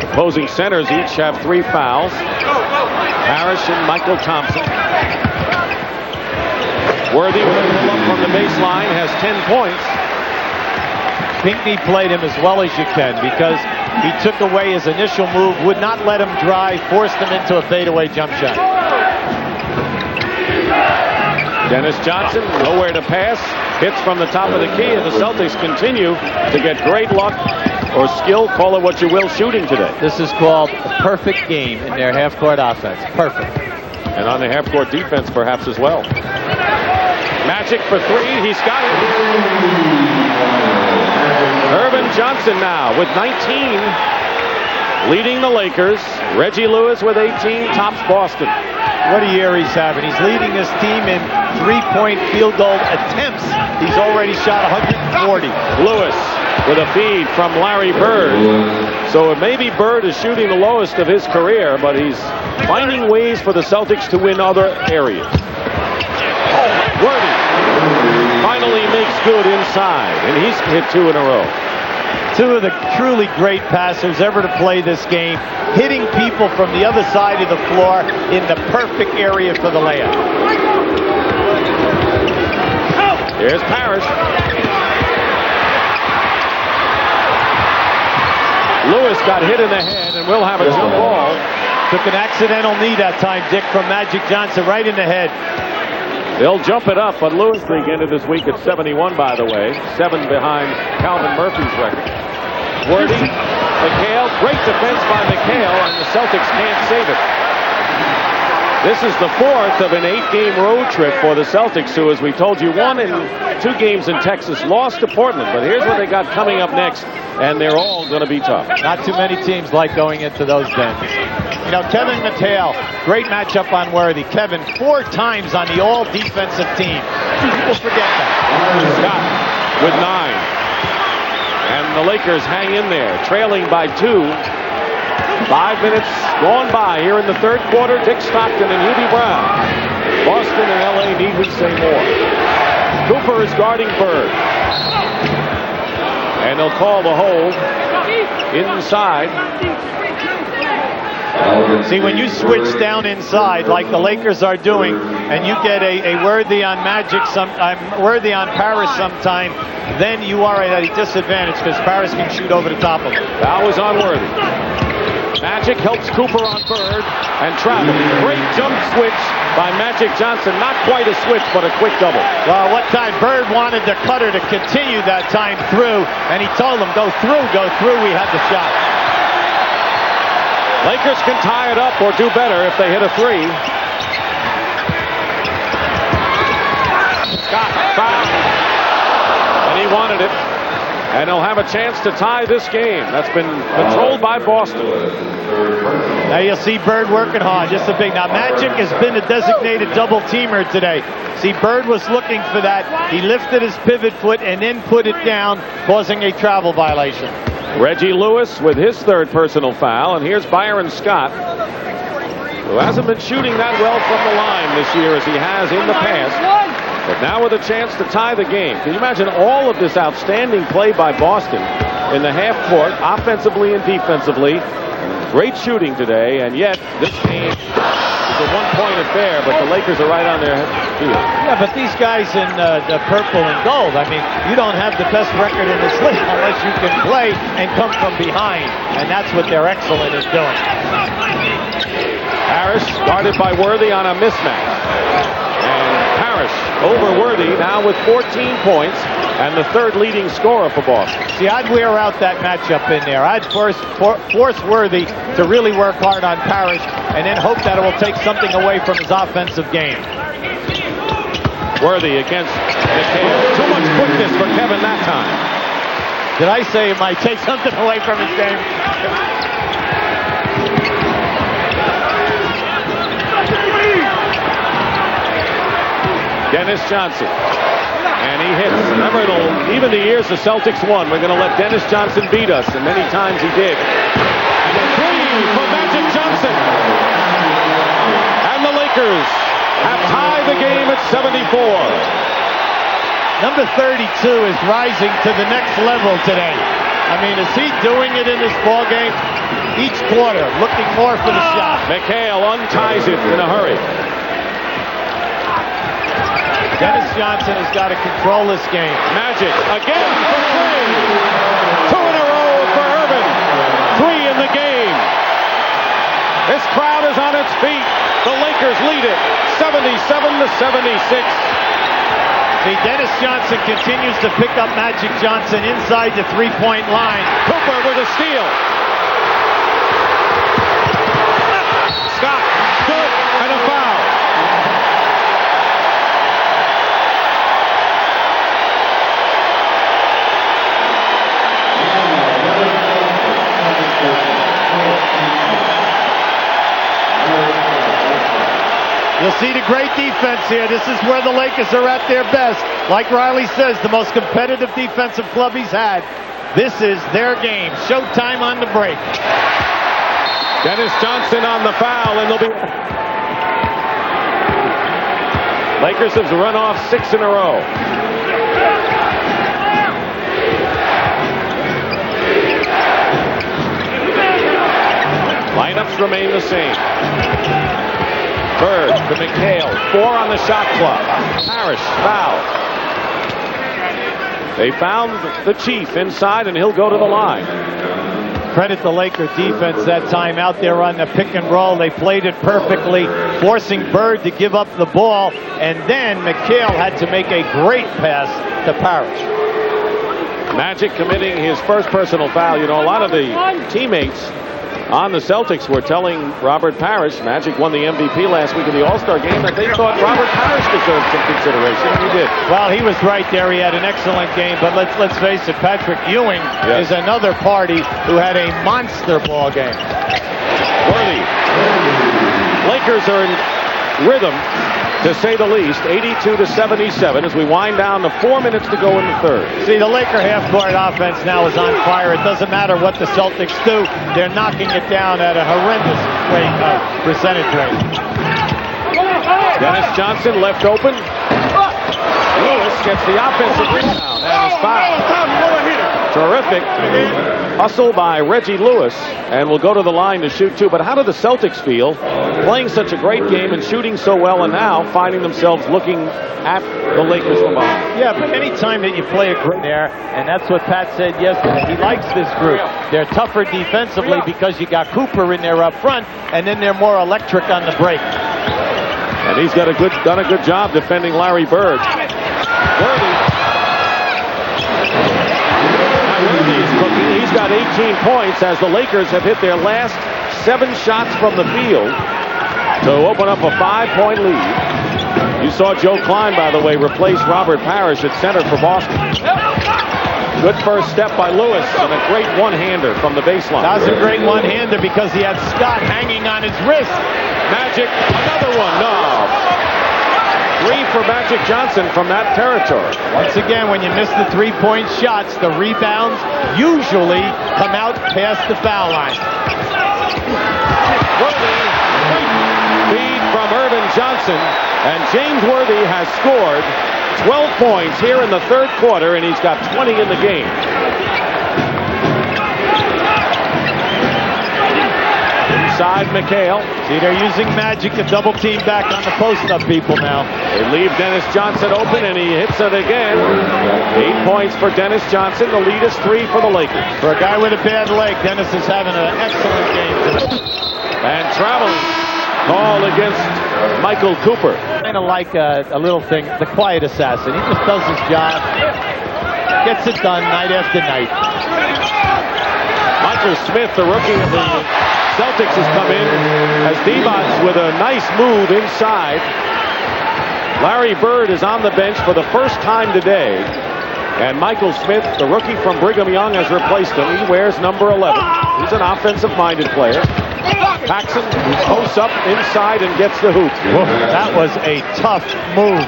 Speaker 4: opposing centers each have 3 fouls. Parrish and Michael Thompson. Worthy with a pull up from the baseline has 10 points.
Speaker 8: Pinckney played him as well as you can because he took away his initial move, would not let him drive, forced him into a fadeaway jump shot.
Speaker 4: Dennis Johnson, nowhere to pass, hits from the top of the key, and the Celtics continue to get great luck or skill, call it what you will, shooting today.
Speaker 8: This is called a perfect game in their half-court offense. Perfect.
Speaker 4: And on the half-court defense, perhaps, as well. Magic for 3, he's got it. Irvin Johnson now with 19, leading the Lakers. Reggie Lewis with 18 tops Boston.
Speaker 8: What a year he's having. He's leading this team in three-point field goal attempts. He's already shot 140.
Speaker 4: Lewis with a feed from Larry Bird. So maybe Bird is shooting the lowest of his career, but he's finding ways for the Celtics to win other areas. Worthy finally makes good inside, and he's hit 2 in a row.
Speaker 8: 2 of the truly great passers ever to play this game, hitting people from the other side of the floor in the perfect area for the layup.
Speaker 4: Here's Parrish. Lewis got hit in the head and will have a jump ball.
Speaker 8: Took an accidental knee that time, Dick, from Magic Johnson, right in the head.
Speaker 4: They'll jump it up, but Lewis League ended this week at 71, by the way. 7 behind Calvin Murphy's record. Worthy, McHale, great defense by McHale, and the Celtics can't save it. This is the 4th of an 8-game road trip for the Celtics, who, as we told you, won in 2 games in Texas, lost to Portland. But here's what they got coming up next, and they're all going to be tough.
Speaker 8: Not too many teams like going into those dens. Kevin McHale, great matchup on Worthy. Kevin, 4 times on the all-defensive team. People forget that.
Speaker 4: Scott with 9. And the Lakers hang in there, trailing by 2. 5 minutes gone by here in the third quarter. Dick Stockton and Hubie Brown. Boston and L.A. need we say more. Cooper is guarding Bird. And they'll call the hold inside.
Speaker 8: See, when you switch down inside like the Lakers are doing, and you get a Worthy on Magic, Worthy on Paris sometime, then you are at a disadvantage because Paris can shoot over the top of him.
Speaker 4: Foul is on Worthy. Magic helps Cooper on Bird and travel. Great jump switch by Magic Johnson. Not quite a switch, but a quick double.
Speaker 8: Well, what time Bird wanted the cutter to continue that time through, and he told him, go through, we have the shot.
Speaker 4: Lakers can tie it up or do better if they hit a 3. Scott foul. And he wanted it. And he'll have a chance to tie this game. That's been controlled by Boston.
Speaker 8: Now you'll see Bird working hard. Just a big. Now Magic has been a designated double teamer today. See, Bird was looking for that. He lifted his pivot foot and then put it down, causing a travel violation.
Speaker 4: Reggie Lewis with his third personal foul. And here's Byron Scott, who hasn't been shooting that well from the line this year as he has in the past. But now with a chance to tie the game. Can you imagine all of this outstanding play by Boston in the half court, offensively and defensively? Great shooting today, and yet this game is a one-point affair, but the Lakers are right on their heels.
Speaker 8: Yeah, but these guys in the purple and gold, I mean, you don't have the best record in this league unless you can play and come from behind, and that's what they're excellent at doing.
Speaker 4: Harris guarded by Worthy on a mismatch. Parrish over Worthy now with 14 points and the third leading scorer for Boston.
Speaker 8: See, I'd wear out that matchup in there. I'd force Worthy to really work hard on Parrish and then hope that it will take something away from his offensive game.
Speaker 4: Worthy against McHale. Too much quickness for Kevin that time.
Speaker 8: Did I say it might take something away from his game?
Speaker 4: Dennis Johnson. And he hits. Remember, even the years the Celtics won, we're going to let Dennis Johnson beat us, and many times he did. 3 for Magic Johnson. And the Lakers have tied the game at 74.
Speaker 8: Number 32 is rising to the next level today. I mean, is he doing it in this ball game? Each quarter, looking more for the shot.
Speaker 4: McHale unties it in a hurry.
Speaker 8: Dennis Johnson has got to control this game.
Speaker 4: Magic again for 3. 2 in a row for Irvin. 3 in the game. This crowd is on its feet. The Lakers lead it 77-76.
Speaker 8: See, Dennis Johnson continues to pick up Magic Johnson inside the three-point line.
Speaker 4: Cooper with a steal. Scott, good, and a foul.
Speaker 8: You'll see the great defense here. This is where the Lakers are at their best. Like Riley says, the most competitive defensive club he's had. This is their game. Showtime on the break.
Speaker 4: Dennis Johnson on the foul, and they'll be... Lakers have run off 6 in a row. Lineups remain the same. Bird to McHale. 4 on the shot clock. Parrish foul. They found the Chief inside, and he'll go to the line.
Speaker 8: Credit the Laker defense that time out there on the pick and roll. They played it perfectly, forcing Bird to give up the ball, and then McHale had to make a great pass to Parrish.
Speaker 4: Magic committing his first personal foul. You know, a lot of the teammates on the Celtics were telling Robert Parrish, Magic won the MVP last week in the All-Star game, that they thought Robert Parrish deserved some consideration, and he did.
Speaker 8: Well, he was right there. He had an excellent game, but let's face it, Patrick Ewing is another party who had a monster ball game.
Speaker 4: Worthy. Lakers are in rhythm. to say the least. 82-77 as we wind down to 4 minutes to go in the third.
Speaker 8: See, the Laker half-court offense now is on fire. It doesn't matter what the Celtics do. They're knocking it down at a horrendous percentage rate.
Speaker 4: Dennis Johnson left open. Lewis gets the offensive rebound and is fouled. Terrific hustle by Reggie Lewis, and will go to the line to shoot two. But how do the Celtics feel playing such a great game and shooting so well, and now finding themselves looking at the Lakers from behind?
Speaker 8: Yeah, but any time that you play a group there, and that's what Pat said yesterday, he likes this group. They're tougher defensively because you got Cooper in there up front, and then they're more electric on the break.
Speaker 4: And he's done a good job defending Larry Bird. Worthy's cooking. He's got 18 points as the Lakers have hit their last 7 shots from the field to open up a 5-point lead. You saw Joe Klein, by the way, replace Robert Parrish at center for Boston. Good first step by Lewis and a great one-hander from the baseline.
Speaker 8: That was a great one-hander because he had Scott hanging on his wrist.
Speaker 4: Magic, another one. No. 3 for Magic Johnson from that territory.
Speaker 8: Once again, when you miss the three-point shots, the rebounds usually come out past the foul line.
Speaker 4: Worthy, feed from Irvin Johnson, and James Worthy has scored 12 points here in the third quarter, and he's got 20 in the game. Inside McHale.
Speaker 8: See, they're using Magic to double team back on the post-up people now.
Speaker 4: They leave Dennis Johnson open, and he hits it again. 8 points for Dennis Johnson. The lead is 3 for the Lakers.
Speaker 8: For a guy with a bad leg, Dennis is having an excellent game today.
Speaker 4: And traveling call against Michael Cooper.
Speaker 8: Kind of like a little thing, the quiet assassin. He just does his job, gets it done night after night.
Speaker 4: Michael Smith, the rookie of the Celtics, has come in as Divac with a nice move inside. Larry Bird is on the bench for the first time today. And Michael Smith, the rookie from Brigham Young, has replaced him. He wears number 11. He's an offensive-minded player. Paxson posts up inside and gets the hoop.
Speaker 8: That was a tough move.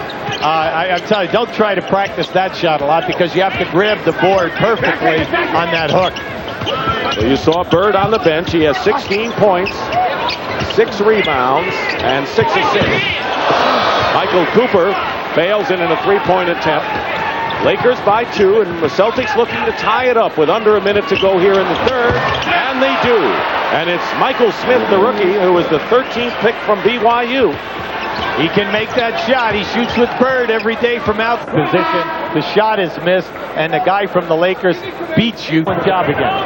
Speaker 8: I tell you, don't try to practice that shot a lot because you have to grab the board perfectly on that hook.
Speaker 4: So you saw Bird on the bench. He has 16 points, 6 rebounds, and 6 assists. Michael Cooper bails in a 3-point attempt. Lakers by 2, and the Celtics looking to tie it up with under a minute to go here in the third, and they do. And it's Michael Smith, the rookie, who was the 13th pick from BYU.
Speaker 8: He can make that shot. He shoots with Bird every day from out position. The shot is missed, and the guy from the Lakers beats you. Good job again.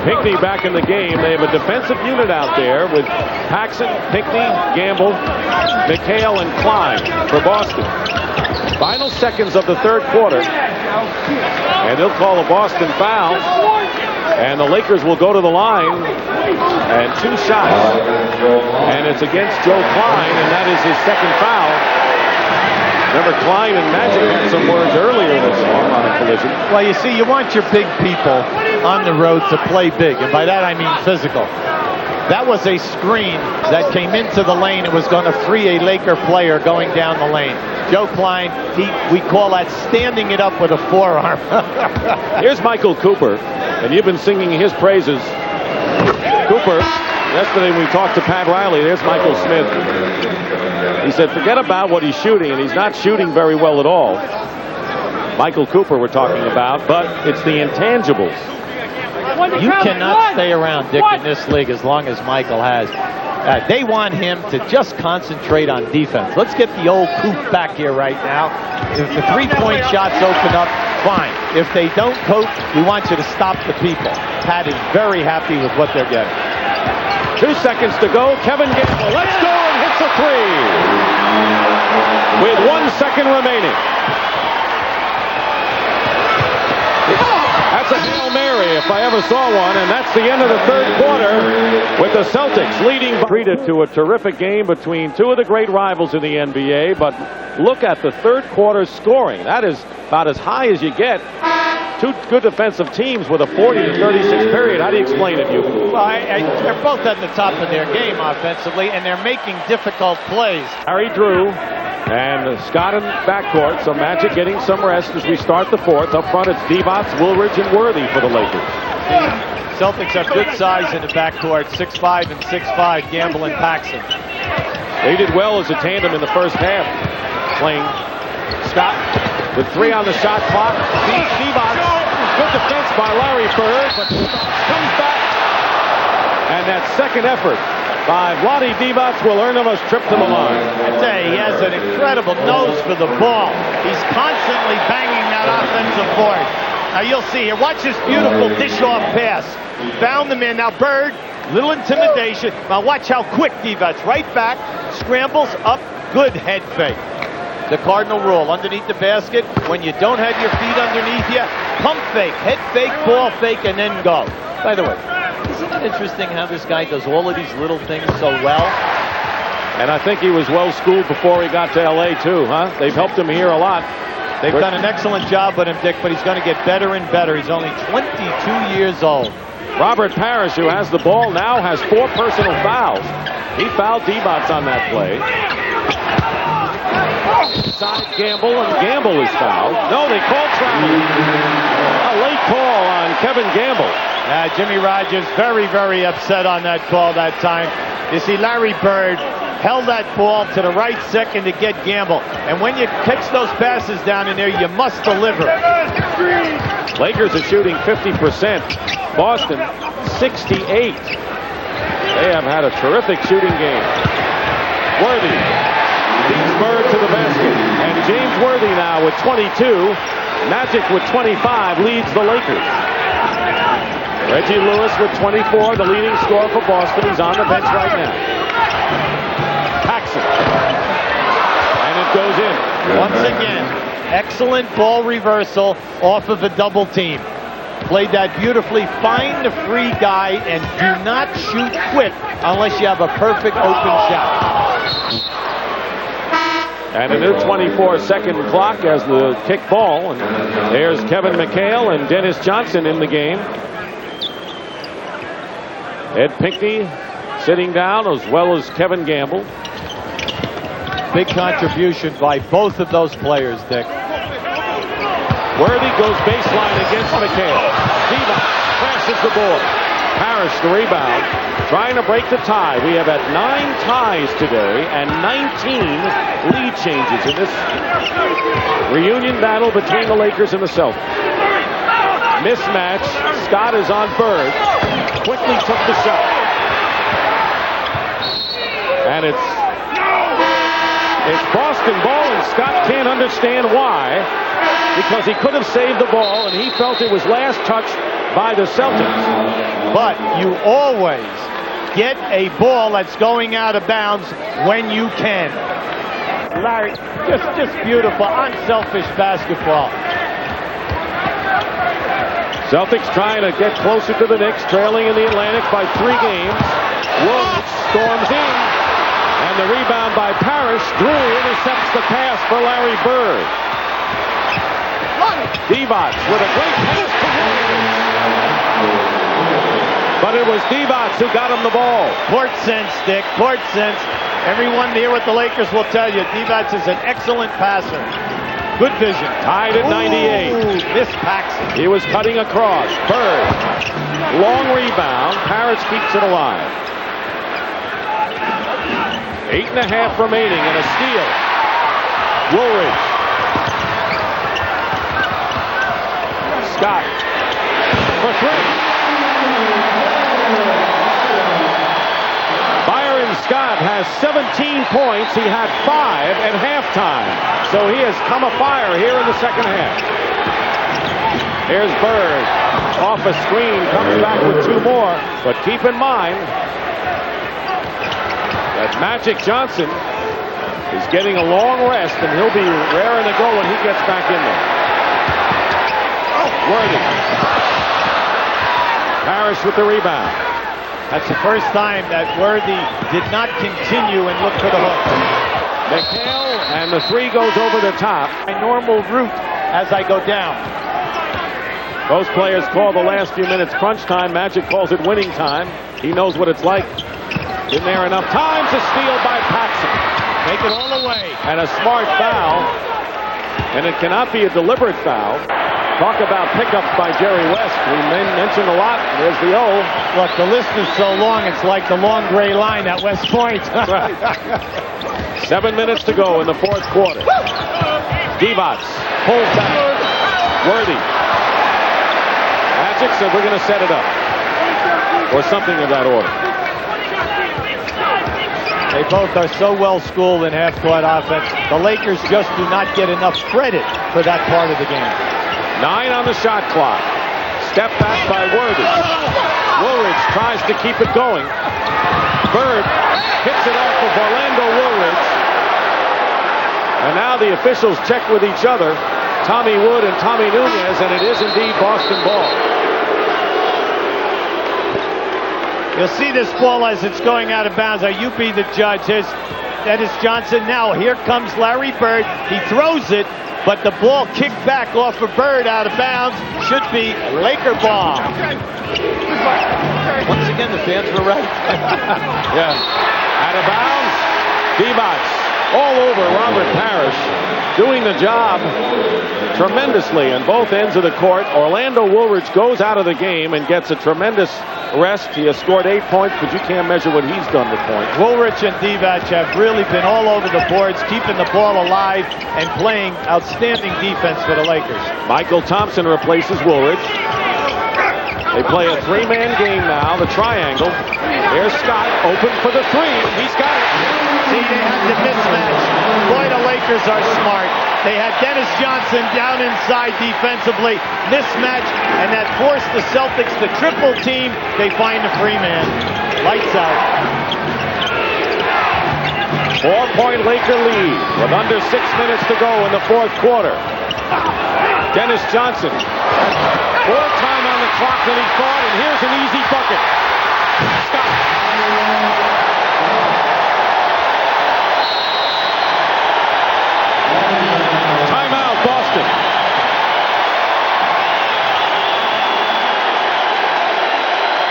Speaker 4: Pinckney back in the game. They have a defensive unit out there with Paxson, Pinckney, Gamble, McHale, and Klein for Boston. Final seconds of the third quarter, and they'll call a Boston foul, and the Lakers will go to the line, and 2 shots, and it's against Joe Klein, and that is his second foul. Remember, Klein and Magic had some words earlier this year on a collision.
Speaker 8: Well, you see, you want your big people on the road to play big, and by that I mean physical. That was a screen that came into the lane. It was going to free a Laker player going down the lane. Joe Klein, we call that standing it up with a forearm.
Speaker 4: Here's Michael Cooper, and you've been singing his praises. Cooper, yesterday we talked to Pat Riley. There's Michael Smith. He said, forget about what he's shooting, and he's not shooting very well at all. Michael Cooper we're talking about, but it's the intangibles.
Speaker 8: You cannot stay around, Dick, in this league as long as Michael has. They want him to just concentrate on defense. Let's get the old Coop back here right now. If the three-point shots open up, fine. If they don't, Coach, we want you to stop the people. Pat is very happy with what they're getting.
Speaker 4: 2 seconds to go. Kevin Gamble, let's go, and hits a 3. With 1 second remaining. That's a Hail Mary if I ever saw one, and that's the end of the third quarter with the Celtics leading. Treated to a terrific game between 2 of the great rivals in the NBA, but look at the third quarter scoring. That is about as high as you get. 2 good defensive teams with a 40-36 period. How do you explain it, you?
Speaker 8: Well, they're both at the top of their game offensively, and they're making difficult plays.
Speaker 4: Harry Drew And Scott in backcourt, so Magic getting some rest as we start the fourth. Up front, it's Divac, Woolridge, and Worthy for the Lakers.
Speaker 8: The Celtics have good size in the backcourt, 6'5" and 6'5", Gamble and Paxson.
Speaker 4: They did well as a tandem in the first half. Playing Scott with 3 on the shot clock. Divac, good defense by Larry Bird, but comes back. And that second effort by Vlade Divac will earn him a trip to the line.
Speaker 8: I tell you, he has an incredible nose for the ball. He's constantly banging that offensive board. Now you'll see here, watch this beautiful dish-off pass. Found the man. Now Bird, little intimidation. Now watch how quick Divac, right back, scrambles up, good head fake. The cardinal rule, underneath the basket, when you don't have your feet underneath you, pump fake, head fake, ball fake, and then go. By the way, isn't it interesting how this guy does all of these little things so well?
Speaker 4: And I think he was well schooled before he got to L.A. too, huh? They've helped him here a lot.
Speaker 8: They've done an excellent job with him, Dick, but he's going to get better and better. He's only 22 years old.
Speaker 4: Robert Parrish, who has the ball now, has 4 personal fouls. He fouled Divac on that play. Side Gamble, and Gamble is fouled. No, they called travel. A late call on Kevin Gamble.
Speaker 8: Jimmy Rogers very, very upset on that call that time. You see, Larry Bird held that ball to the right second to get Gamble. And when you catch those passes down in there, you must deliver.
Speaker 4: Lakers are shooting 50%. Boston, 68. They have had a terrific shooting game. Worthy beats Bird to the basket. And James Worthy now with 22. Magic with 25 leads the Lakers. Reggie Lewis with 24, the leading scorer for Boston. He's on the bench right now. Paxson. And it goes in.
Speaker 8: Once again, excellent ball reversal off of a double team. Played that beautifully. Find the free guy and do not shoot quick unless you have a perfect open shot.
Speaker 4: And a new 24-second clock as the kick ball. And there's Kevin McHale and Dennis Johnson in the game. Ed Pinckney sitting down, as well as Kevin Gamble.
Speaker 8: Big contribution by both of those players, Dick.
Speaker 4: Worthy goes baseline against McHale. Divac crashes the board. Parrish the rebound, trying to break the tie. We have had 9 ties today and 19 lead changes in this reunion battle between the Lakers and the Celtics. Mismatch. Scott is on Bird. Quickly took the shot. And it's Boston ball, and Scott can't understand why, because he could have saved the ball, and he felt it was last touched by the Celtics.
Speaker 8: But you always get a ball that's going out of bounds when you can. Larry, just beautiful, unselfish basketball.
Speaker 4: Celtics trying to get closer to the Knicks, trailing in the Atlantic by 3 games. Woolridge storms in, and the rebound by Parrish. Drew intercepts the pass for Larry Bird. Divac with a great pass to Woolridge. But it was Divac who got him the ball.
Speaker 8: Court sense, Dick, court sense. Everyone here with the Lakers will tell you Divac is an excellent passer. Good vision.
Speaker 4: Tied at 98.
Speaker 8: Miss Paxson.
Speaker 4: He was cutting across. Bird. Long rebound. Parrish keeps it alive. 8.5 remaining and a steal. Woolridge. Scott for 3. Byron Scott has 17 points. He had 5 at halftime. So he has come afire here in the second half. Here's Bird. Off a screen, comes back with 2 more. But keep in mind that Magic Johnson is getting a long rest, and he'll be raring to go when he gets back in there. Worthy. Parrish with the rebound.
Speaker 8: That's the first time that Worthy did not continue and look for the hook.
Speaker 4: McHale, and the 3 goes over the top.
Speaker 8: My normal route as I go down.
Speaker 4: Those players call the last few minutes crunch time. Magic calls it winning time. He knows what it's like. Been there enough times. A steal by Paxson.
Speaker 8: Make it all the way.
Speaker 4: And a smart foul. And it cannot be a deliberate foul. Talk about pickups by Jerry West. We mentioned a lot. There's the O.
Speaker 8: Look, the list is so long, it's like the long gray line at West Point.
Speaker 4: Right. 7 minutes to go in the fourth quarter. Divac pulls back. Worthy. Magic said we're going to set it up. Or something of that order.
Speaker 8: They both are so well schooled in half-court offense. The Lakers just do not get enough credit for that part of the game.
Speaker 4: 9 on the shot clock. Step back by Worthy. Woolridge tries to keep it going. Bird hits it off of Orlando Woolridge. And now the officials check with each other, Tommy Wood and Tommy Nunez, and it is indeed Boston ball.
Speaker 8: You'll see this ball as it's going out of bounds. You be the judge. Here's Dennis Johnson. Now here comes Larry Bird. He throws it, but the ball kicked back off of Bird out of bounds. Should be Laker ball. Once again, the fans were right.
Speaker 4: Yeah. Out of bounds. Divac all over Robert Parrish, doing the job tremendously on both ends of the court. Orlando Woolridge goes out of the game and gets a tremendous rest. He has scored 8 points, but you can't measure what he's done with points.
Speaker 8: Woolridge and Divac have really been all over the boards, keeping the ball alive and playing outstanding defense for the Lakers.
Speaker 4: Michael Thompson replaces Woolridge. They play a 3-man game now, the triangle. Here's Scott, open for the 3. He's got it.
Speaker 8: See, they had the mismatch. Boy, the Lakers are smart. They had Dennis Johnson down inside defensively, mismatch, and that forced the Celtics to triple team. They find the free man. Lights out.
Speaker 4: 4-point Laker lead with under 6 minutes to go in the fourth quarter. Dennis Johnson. More time on the clock than he thought, and here's an easy bucket. Scott. Timeout, Boston.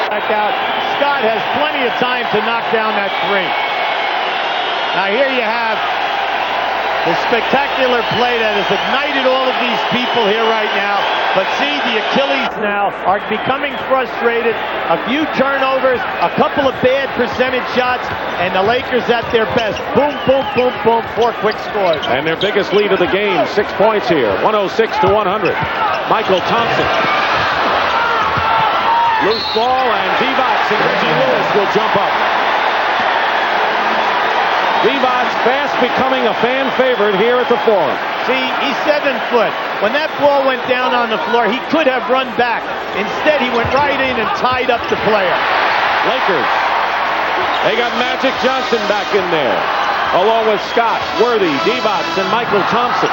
Speaker 8: Back out. Scott has plenty of time to knock down that 3. Now here you have the spectacular play that has ignited all of these people here right now. But see, the Achilles now are becoming frustrated. A few turnovers, a couple of bad percentage shots, and the Lakers at their best. Boom, boom, boom, boom, 4 quick scores.
Speaker 4: And their biggest lead of the game, 6 points here, 106-100. Michael Thompson. Loose ball, and Divac and Reggie Lewis will jump up. Divac fast becoming a fan favorite here at the Forum.
Speaker 8: See, he's 7 foot. When that ball went down on the floor, he could have run back. Instead, he went right in and tied up the player.
Speaker 4: Lakers. They got Magic Johnson back in there, along with Scott, Worthy, Divac, and Michael Thompson.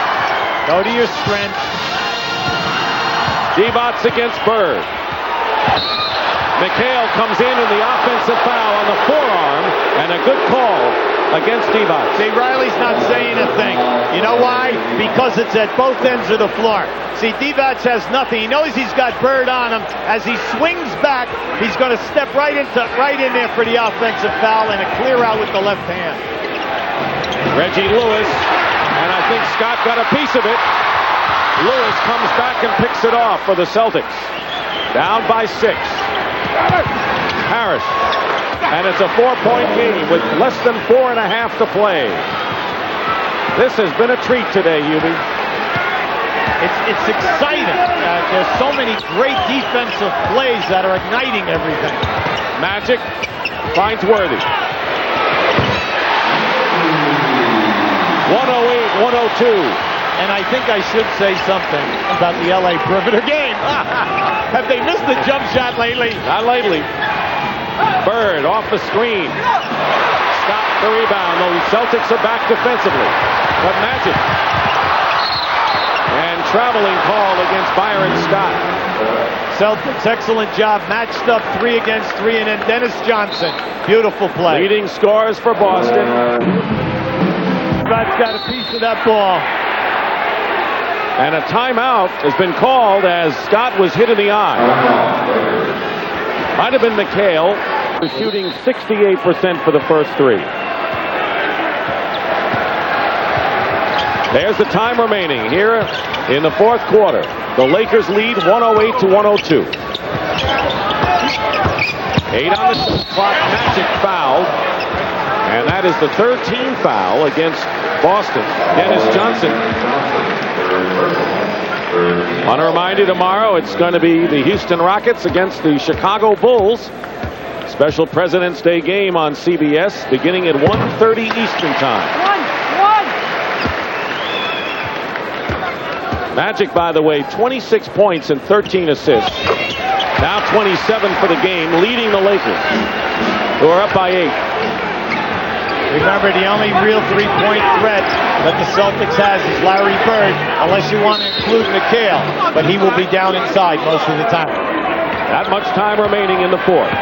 Speaker 8: Go to your strength.
Speaker 4: Divac against Bird. McHale comes in the offensive foul on the forearm, and a good call against Divac.
Speaker 8: See, Riley's not saying a thing. You know why? Because it's at both ends of the floor. See, Divac has nothing. He knows he's got Bird on him. As he swings back, he's going to step right in there for the offensive foul and a clear out with the left hand.
Speaker 4: Reggie Lewis, and I think Scott got a piece of it. Lewis comes back and picks it off for the Celtics. Down by 6. Harris. And it's a 4-point game with less than 4.5 to play. This has been a treat today, Hubie.
Speaker 8: It's exciting. There's so many great defensive plays that are igniting everything.
Speaker 4: Magic finds Worthy. 108-102.
Speaker 8: And I think I should say something about the LA perimeter game. Have they missed the jump shot lately?
Speaker 4: Not lately. Bird off the screen. Scott the rebound. The Celtics are back defensively. But Magic. And traveling call against Byron Scott.
Speaker 8: Celtics, excellent job. Matched up 3 against 3. And then Dennis Johnson. Beautiful play.
Speaker 4: Leading scores for Boston.
Speaker 8: Scott's got a piece of that ball.
Speaker 4: And a timeout has been called as Scott was hit in the eye. Might have been McHale, shooting 68% for the first 3. There's the time remaining here in the fourth quarter. The Lakers lead 108 to 102. 8 on the clock. Magic fouled. And that is the 13th foul against Boston. Dennis Johnson. Want to remind you, tomorrow it's going to be the Houston Rockets against the Chicago Bulls. Special President's Day game on CBS beginning at 1:30 Eastern Time. Magic, by the way, 26 points and 13 assists. Now 27 for the game, leading the Lakers, who are up by 8.
Speaker 8: Remember, the only real three-point threat that the Celtics has is Larry Bird, unless you want to include McHale, but he will be down inside most of the time.
Speaker 4: That much time remaining in the fourth.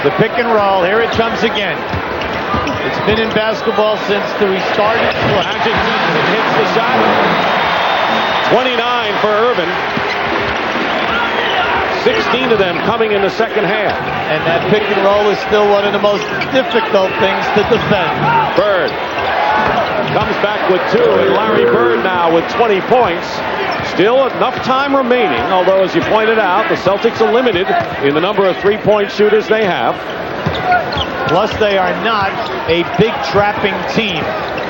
Speaker 8: The pick and roll, here it comes again. It's been in basketball since the restarted play.
Speaker 4: Magic hits the shot. 29 for Irvin. 16 of them coming in the second half.
Speaker 8: And that pick and roll is still one of the most difficult things to defend.
Speaker 4: Bird comes back with 2, and Larry Bird now with 20 points. Still enough time remaining, although as you pointed out, the Celtics are limited in the number of three-point shooters they have.
Speaker 8: Plus they are not a big trapping team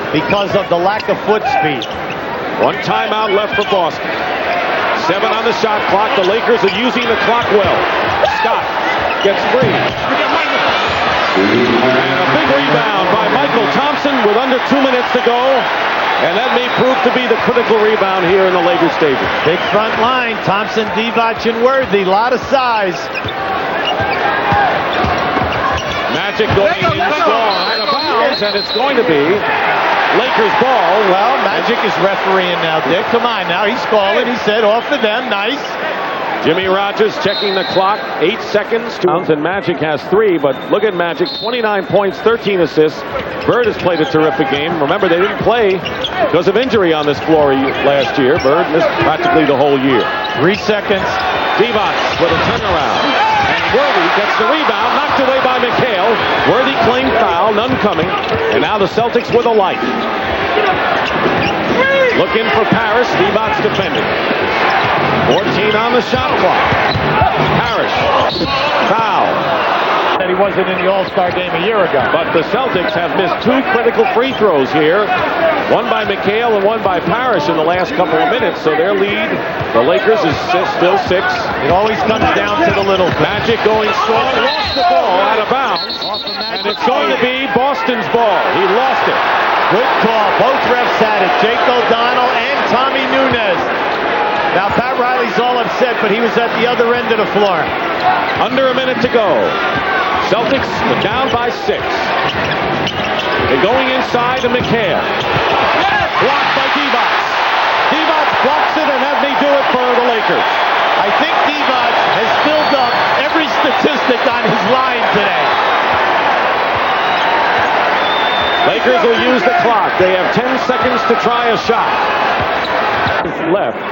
Speaker 8: because of the lack of foot speed.
Speaker 4: 1 timeout left for Boston. 7 on the shot clock. The Lakers are using the clock well. Scott gets free. And a big rebound by Michael Thompson with under 2 minutes to go. And that may prove to be the critical rebound here in the Lakers stadium.
Speaker 8: Big front line. Thompson, Divac, and Worthy. A lot of size.
Speaker 4: Magic going in strong. Out of bounds. And it's going to be Lakers ball.
Speaker 8: Well, Magic is refereeing now, Dick. Come on now. He's calling. He said off of them. Nice.
Speaker 4: Jimmy Rogers checking the clock. 8 seconds. And Magic has 3, but look at Magic. 29 points, 13 assists. Bird has played a terrific game. Remember, they didn't play because of injury on this floor last year. Bird missed practically the whole year.
Speaker 8: 3 seconds.
Speaker 4: Divac with a turnaround. And Worthy gets the rebound. Knocked away by McHale. Worthy claimed foul. None coming. And now the Celtics with a light. Looking for Parrish. Divac's defending. 14 on the shot clock. Parrish. Foul.
Speaker 8: That he wasn't in the All-Star game a year ago.
Speaker 4: But the Celtics have missed 2 critical free throws here. One by McHale and one by Parrish in the last couple of minutes. So their lead, the Lakers, is still 6.
Speaker 8: It always comes down to the little thing.
Speaker 4: Magic going strong. Lost the ball out of bounds. And it's going to be Boston's ball. He lost it.
Speaker 8: Good call. Both refs had it. Jake O'Donnell and Tommy Nunez. Now, Pat Riley's all upset, but he was at the other end of the floor.
Speaker 4: Under a minute to go. Celtics are down by 6. They're going inside to McHale. Blocked by Divac. Divac blocks it, and that may do it for the Lakers.
Speaker 8: I think Divac has filled up every statistic on his line today.
Speaker 4: Lakers will use the clock. They have 10 seconds to try a shot. Left.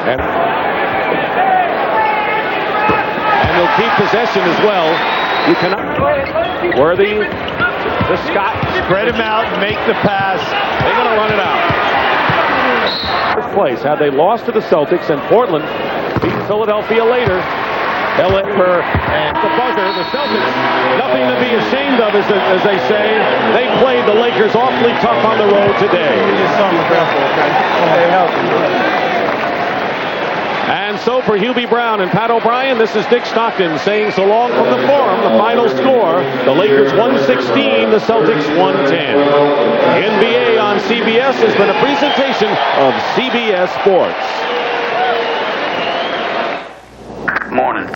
Speaker 4: And they'll keep possession as well. You cannot. Worthy to Scott.
Speaker 8: Spread him out and make the pass.
Speaker 4: They're going to run it out. First place. Had they lost to the Celtics and Portland beat Philadelphia later, Ellinger and the buzzer, the Celtics, nothing to be ashamed of, as they say. They played the Lakers awfully tough on the road today. And so for Hubie Brown and Pat O'Brien, this is Dick Stockton saying so long from the Forum. The final score, the Lakers 116, the Celtics 110. NBA on CBS has been a presentation of CBS Sports.
Speaker 9: Morning.